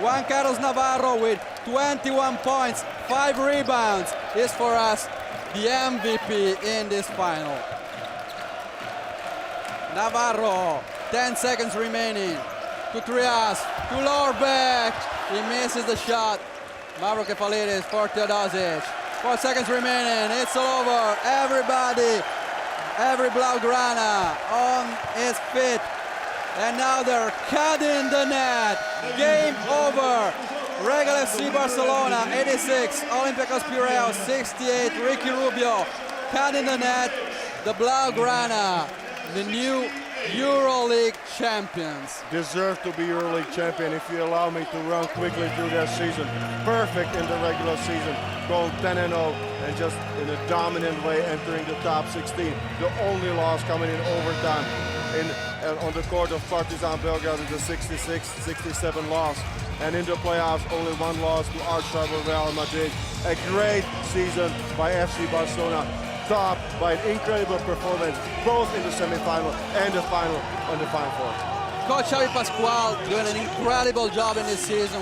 Juan Carlos Navarro with 21 points, 5 rebounds is for us the MVP in this final. Navarro, 10 seconds remaining. To Trias, to Lorbeck. He misses the shot. Mavro Kefalidis for Teodosic. 4 seconds remaining, it's all over. Everybody, every Blaugrana on his feet. And now they're cutting the net. Game over. Regal FC Barcelona, 86. Olympiacos Piraeus, 68. Ricky Rubio cutting the net. The Blaugrana, the new EuroLeague champions. Deserve to be EuroLeague champion. If you allow me to run quickly through their season. Perfect in the regular season. Going 10-0 and just in a dominant way entering the top 16. The only loss coming in overtime on the court of Partizan Belgrade is a 66-67 loss. And in the playoffs, only 1 loss to arch rival Real Madrid. A great season by FC Barcelona. topped by an incredible performance, both in the semi-final and the final on the Final Four. Coach Xavi Pascual doing an incredible job in this season,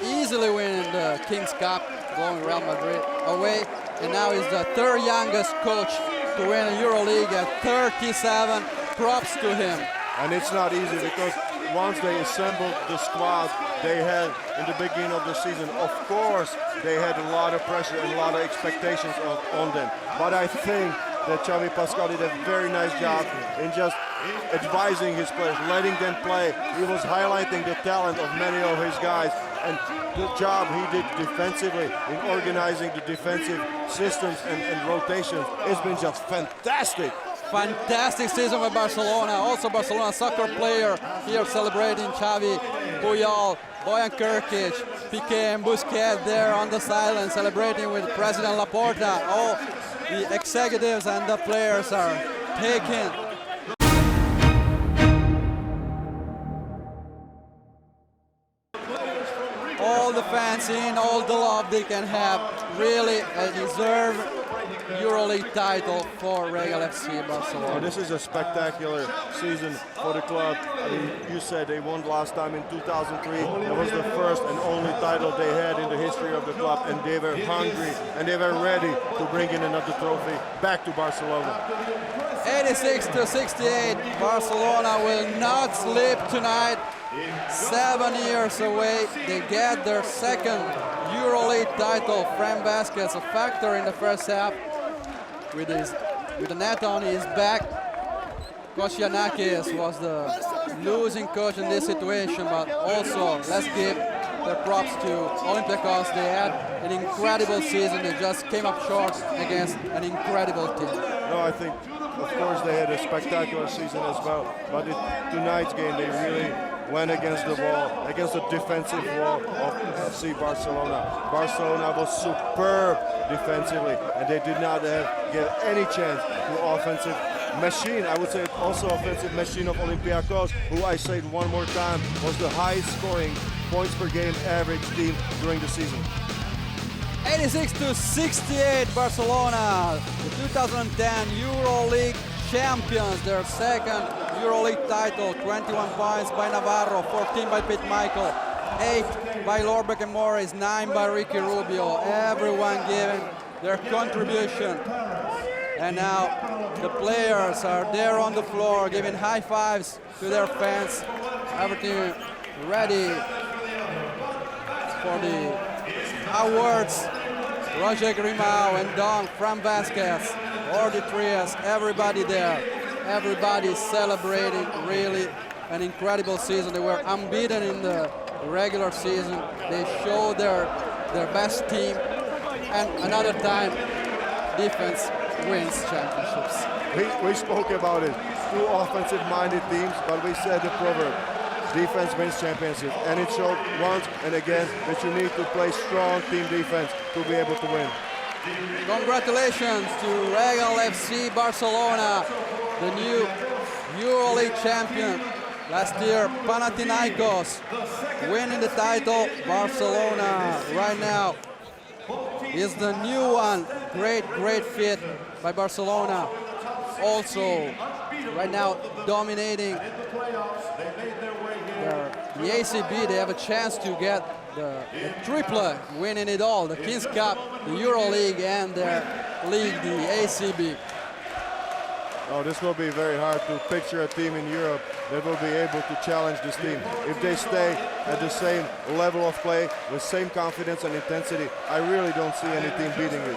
easily winning the Kings Cup, blowing Real Madrid away, and now he's the third youngest coach to win a EuroLeague at 37. Props to him. And it's not easy because once they assembled the squad they had in the beginning of the season, of course they had a lot of pressure and a lot of expectations on them. But I think that Xavi Pascual did a very nice job in just advising his players, letting them play. He was highlighting the talent of many of his guys, and the job he did defensively in organizing the defensive systems and rotations has been just fantastic. Fantastic season with Barcelona. Also Barcelona soccer player here celebrating Xavi, Puyol, Bojan Krkić, Piqué and Busquets there on the sideline celebrating with President Laporta. All the executives and the players are taking all the fans in, all the love they can have. Really a deserved EuroLeague title for Regal FC Barcelona. Oh, this is a spectacular season for the club. I mean, you said they won last time in 2003. It was the first and only title they had in the history of the club, and they were hungry and they were ready to bring in another trophy back to Barcelona. 86-68, Barcelona will not sleep tonight. 7 years away, they get their second EuroLeague title. Fran Vázquez, a factor in the first half, with the net on his back. Coach Giannakis was the losing coach in this situation, but also let's give the props to Olympiacos. They had an incredible season. They just came up short against an incredible team. No, I think, of course, they had a spectacular season as well, but in tonight's game, they really went against the wall, against the defensive wall of FC Barcelona. Barcelona was superb defensively, and they did not get any chance to offensive machine. I would say also offensive machine of Olympiacos, who I say one more time was the highest scoring points per game average team during the season. 86-68, Barcelona, the 2010 EuroLeague champions, their second EuroLeague title. 21 points by Navarro, 14 by Pete Michael, 8 by Lorbeck and Morris, 9 by Ricky Rubio. Everyone giving their contribution. And now the players are there on the floor giving high fives to their fans. Everything ready for the awards. Roger Grimau and Don, Fran Vázquez, Ordi Trias, everybody there. Everybody celebrating really an incredible season. They were unbeaten in the regular season. They showed their best team. And another time, defense wins championships. We spoke about it. Two offensive-minded teams, but we said the proverb, defense wins championships. And it showed once and again that you need to play strong team defense to be able to win. Congratulations to Regal FC Barcelona, the new EuroLeague champion. Last year, Panathinaikos winning the title. Barcelona right now is the new one. Great fit by Barcelona. Also, right now dominating the ACB. They have a chance to get the triplet, winning it all, the Kings Cup, the EuroLeague, and their league, the ACB. Oh, this will be very hard to picture a team in Europe that will be able to challenge this team. If they stay at the same level of play, with same confidence and intensity, I really don't see any team beating it.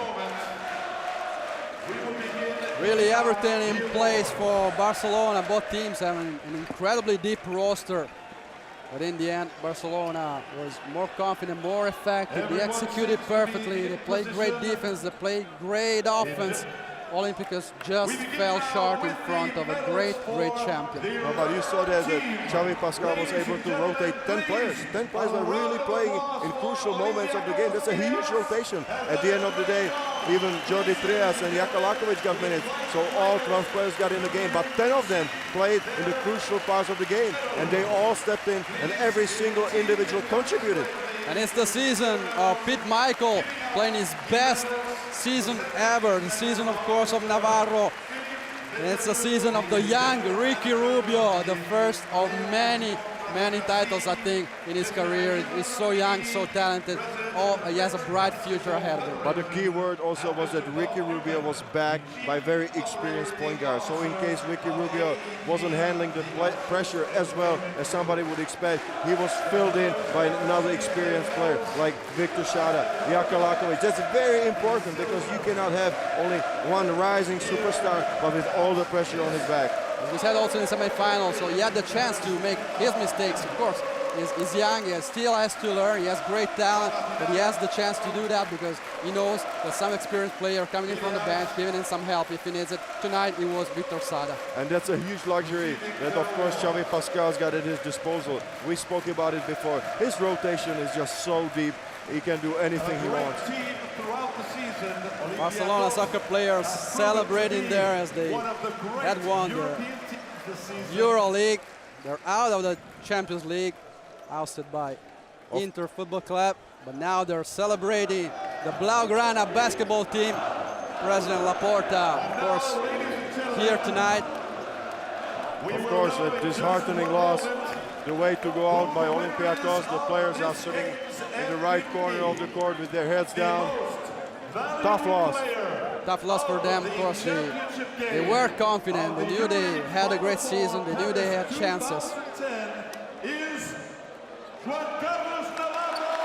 Really everything in place for Barcelona. Both teams have an incredibly deep roster. But in the end, Barcelona was more confident, more effective. They executed perfectly. They played great defense. They played great offense. Olympiacos just fell short in front of a great champion. No, but you saw that Xavi Pascual was able to rotate 10 players. 10 players are really playing in crucial moments of the game. That's a huge rotation. At the end of the day, even Jordi Trias and Jakalakovic got minutes. So all 12 players got in the game, but 10 of them played in the crucial parts of the game. And they all stepped in, and every single individual contributed. And it's the season of Pete Michael playing his best season ever, the season, of course, of Navarro. And it's the season of the young Ricky Rubio, the first of many titles, I think, in his career. He's so young, so talented. Oh, he has a bright future ahead of him. But the key word also was that Ricky Rubio was backed by very experienced point guards. So in case Ricky Rubio wasn't handling the pressure as well as somebody would expect, he was filled in by another experienced player like Victor Šada, Jakalakovic. That's very important because you cannot have only one rising superstar, but with all the pressure on his back. As we said also in the semifinals, so he had the chance to make his mistakes. Of course, he's young, he still has to learn, he has great talent, but he has the chance to do that because he knows that some experienced player coming in from the bench, giving him some help if he needs it. Tonight it was Victor Šada. And that's a huge luxury that, of course, Xavi Pascal's got at his disposal. We spoke about it before. His rotation is just so deep. He can do anything he wants. Barcelona soccer players celebrating there as they had won the EuroLeague. They're out of the Champions League, ousted by Inter Football Club, but now they're celebrating the Blaugrana basketball team. President Laporta, of course, here tonight. Of course, a disheartening loss. The way to go out by Olympiacos. The players are sitting in the right corner of the court with their heads down. Tough loss. Tough loss for them, of course. They were confident. They knew they had a great season. They knew they had chances.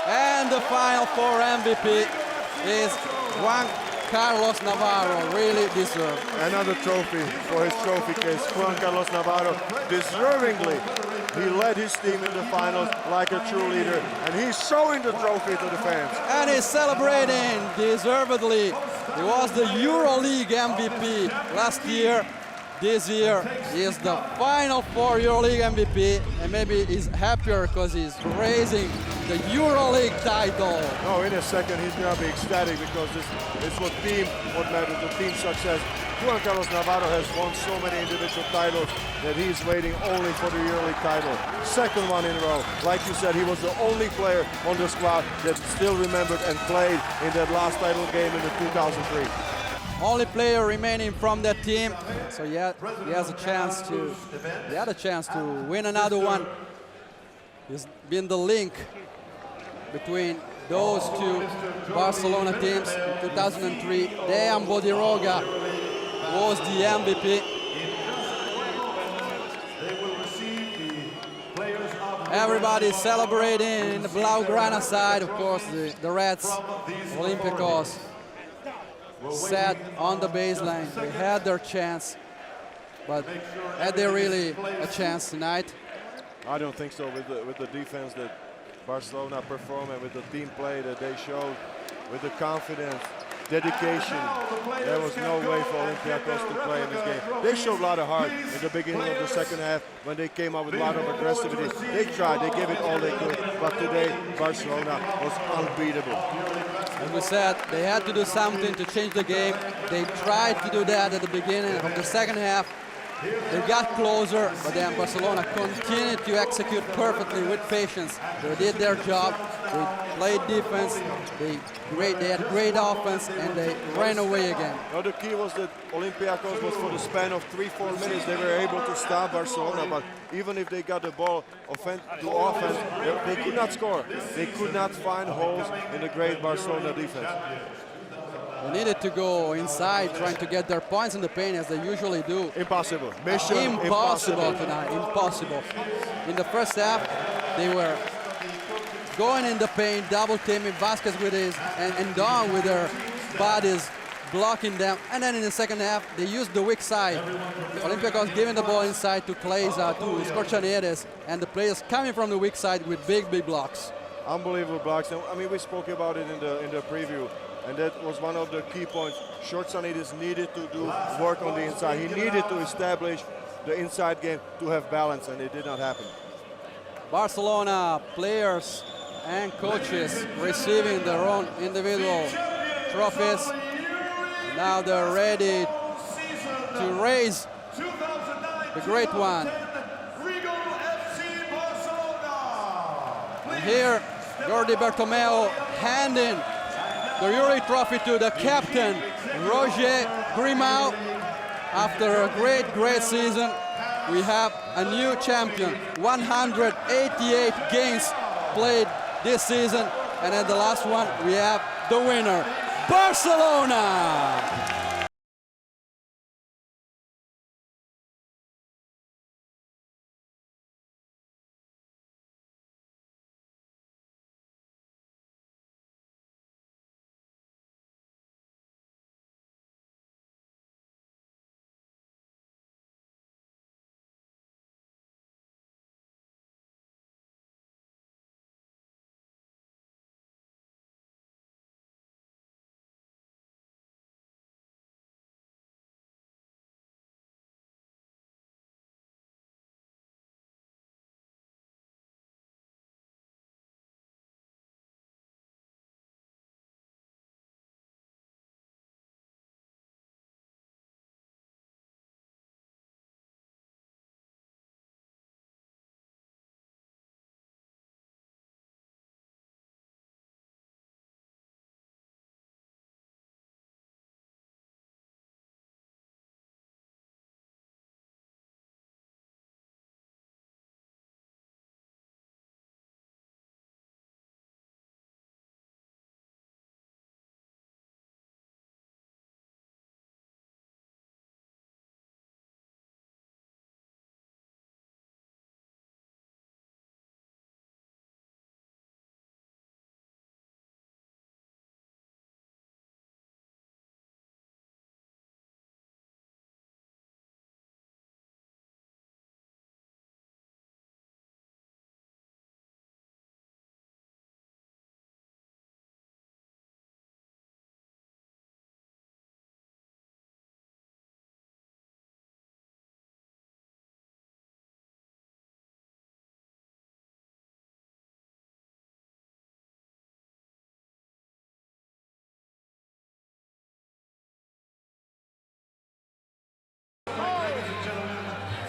And the final four MVP is Juan Carlos Navarro, really deserved. Another trophy for his trophy case. Juan Carlos Navarro, deservingly, he led his team in the finals like a true leader, and he's showing the trophy to the fans. And he's celebrating deservedly. He was the EuroLeague MVP last year. This year, he is the final four EuroLeague MVP, and maybe he's happier because he's raising the EuroLeague title. No, in a second he's going to be ecstatic because it's what matters, the team success. Juan Carlos Navarro has won so many individual titles that he's waiting only for the EuroLeague title. Second one in a row. Like you said, he was the only player on the squad that still remembered and played in that last title game in the 2003. Only player remaining from that team, so he has a chance to. He had a chance to win another one. He's been the link between those two Barcelona teams in 2003. Dejan Bodiroga was the MVP. Everybody celebrating in the Blaugrana side, of course, the Reds, Olympiacos. Sat on the baseline. They had their chance, but had they really a chance tonight? I don't think so. With the defense that Barcelona performed and with the team play that they showed, with the confidence, dedication, there was no way for Olympiacos to play in this game. They showed a lot of heart in the beginning of the second half when they came out with a lot of aggressivity. They tried, they gave it all they could, but today Barcelona was unbeatable. As we said, they had to do something to change the game. They tried to do that at the beginning of the second half. They got closer, but then Barcelona continued to execute perfectly with patience. They did their job. They played defense. They had great offense, and they ran away again. Now the key was that Olympiacos was for the span of 3-4 minutes. They were able to stop Barcelona, but even if they got the ball to offense, they could not score. They could not find holes in the great Barcelona defense. They needed to go inside, trying to get their points in the paint as they usually do. Impossible. Mission impossible tonight. Impossible. In the first half, they were going in the paint, double teaming Vasquez with his and Don with their bodies blocking them. And then in the second half, they used the weak side. Olympiacos giving the ball inside to Kleiza, to Scorchaneres, and the players coming from the weak side with big blocks. Unbelievable blocks. I mean, we spoke about it in the preview. And that was one of the key points. Scorchaneres needed to do work on the inside. He needed to establish the inside game to have balance, and it did not happen. Barcelona players and coaches receiving their own individual trophies. Now they're ready to raise the great one. Regal FC Barcelona. And here, Jordi Bertomeu handing the EuroLeague trophy to the captain, Roger Grimau. After a great season, we have a new champion. 188 games played this season, and at the last one, we have the winner, Barcelona!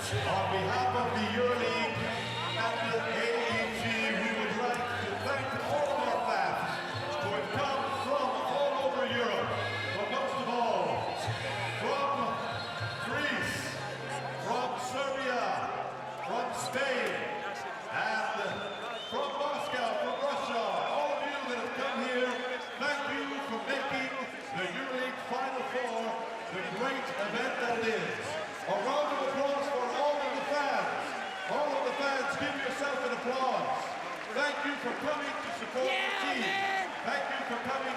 On behalf of the EuroLeague and the AEG, we would like to thank all of our fans who have come from all over Europe, but most of all, from Greece, from Serbia, from Spain, and from Moscow, from Russia. All of you that have come here, thank you for making the EuroLeague Final Four the great event that it is. A round of applause for all of the fans. All of the fans, give yourself an applause. Thank you for coming to support the team. Thank you for coming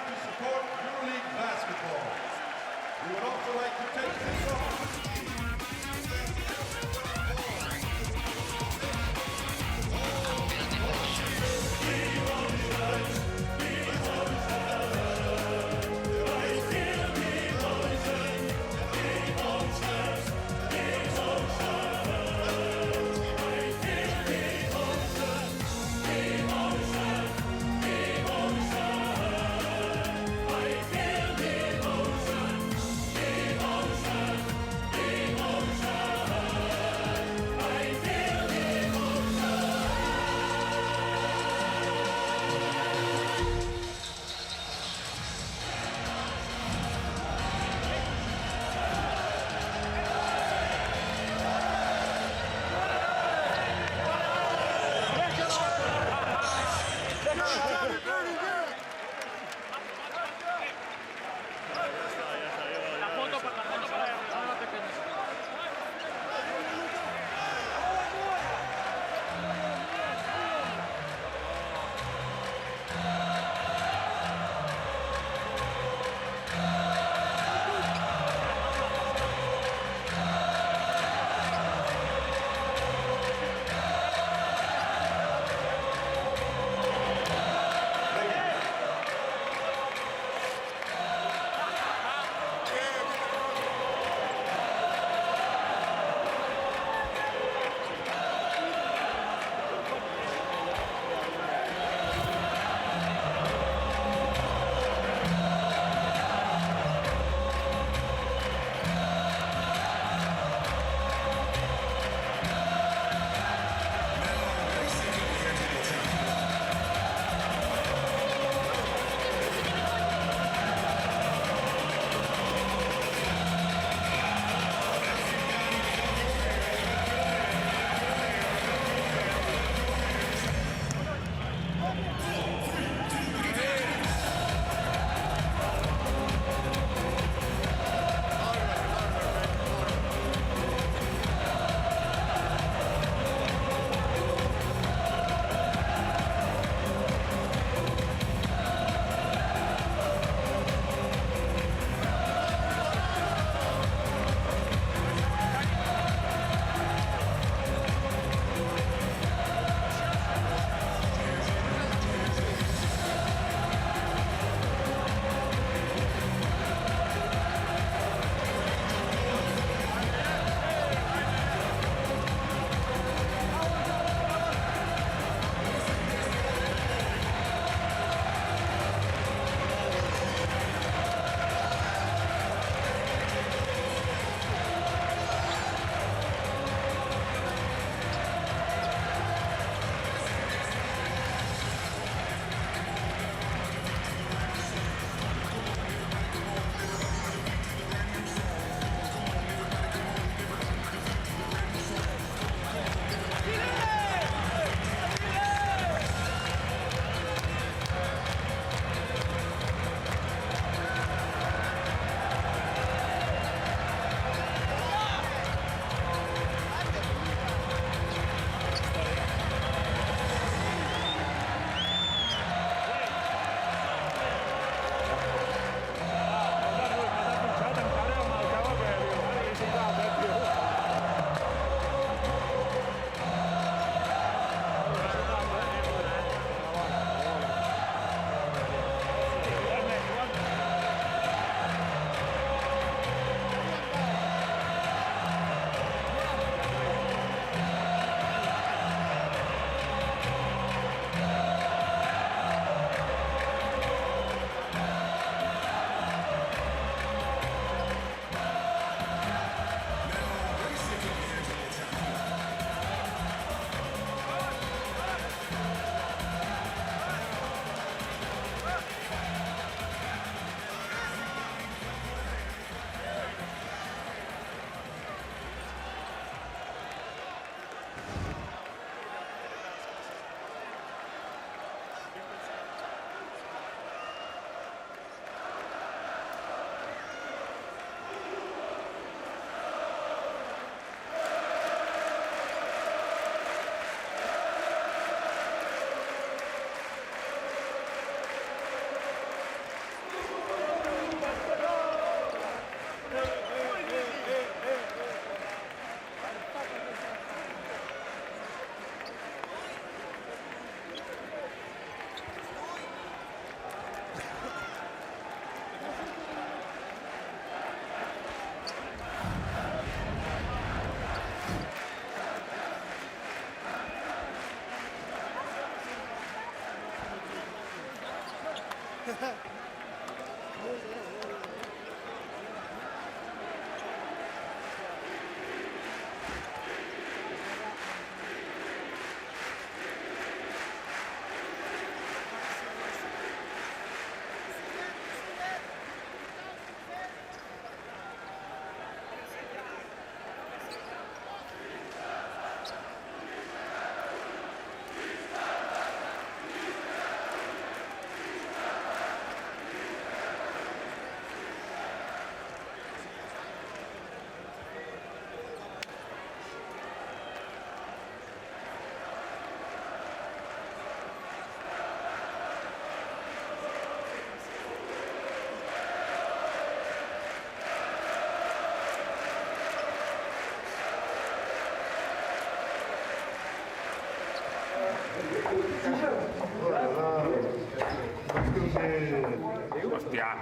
Hostia.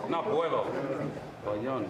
No puedo. Coñón.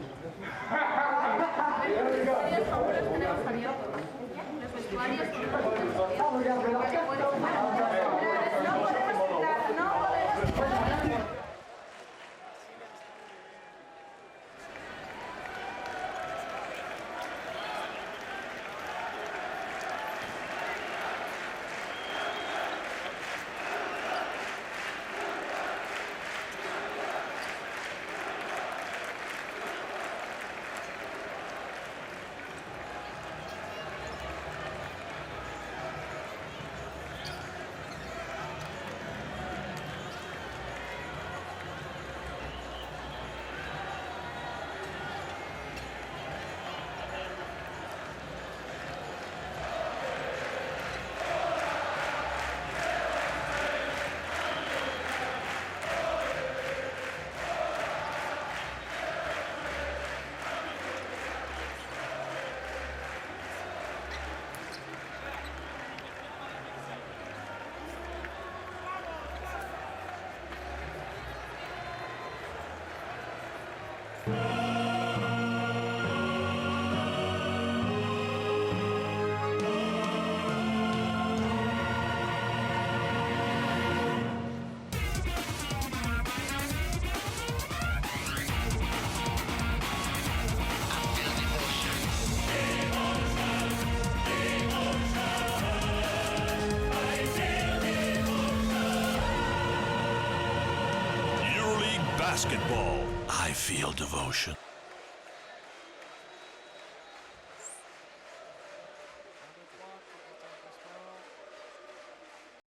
Basketball, I feel devotion.